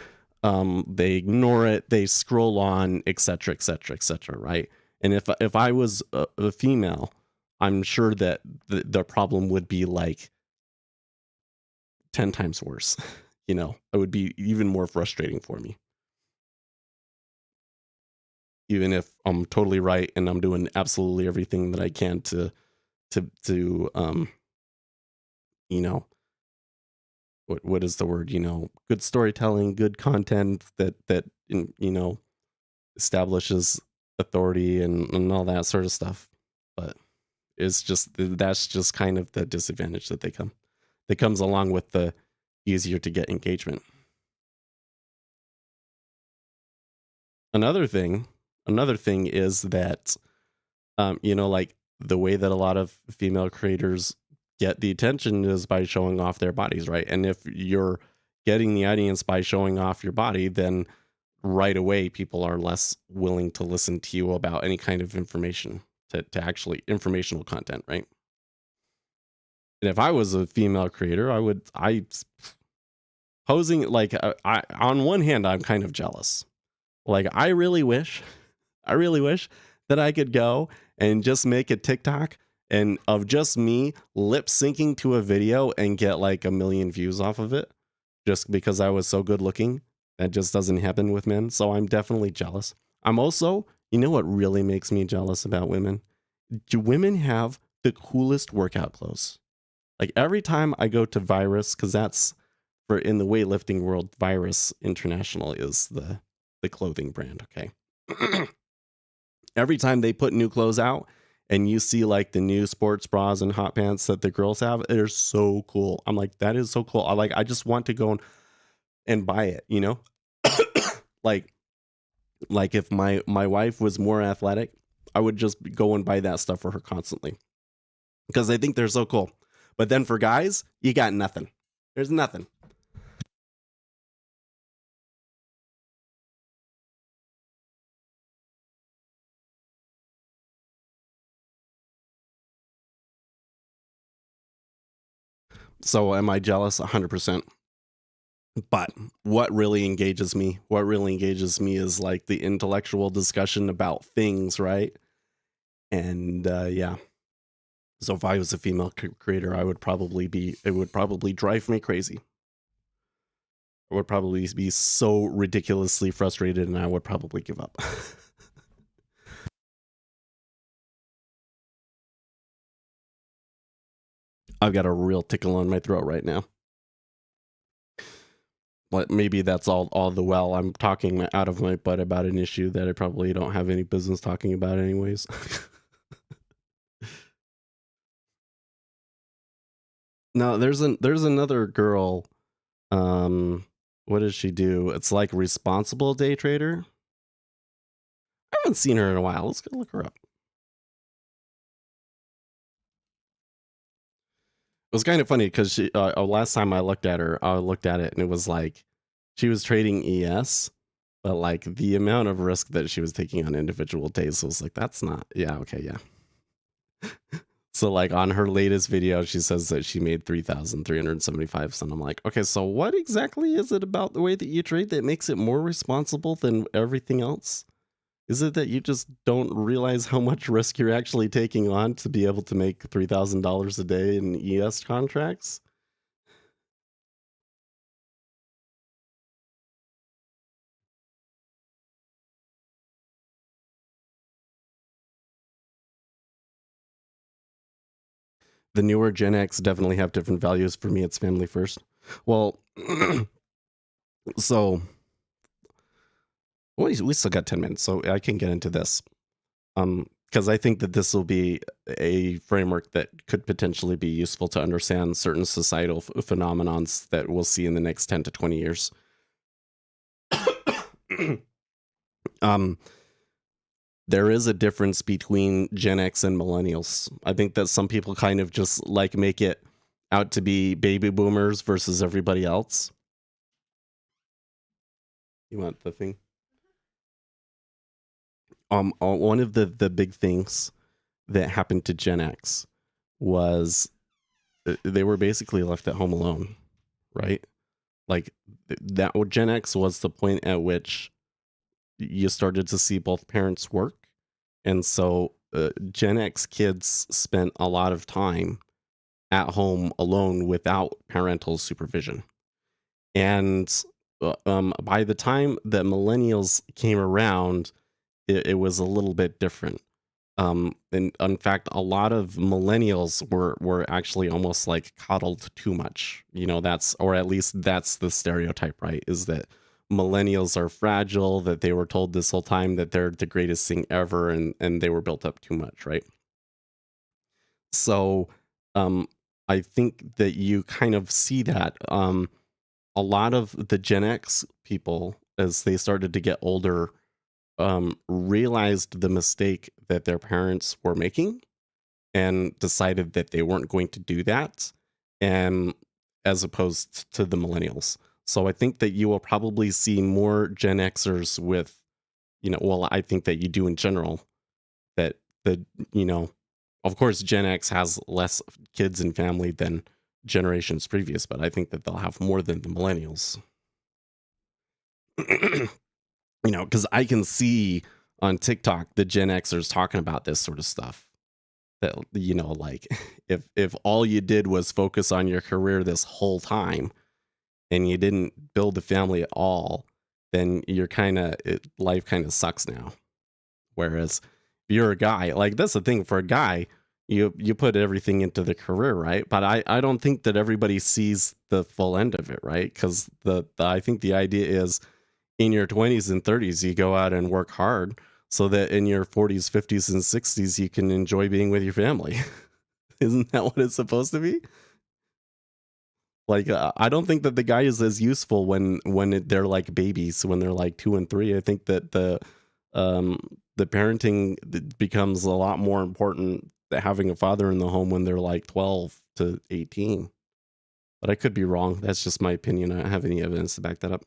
They ignore it, they scroll on, etc., etc., etc., right? And if I was a female, I'm sure that the problem would be like 10 times worse. It would be even more frustrating for me. Even if I'm totally right and I'm doing absolutely everything that I can to what is the word? Good storytelling, good content that establishes authority and all that sort of stuff. But that's just kind of the disadvantage that comes along with the easier to get engagement. Another thing is that like the way that a lot of female creators get the attention is by showing off their bodies, right? And if you're getting the audience by showing off your body, then right away people are less willing to listen to you about any kind of information, to actually informational content, right? And if I was a female creator, I posing like I on one hand I'm kind of jealous. Like I really wish that I could go and just make a TikTok and of just me lip syncing to a video and get like 1 million views off of it just because I was so good looking. That just doesn't happen with men. So I'm definitely jealous. I'm also, what really makes me jealous about women? Do women have the coolest workout clothes? Like every time I go to Virus, because that's for in the weightlifting world, Virus International is the clothing brand. Okay. Every time they put new clothes out and you see like the new sports bras and hot pants that the girls have, they're so cool. I'm like, that is so cool. I just want to go and buy it, like if my wife was more athletic, I would just go and buy that stuff for her constantly because I think they're so cool. But then for guys, you got nothing. There's nothing. So am I jealous? 100%. But what really engages me is like the intellectual discussion about things, right? And yeah. So if I was a female creator, it would probably drive me crazy. I would probably be so ridiculously frustrated and I would probably give up. I've got a real tickle on my throat right now. But maybe that's all the while I'm talking out of my butt about an issue that I probably don't have any business talking about anyways. No, there's another girl. What does she do? It's like responsible day trader. I haven't seen her in a while. Let's go look her up. It was kind of funny because she last time I looked at it and it was like she was trading ES, but like the amount of risk that she was taking on individual days was like, that's not, yeah, okay, yeah. So like on her latest video, she says that she made 3,375. And I'm like, okay, so what exactly is it about the way that you trade that makes it more responsible than everything else? Is it that you just don't realize how much risk you're actually taking on to be able to make $3,000 a day in ES contracts? The newer Gen X definitely have different values. For me, it's family first. Well, so we still got 10 minutes, so I can get into this. Because I think that this will be a framework that could potentially be useful to understand certain societal phenomenons that we'll see in the next 10 to 20 years. There is a difference between Gen X and millennials. I think that some people kind of just like make it out to be baby boomers versus everybody else. You want the thing? One of the big things that happened to Gen X was they were basically left at home alone, right? Like that Gen X was the point at which you started to see both parents work. And so Gen X kids spent a lot of time at home alone without parental supervision. And by the time that millennials came around, it was a little bit different. And in fact, a lot of millennials were actually almost like coddled too much. You know, or at least that's the stereotype, right? Is that millennials are fragile, that they were told this whole time that they're the greatest thing ever, and they were built up too much, right? So I think that you kind of see that a lot of the Gen X people, as they started to get older, realized the mistake that their parents were making and decided that they weren't going to do that, and as opposed to the millennials. So I think that you will probably see more Gen Xers with, well, I think that you do in general, that of course, Gen X has less kids and family than generations previous, but I think that they'll have more than the millennials. Because I can see on TikTok the Gen Xers talking about this sort of stuff. That, like if all you did was focus on your career this whole time and you didn't build a family at all, then life kind of sucks now. Whereas if you're a guy, like that's the thing for a guy, you put everything into the career, right? But I don't think that everybody sees the full end of it, right? Because I think the idea is in your 20s and 30s, you go out and work hard so that in your 40s, 50s, and 60s, you can enjoy being with your family. Isn't that what it's supposed to be? Like, I don't think that the guy is as useful when they're like babies, when they're like 2 and 3. I think that the parenting becomes a lot more important than having a father in the home when they're like 12 to 18. But I could be wrong. That's just my opinion. I don't have any evidence to back that up.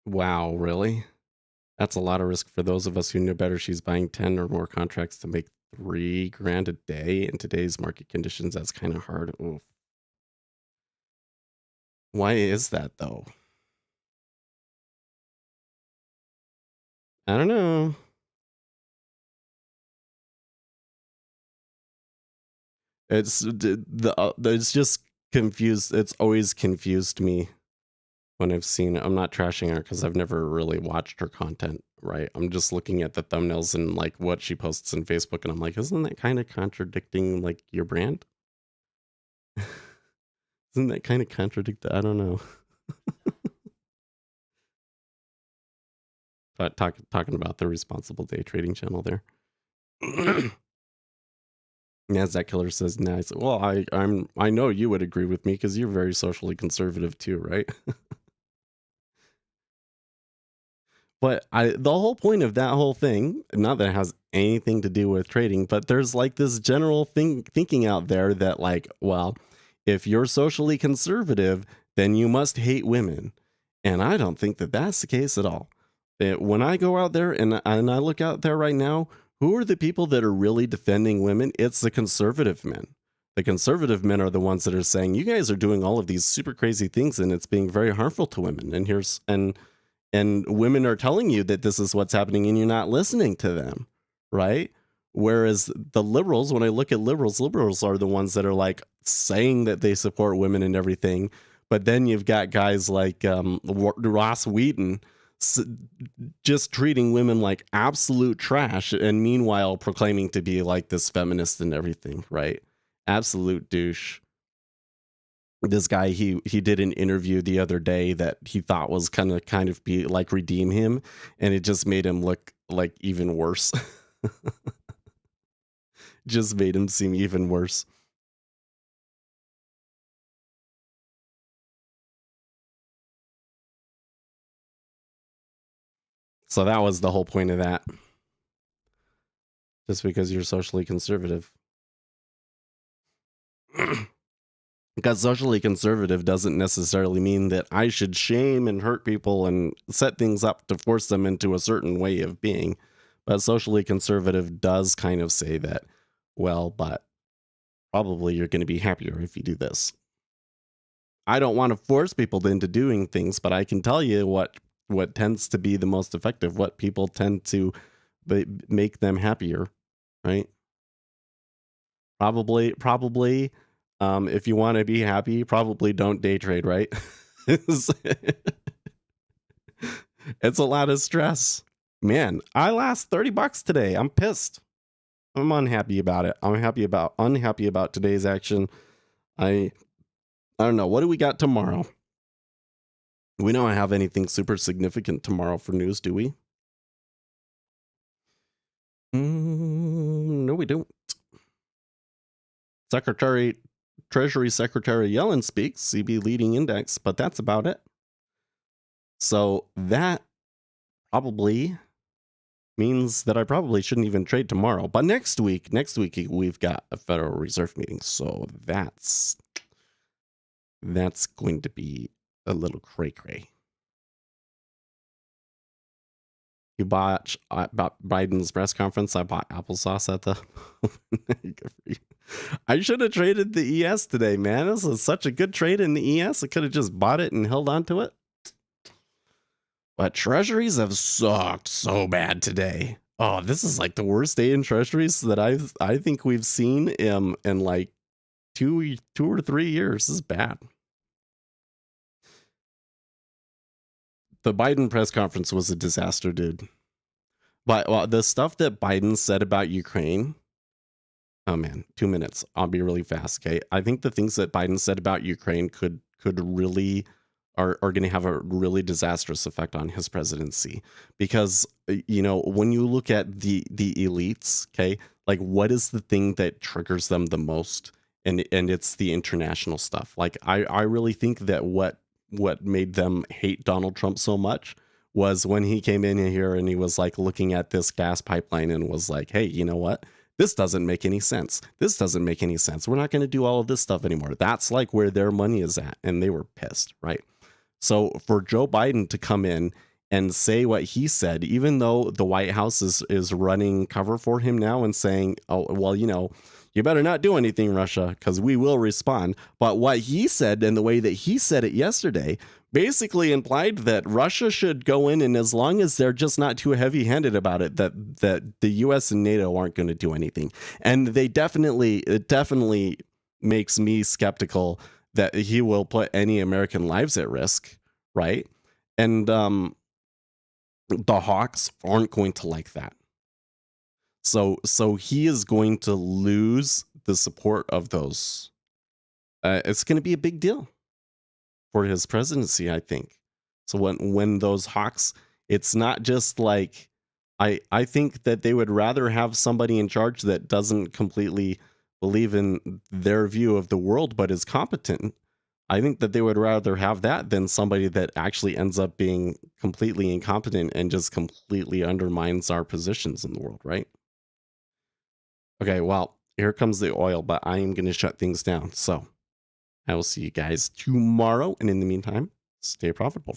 Wow, really? That's a lot of risk for those of us who know better. She's buying 10 or more contracts to make $3,000 a day in today's market conditions. That's kind of hard. Oof. Why is that though? I don't know. It's just confused. It's always confused me when I've seen it. I'm not trashing her because I've never really watched her content, right? I'm just looking at the thumbnails and like what she posts on Facebook, and I'm like, isn't that kind of contradicting like your brand? Isn't that kind of contradicting? I don't know. But talking about the responsible day trading channel there. Nasdaq Killer says nice. Well, I know you would agree with me because you're very socially conservative too, right? But the whole point of that whole thing, not that it has anything to do with trading, but there's like this general thinking out there that like, well, if you're socially conservative, then you must hate women. And I don't think that that's the case at all. When I go out there and I look out there right now, who are the people that are really defending women? It's the conservative men. The conservative men are the ones that are saying, you guys are doing all of these super crazy things and it's being very harmful to women. And women are telling you that this is what's happening and you're not listening to them, right? Whereas the liberals, when I look at liberals are the ones that are like saying that they support women and everything. But then you've got guys like Ross Wheaton just treating women like absolute trash and meanwhile proclaiming to be like this feminist and everything, right? Absolute douche. This guy, he did an interview the other day that he thought was kind of be like redeem him, and it just made him look like even worse. Just made him seem even worse. So that was the whole point of that. Just because you're socially conservative. Because socially conservative doesn't necessarily mean that I should shame and hurt people and set things up to force them into a certain way of being. But socially conservative does kind of say that, well, but probably you're going to be happier if you do this. I don't want to force people into doing things, but I can tell you what tends to be the most effective, what people tend to make them happier, right? Probably if you want to be happy, probably don't day trade, right? It's a lot of stress. Man, I lost $30 today. I'm pissed. I'm unhappy about it. I'm unhappy about today's action. I don't know. What do we got tomorrow? We don't have anything super significant tomorrow for news, do we? No, we don't. Treasury Secretary Yellen speaks, CB leading index, but that's about it. So that probably means that I probably shouldn't even trade tomorrow. But next week we've got a Federal Reserve meeting, so that's going to be a little cray-cray. You bought Biden's press conference. I bought applesauce at the. I should have traded the ES today, man. This was such a good trade in the ES. I could have just bought it and held on to it. But treasuries have sucked so bad today. Oh, this is like the worst day in treasuries that I think we've seen in like two or 3 years. This is bad. The Biden press conference was a disaster, dude. But the stuff that Biden said about Ukraine, oh man, 2 minutes. I'll be really fast, okay? I think the things that Biden said about Ukraine could really are going to have a really disastrous effect on his presidency. Because, you know, when you look at the elites, okay, like what is the thing that triggers them the most? And it's the international stuff. Like I really think that what made them hate Donald Trump so much was when he came in here and he was like looking at this gas pipeline and was like, hey, you know what? This doesn't make any sense. This doesn't make any sense. We're not going to do all of this stuff anymore. That's like where their money is at. And they were pissed, right? So for Joe Biden to come in and say what he said, even though the White House is running cover for him now and saying, oh, well, you better not do anything, Russia, because we will respond. But what he said and the way that he said it yesterday basically implied that Russia should go in, and as long as they're just not too heavy-handed about it, that the US and NATO aren't going to do anything. And it definitely makes me skeptical that he will put any American lives at risk, right? And the Hawks aren't going to like that. So he is going to lose the support of those. It's going to be a big deal for his presidency, I think. So when those Hawks, it's not just like, I think that they would rather have somebody in charge that doesn't completely believe in their view of the world, but is competent. I think that they would rather have that than somebody that actually ends up being completely incompetent and just completely undermines our positions in the world, right? Okay, well, here comes the oil, but I am going to shut things down. So I will see you guys tomorrow. And in the meantime, stay profitable, friends.